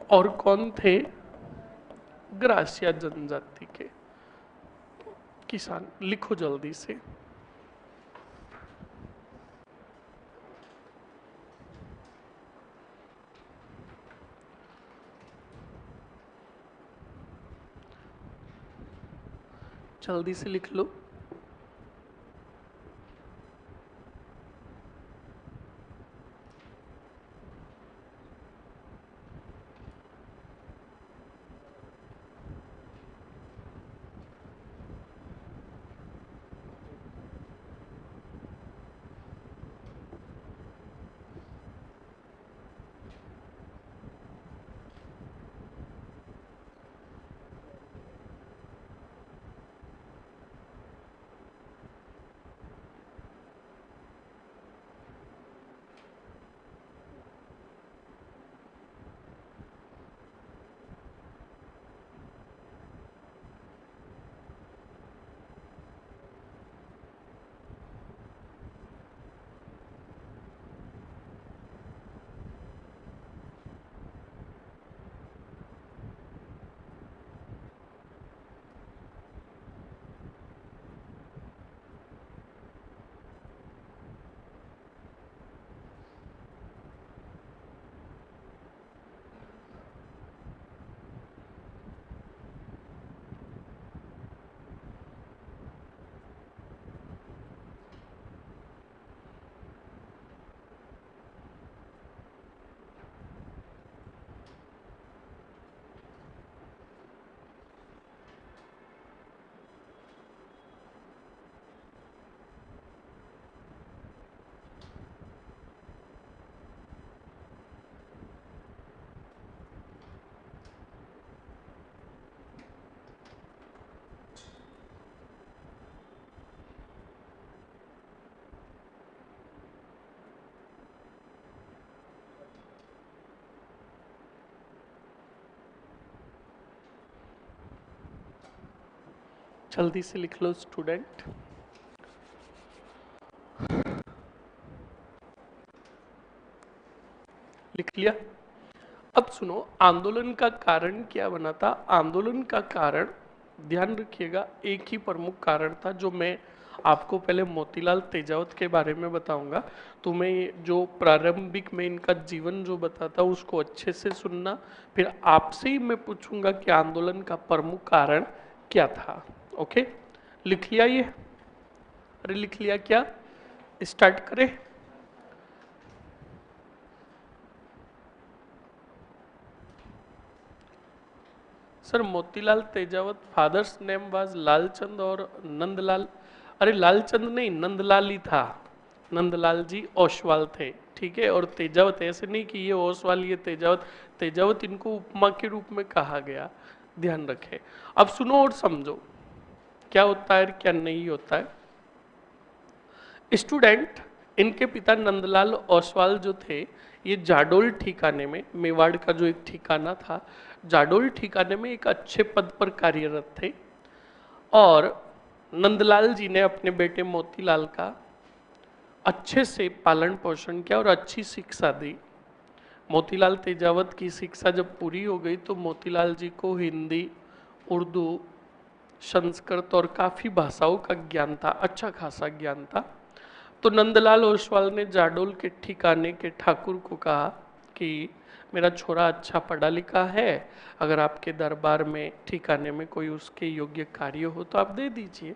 और कौन थे? ग्रासिया जनजाति के किसान। लिखो जल्दी से। जल्दी से लिख लो। जल्दी से लिख लो स्टूडेंट। लिख लिया? अब सुनो, आंदोलन का कारण क्या बना था? आंदोलन का कारण, ध्यान रखिएगा, एक ही प्रमुख कारण था जो मैं आपको पहले मोतीलाल तेजावत के बारे में बताऊंगा। तुम्हें जो प्रारंभिक में इनका जीवन जो बताता उसको अच्छे से सुनना, फिर आपसे ही मैं पूछूंगा कि आंदोलन का प्रमुख कारण क्या था। ओके, लिख लिया ये? अरे लिख लिया क्या? स्टार्ट करें? Sir Motilal Tejawat father's name was Lalchand और नंदलाल। अरे लालचंद नहीं, नंदलाल ही था। नंदलाल जी ओसवाल थे, ठीक है। और तेजावत ऐसे नहीं कि ये ओसवाल ये तेजावत, तेजावत इनको उपमा के रूप में कहा गया, ध्यान रखें। अब सुनो और समझो क्या होता है क्या नहीं होता है। स्टूडेंट, इनके पिता नंदलाल ओसवाल जो थे, ये जाडोल ठिकाने में, मेवाड़ का जो एक ठिकाना था, जाडोल ठिकाने में एक अच्छे पद पर कार्यरत थे। और नंदलाल जी ने अपने बेटे मोतीलाल का अच्छे से पालन पोषण किया और अच्छी शिक्षा दी। मोतीलाल तेजावत की शिक्षा जब पूरी हो गई तो मोतीलाल जी को हिंदी, उर्दू, संस्कृत और काफ़ी भाषाओं का ज्ञान था, अच्छा खासा ज्ञान था। तो नंदलाल ओसवाल ने जाडोल के ठिकाने के ठाकुर को कहा कि मेरा छोरा अच्छा पढ़ा लिखा है, अगर आपके दरबार में ठिकाने में कोई उसके योग्य कार्य हो तो आप दे दीजिए।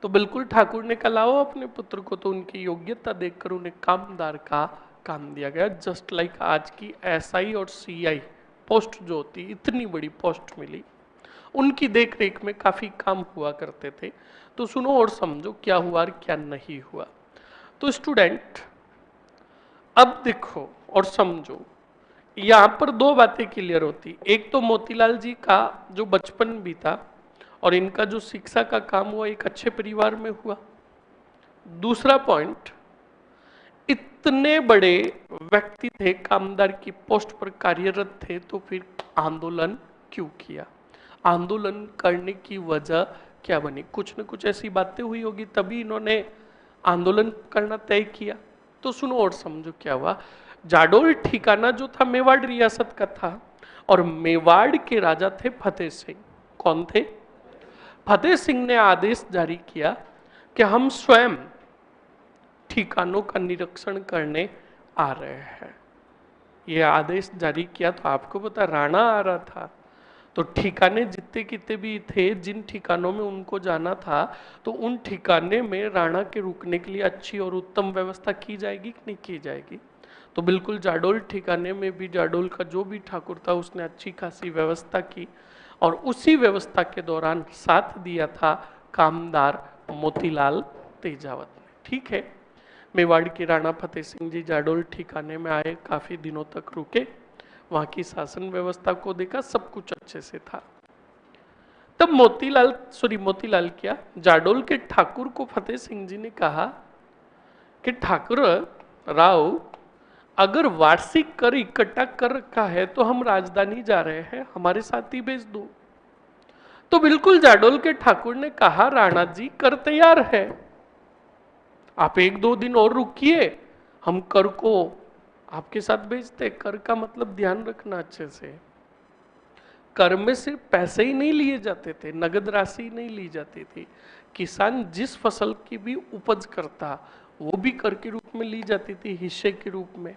तो बिल्कुल ठाकुर ने कहा लाओ अपने पुत्र को। तो उनकी योग्यता देखकर उन्हें कामदार का काम दिया गया। जस्ट लाइक आज की एसआई और सीआई पोस्ट जो होती, इतनी बड़ी पोस्ट मिली। उनकी देख रेख में काफी काम हुआ करते थे। तो सुनो और समझो क्या हुआ और क्या नहीं हुआ। तो स्टूडेंट अब देखो और समझो, यहां पर दो बातें क्लियर होती। एक तो मोतीलाल जी का जो बचपन भी था और इनका जो शिक्षा का काम हुआ एक अच्छे परिवार में हुआ। दूसरा पॉइंट, इतने बड़े व्यक्ति थे, कामदार की पोस्ट पर कार्यरत थे, तो फिर आंदोलन क्यों किया? आंदोलन करने की वजह क्या बनी? कुछ न कुछ ऐसी बातें हुई होगी तभी इन्होंने आंदोलन करना तय किया। तो सुनो और समझो क्या हुआ। जाडोल ठिकाना जो था मेवाड़ रियासत का था और मेवाड़ के राजा थे फतेह सिंह। कौन थे? फतेह सिंह ने आदेश जारी किया कि हम स्वयं ठिकानों का निरीक्षण करने आ रहे हैं। यह आदेश जारी किया तो आपको पता राणा आ रहा था, तो ठिकाने जितने कितने भी थे, जिन ठिकानों में उनको जाना था, तो उन ठिकाने में राणा के रुकने के लिए अच्छी और उत्तम व्यवस्था की जाएगी कि नहीं की जाएगी? तो बिल्कुल जाडोल ठिकाने में भी जाडोल का जो भी ठाकुर था उसने अच्छी खासी व्यवस्था की और उसी व्यवस्था के दौरान साथ दिया था कामदार मोतीलाल तेजावत ने। ठीक है, मेवाड़ के राणा फतेह सिंह जी जाडोल ठिकाने में आए, काफी दिनों तक रुके, वहां की शासन व्यवस्था को देखा, सब कुछ अच्छे से था। तब मोतीलाल क्या, जाडोल के ठाकुर को फतेह सिंह जी ने कहा कि ठाकुर राव, अगर वार्षिक कर इकट्ठा कर रखा है तो हम राजधानी जा रहे हैं, हमारे साथ ही भेज दो। तो बिल्कुल जाडोल के ठाकुर ने कहा, राणा जी कर तैयार है, आप 1-2 दिन और रुकिए, हम कर को आपके साथ भेजते। कर का मतलब ध्यान रखना अच्छे से, कर में सिर्फ पैसे ही नहीं लिए जाते थे, नगद राशि नहीं ली जाती थी। किसान जिस फसल की भी उपज करता वो भी कर के रूप में ली जाती थी, हिस्से के रूप में।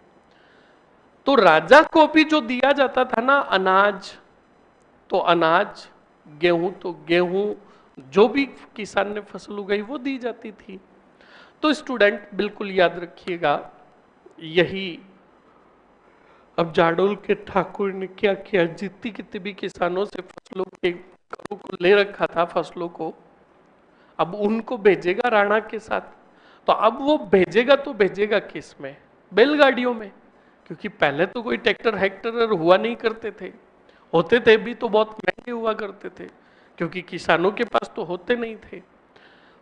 तो राजा को भी जो दिया जाता था ना, अनाज तो अनाज, गेहूं तो गेहूं, जो भी किसान ने फसल उगाई वो दी जाती थी। तो स्टूडेंट बिल्कुल याद रखिएगा, यही अब जाडोल के ठाकुर ने क्या किया, जितनी कितने भी किसानों से फसलों के करों को ले रखा था, फसलों को अब उनको भेजेगा राणा के साथ। तो अब वो भेजेगा तो भेजेगा किस में? बैलगाड़ियों में, क्योंकि पहले तो कोई ट्रैक्टर हेक्टर हुआ नहीं करते थे, होते थे भी तो बहुत महंगे हुआ करते थे, क्योंकि किसानों के पास तो होते नहीं थे।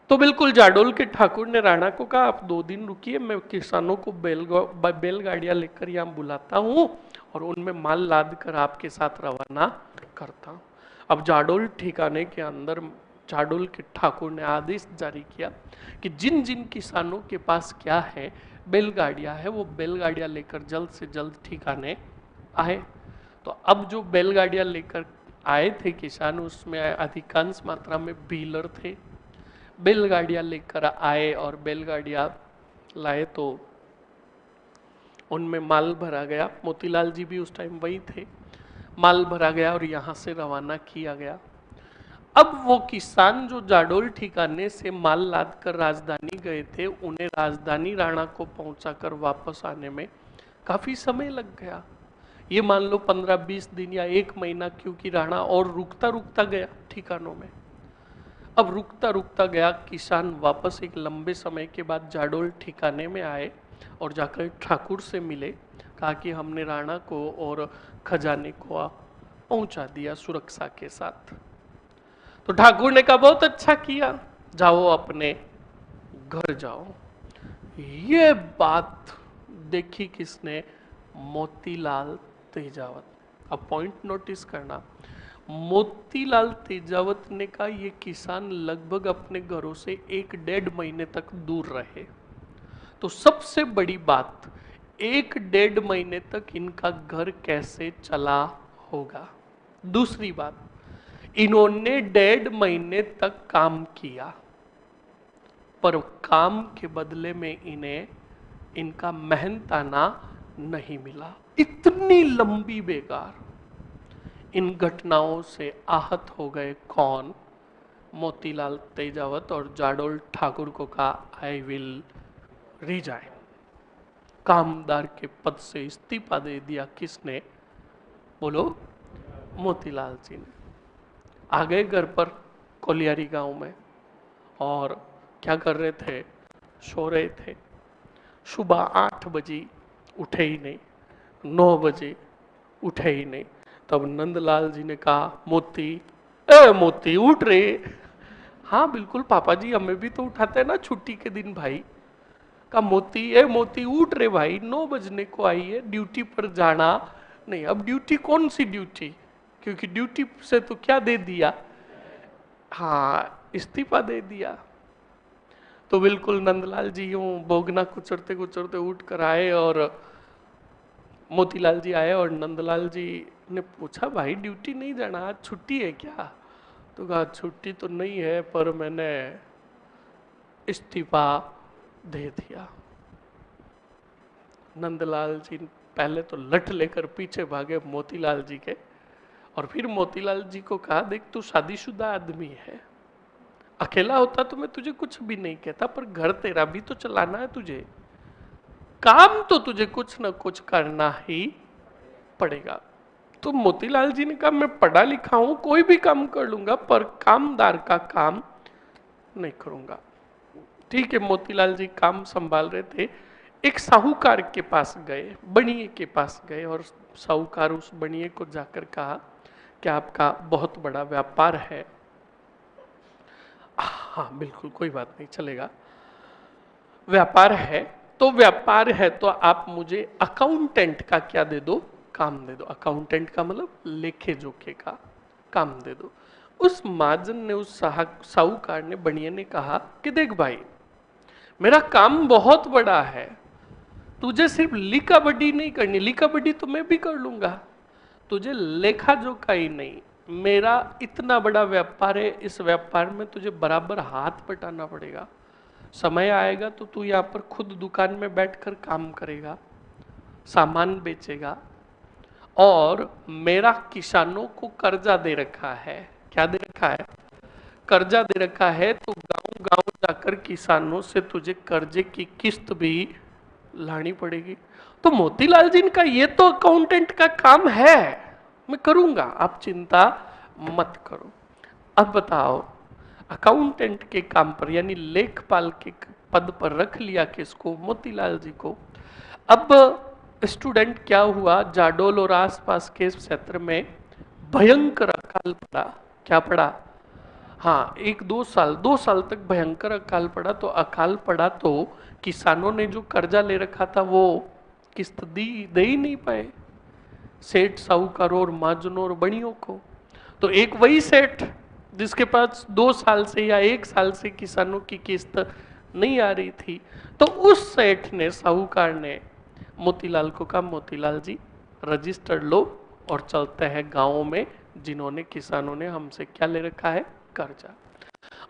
तो बिल्कुल जाडोल के ठाकुर ने राणा को कहा, आप 2 दिन रुकिए, मैं किसानों को बैलगाड़ियां लेकर यहाँ बुलाता हूँ और उनमें माल लाद कर आपके साथ रवाना करता हूँ। अब जाडोल ठिकाने के अंदर जाडोल के ठाकुर ने आदेश जारी किया कि जिन जिन किसानों के पास क्या है, बैलगाड़ियां है, वो बैलगाड़ियां लेकर जल्द से जल्द ठिकाने आए। तो अब जो बैलगाड़ियां लेकर आए थे किसान, उसमें अधिकांश मात्रा में व्हीलर थे। बैलगाड़ियां लेकर आए और बैलगाड़ियां लाए तो उनमें माल भरा गया। मोतीलाल जी भी उस टाइम वही थे। माल भरा गया और यहाँ से रवाना किया गया। अब वो किसान जो जाडोल ठिकाने से माल लाद कर राजधानी गए थे, उन्हें राजधानी राणा को पहुंचाकर वापस आने में काफी समय लग गया। ये मान लो 15-20 दिन या 1 महीना, क्योंकि राणा और रुकता रुकता गया ठिकानों में। अब रुकता रुकता गया, किसान वापस एक लंबे समय के बाद जाडोल ठिकाने में आए और जाकर ठाकुर से मिले, कहा कि हमने राणा को और खजाने को पहुंचा दिया सुरक्षा के साथ। तो ठाकुर ने कहा, बहुत अच्छा किया, जाओ अपने घर जाओ। ये बात देखी किसने? मोतीलाल तेजावत। अब पॉइंट नोटिस करना, मोतीलाल तेजावत ने कहा ये किसान लगभग अपने घरों से 1-1.5 महीने तक दूर रहे। तो सबसे बड़ी बात, 1-1.5 महीने तक इनका घर कैसे चला होगा। दूसरी बात, इन्होंने 1.5 महीने तक काम किया, पर काम के बदले में इन्हें इनका मेहनताना नहीं मिला। इतनी लंबी बेकार। इन घटनाओं से आहत हो गए कौन? मोतीलाल तेजावत, और जाडोल ठाकुर को कहा, आई विल रिजाइन। कामदार के पद से इस्तीफा दे दिया। किसने? बोलो। मोतीलाल जी ने। आ गए घर पर कोलियारी गांव में और क्या कर रहे थे? सो रहे थे। सुबह 8 बजे उठे ही नहीं, 9 बजे उठे ही नहीं। तब नंदलाल जी ने कहा, मोती, ए मोती उठ रे। हाँ बिल्कुल पापा जी, हमें भी तो उठाते हैं ना छुट्टी के दिन भाई। कहा, मोती, ए मोती उठ रे भाई, 9 बजने को आई है, ड्यूटी पर जाना नहीं। अब ड्यूटी कौन सी ड्यूटी? क्योंकि ड्यूटी से तो क्या दे दिया, हाँ, इस्तीफा दे दिया। तो बिल्कुल नंदलाल जी यूं बोगना कुचरते कुचरते उठ कर आए और मोतीलाल जी आए और नंदलाल जी ने पूछा, भाई ड्यूटी नहीं जाना, आज छुट्टी है क्या? तो कहा छुट्टी तो नहीं है, पर मैंने इस्तीफा दे दिया। नंदलाल जी पहले तो लठ लेकर पीछे भागे मोतीलाल जी के, और फिर मोतीलाल जी को कहा, देख तू शादीशुदा आदमी है, अकेला होता तो मैं तुझे कुछ भी नहीं कहता, पर घर तेरा भी तो चलाना है तुझे, काम तो तुझे कुछ ना कुछ करना ही पड़ेगा। तो मोतीलाल जी ने कहा, मैं पढ़ा लिखा हूं, कोई भी काम कर लूंगा, पर कामदार का काम नहीं करूंगा। ठीक है, मोतीलाल जी काम संभाल रहे थे, एक साहूकार के पास गए, बनिए के पास गए, और साहूकार उस बनिए को जाकर कहा कि आपका बहुत बड़ा व्यापार है। हाँ बिल्कुल, कोई बात नहीं, चलेगा। व्यापार है तो व्यापार है तो आप मुझे अकाउंटेंट का क्या दे दो, काम दे दो। अकाउंटेंट का मतलब लेखे जोखे का काम दे दो। उस महाजन ने, उस साहूकार ने, बनिए ने कहा कि देख भाई, मेरा काम बहुत बड़ा है, तुझे सिर्फ लिखा बड़ी नहीं करनी, लिखा बड़ी तो मैं भी कर लूंगा, तुझे लेखा जोखा ही नहीं, मेरा इतना बड़ा व्यापार है, इस व्यापार में तुझे बराबर हाथ बटाना पड़ेगा। समय आएगा तो तू यहाँ पर खुद दुकान में बैठकर काम करेगा, सामान बेचेगा, और मेरा किसानों को कर्जा दे रखा है। क्या दे रखा है? कर्जा दे रखा है, तो गांव गांव जाकर किसानों से तुझे कर्जे की किस्त भी लानी पड़ेगी। तो मोतीलाल जी ने कहा, ये तो अकाउंटेंट का काम है, मैं करूंगा, आप चिंता मत करो। अब बताओ, अकाउंटेंट के काम पर यानी लेखपाल के पद पर रख लिया किसको? मोतीलाल जी को। अब स्टूडेंट क्या हुआ, जाडोल और आसपास के क्षेत्र में भयंकर अकाल पड़ा। क्या पड़ा? हाँ, 2 साल तक भयंकर अकाल पड़ा। तो अकाल पड़ा तो किसानों ने जो कर्जा ले रखा था वो किस्त दे ही नहीं पाए, सेठ साहूकारों और महाजनों और बड़ियों को। तो एक वही सेठ जिसके पास 2 साल से या 1 साल से किसानों की किस्त नहीं आ रही थी, तो उस सेठ ने, साहूकार ने मोतीलाल को कहा, मोतीलाल जी रजिस्टर लो और चलते हैं गांवों में जिन्होंने, किसानों ने हमसे क्या ले रखा है? कर्जा।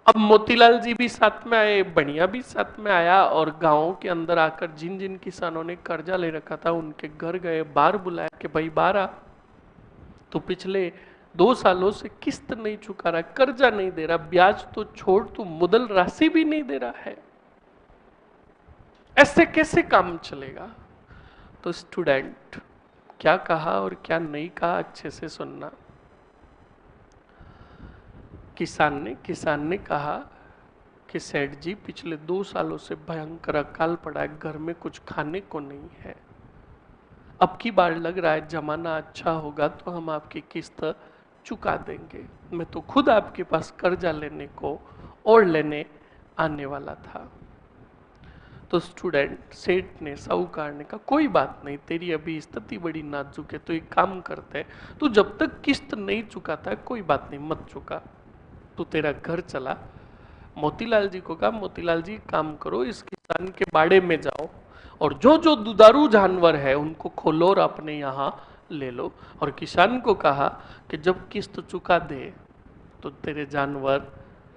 अब मोतीलाल जी भी साथ में आए, बढ़िया भी साथ में आया, और गांवों के अंदर आकर जिन जिन किसानों ने कर्जा ले रखा था उनके घर गए, बाहर बुलाया कि भाई बाहर आ, तो पिछले 2 सालों से किस्त नहीं चुका रहा, कर्जा नहीं दे रहा, ब्याज तो छोड़ तू मुदल राशि भी नहीं दे रहा है, ऐसे कैसे काम चलेगा? तो स्टूडेंट क्या कहा और क्या नहीं कहा, अच्छे से सुनना। किसान ने कहा कि सेठ जी, पिछले 2 सालों से भयंकर अकाल पड़ा है, घर में कुछ खाने को नहीं है, अब की बार लग रहा है जमाना अच्छा होगा तो हम आपकी किस्त चुका देंगे, मैं तो खुद आपके पास कर्जा लेने को और लेने आने वाला था। तो स्टूडेंट, सेठ ने, साहूकार ने कहा, कोई बात नहीं, तेरी अभी स्थिति बड़ी नाजुक है, तो एक काम करते हैं, तू जब तक किस्त नहीं चुकाता कोई बात नहीं, मत चुका, तू तेरा घर चला। मोतीलाल जी को कहा, मोतीलाल जी काम करो, इस किसान के बाड़े में जाओ और जो जो दुधारू जानवर है उनको खोलो और अपने यहाँ ले लो, और किसान को कहा कि जब किस्त चुका दे तो तेरे जानवर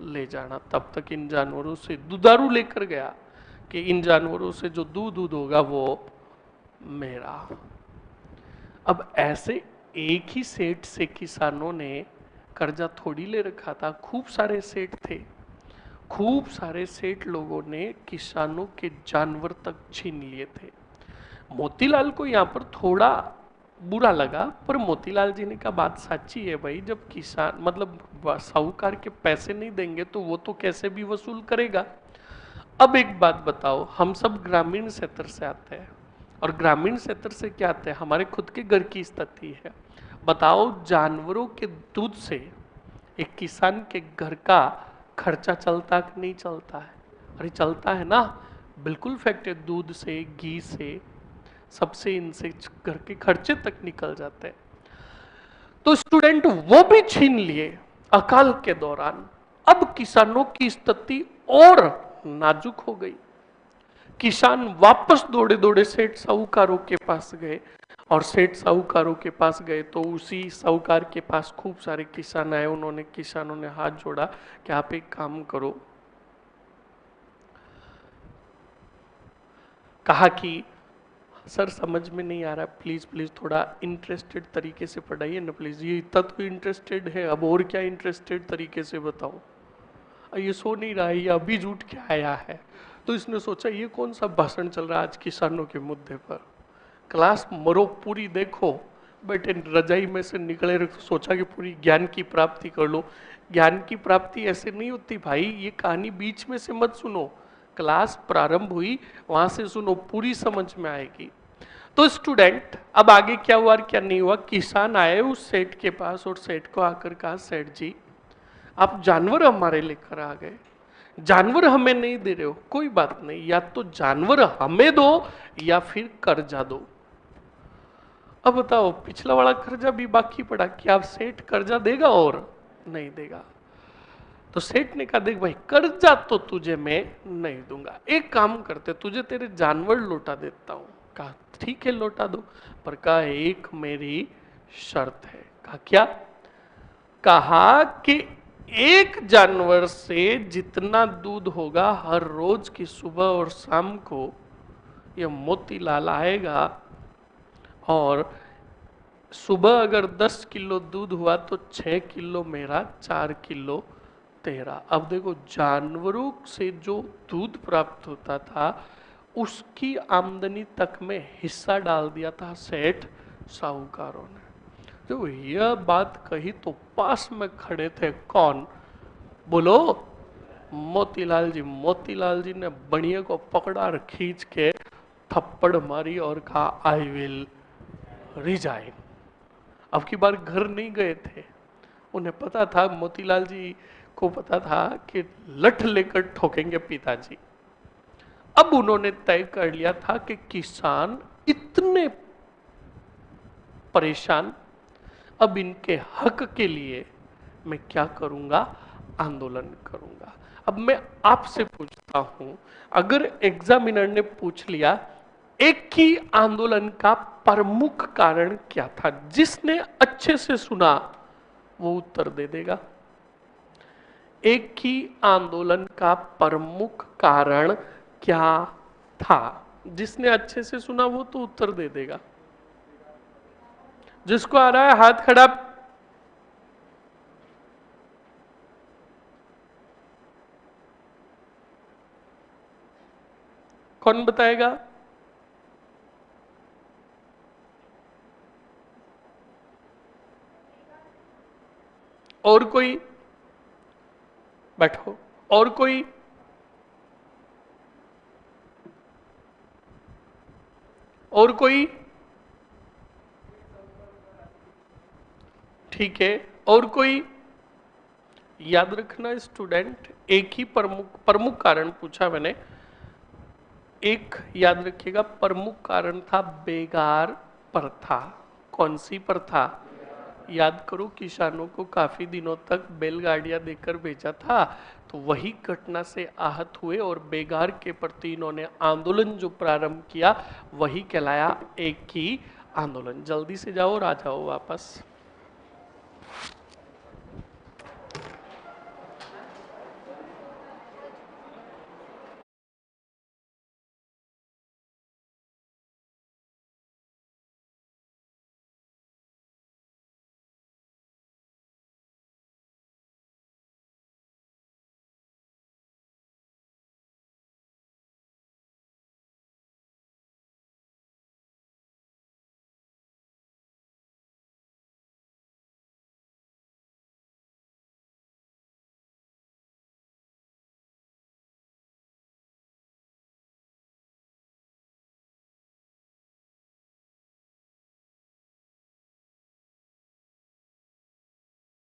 ले जाना। तब तक इन जानवरों से, दुधारू लेकर गया कि इन जानवरों से जो दूध होगा वो मेरा। अब ऐसे एक ही सेठ से किसानों ने कर्जा थोड़ी ले रखा था, खूब सारे सेठ थे, खूब सारे सेठ लोगों ने किसानों के जानवर तक छीन लिए थे। मोतीलाल को यहाँ पर थोड़ा बुरा लगा, पर मोतीलाल जी ने कहा, बात सच्ची है भाई, जब किसान मतलब साहूकार के पैसे नहीं देंगे तो वो तो कैसे भी वसूल करेगा। अब एक बात बताओ, हम सब ग्रामीण क्षेत्र से आते हैं, और ग्रामीण क्षेत्र से क्या आते हैं, हमारे खुद के घर की स्थिति है। बताओ, जानवरों के दूध से एक किसान के घर का खर्चा चलता कि नहीं चलता है? अरे चलता है ना, बिल्कुल फैक्ट है, दूध से, घी से, सबसे, इनसे घर के खर्चे तक निकल जाते हैं। तो स्टूडेंट वो भी छीन लिए अकाल के दौरान। अब किसानों की स्थिति और नाजुक हो गई। किसान वापस दौड़े दौड़े सेठ साहूकारों के पास गए, और सेठ साहूकारों के पास गए तो उसी साहूकार के पास खूब सारे किसान आए। उन्होंने किसानों ने हाथ जोड़ा कि आप एक काम करो, कहा कि सर समझ में नहीं आ रहा, प्लीज प्लीज थोड़ा इंटरेस्टेड तरीके से पढ़ाइए ना प्लीज। ये इतना तो इंटरेस्टेड है, अब और क्या इंटरेस्टेड तरीके से बताओ। ये सो नहीं रहा है, ये अभी झूठ के आया है। तो इसने सोचा ये कौन सा भाषण चल रहा है आज किसानों के मुद्दे पर, क्लास मरो पूरी देखो, बेटे रजाई में से निकले, सोचा कि पूरी ज्ञान की प्राप्ति कर लो। ज्ञान की प्राप्ति ऐसे नहीं होती भाई, ये कहानी बीच में से मत सुनो, क्लास प्रारंभ हुई वहां से सुनो, पूरी समझ में आएगी। तो स्टूडेंट अब आगे क्या हुआ और क्या नहीं हुआ। किसान आए उस सेठ के पास और सेठ को आकर कहा, सेठ जी आप जानवर हमारे लेकर आ गए, जानवर हमें नहीं दे रहे हो, कोई बात नहीं, या तो जानवर हमें दो या फिर कर्जा दो। अब बताओ पिछला वाला कर्जा भी बाकी पड़ा, क्या अब सेठ कर्जा देगा और नहीं देगा। तो सेठ ने कहा देख भाई कर्जा तो तुझे मैं नहीं दूंगा, एक काम करते तुझे तेरे जानवर लौटा देता हूं। कहा ठीक है लौटा दो, पर कहा एक मेरी शर्त है। कहा क्या। कहा कि एक जानवर से जितना दूध होगा हर रोज की सुबह और शाम को ये मोतीलाल आएगा, और सुबह अगर 10 किलो दूध हुआ तो 6 किलो मेरा, 4 किलो तेरा। अब देखो जानवरों से जो दूध प्राप्त होता था उसकी आमदनी तक में हिस्सा डाल दिया था सेठ साहूकारों ने। तो यह बात कही तो पास में खड़े थे कौन, बोलो मोतीलाल जी। मोतीलाल जी ने बनिए को पकड़ा और खींच के थप्पड़ मारी और कहा आई विल रिजाइन। अब की बार घर नहीं गए थे, उन्हें पता था, मोतीलाल जी को पता था कि लठ लेकर ठोकेंगे पिताजी। अब उन्होंने तय कर लिया था कि किसान इतने परेशान, अब इनके हक के लिए मैं क्या करूंगा, आंदोलन करूंगा। अब मैं आपसे पूछता हूं, अगर एग्जामिनर ने पूछ लिया एक ही आंदोलन का प्रमुख कारण क्या था, जिसने अच्छे से सुना वो उत्तर दे देगा। एक ही आंदोलन का प्रमुख कारण क्या था, जिसने अच्छे से सुना वो तो उत्तर दे देगा। जिसको आ रहा है हाथ खड़ा। कौन बताएगा। और कोई, बैठो, और कोई। और कोई, ठीक है, और कोई। याद रखना स्टूडेंट, एक ही प्रमुख कारण पूछा मैंने, एक याद रखिएगा प्रमुख कारण था बेगार प्रथा। कौन सी प्रथा, याद करो किसानों को काफी दिनों तक बैलगाड़ियां देकर भेजा था, तो वही घटना से आहत हुए और बेगार के प्रति इन्होंने आंदोलन जो प्रारंभ किया वही कहलाया एक ही आंदोलन। जल्दी से जाओ और आ जाओ वापस।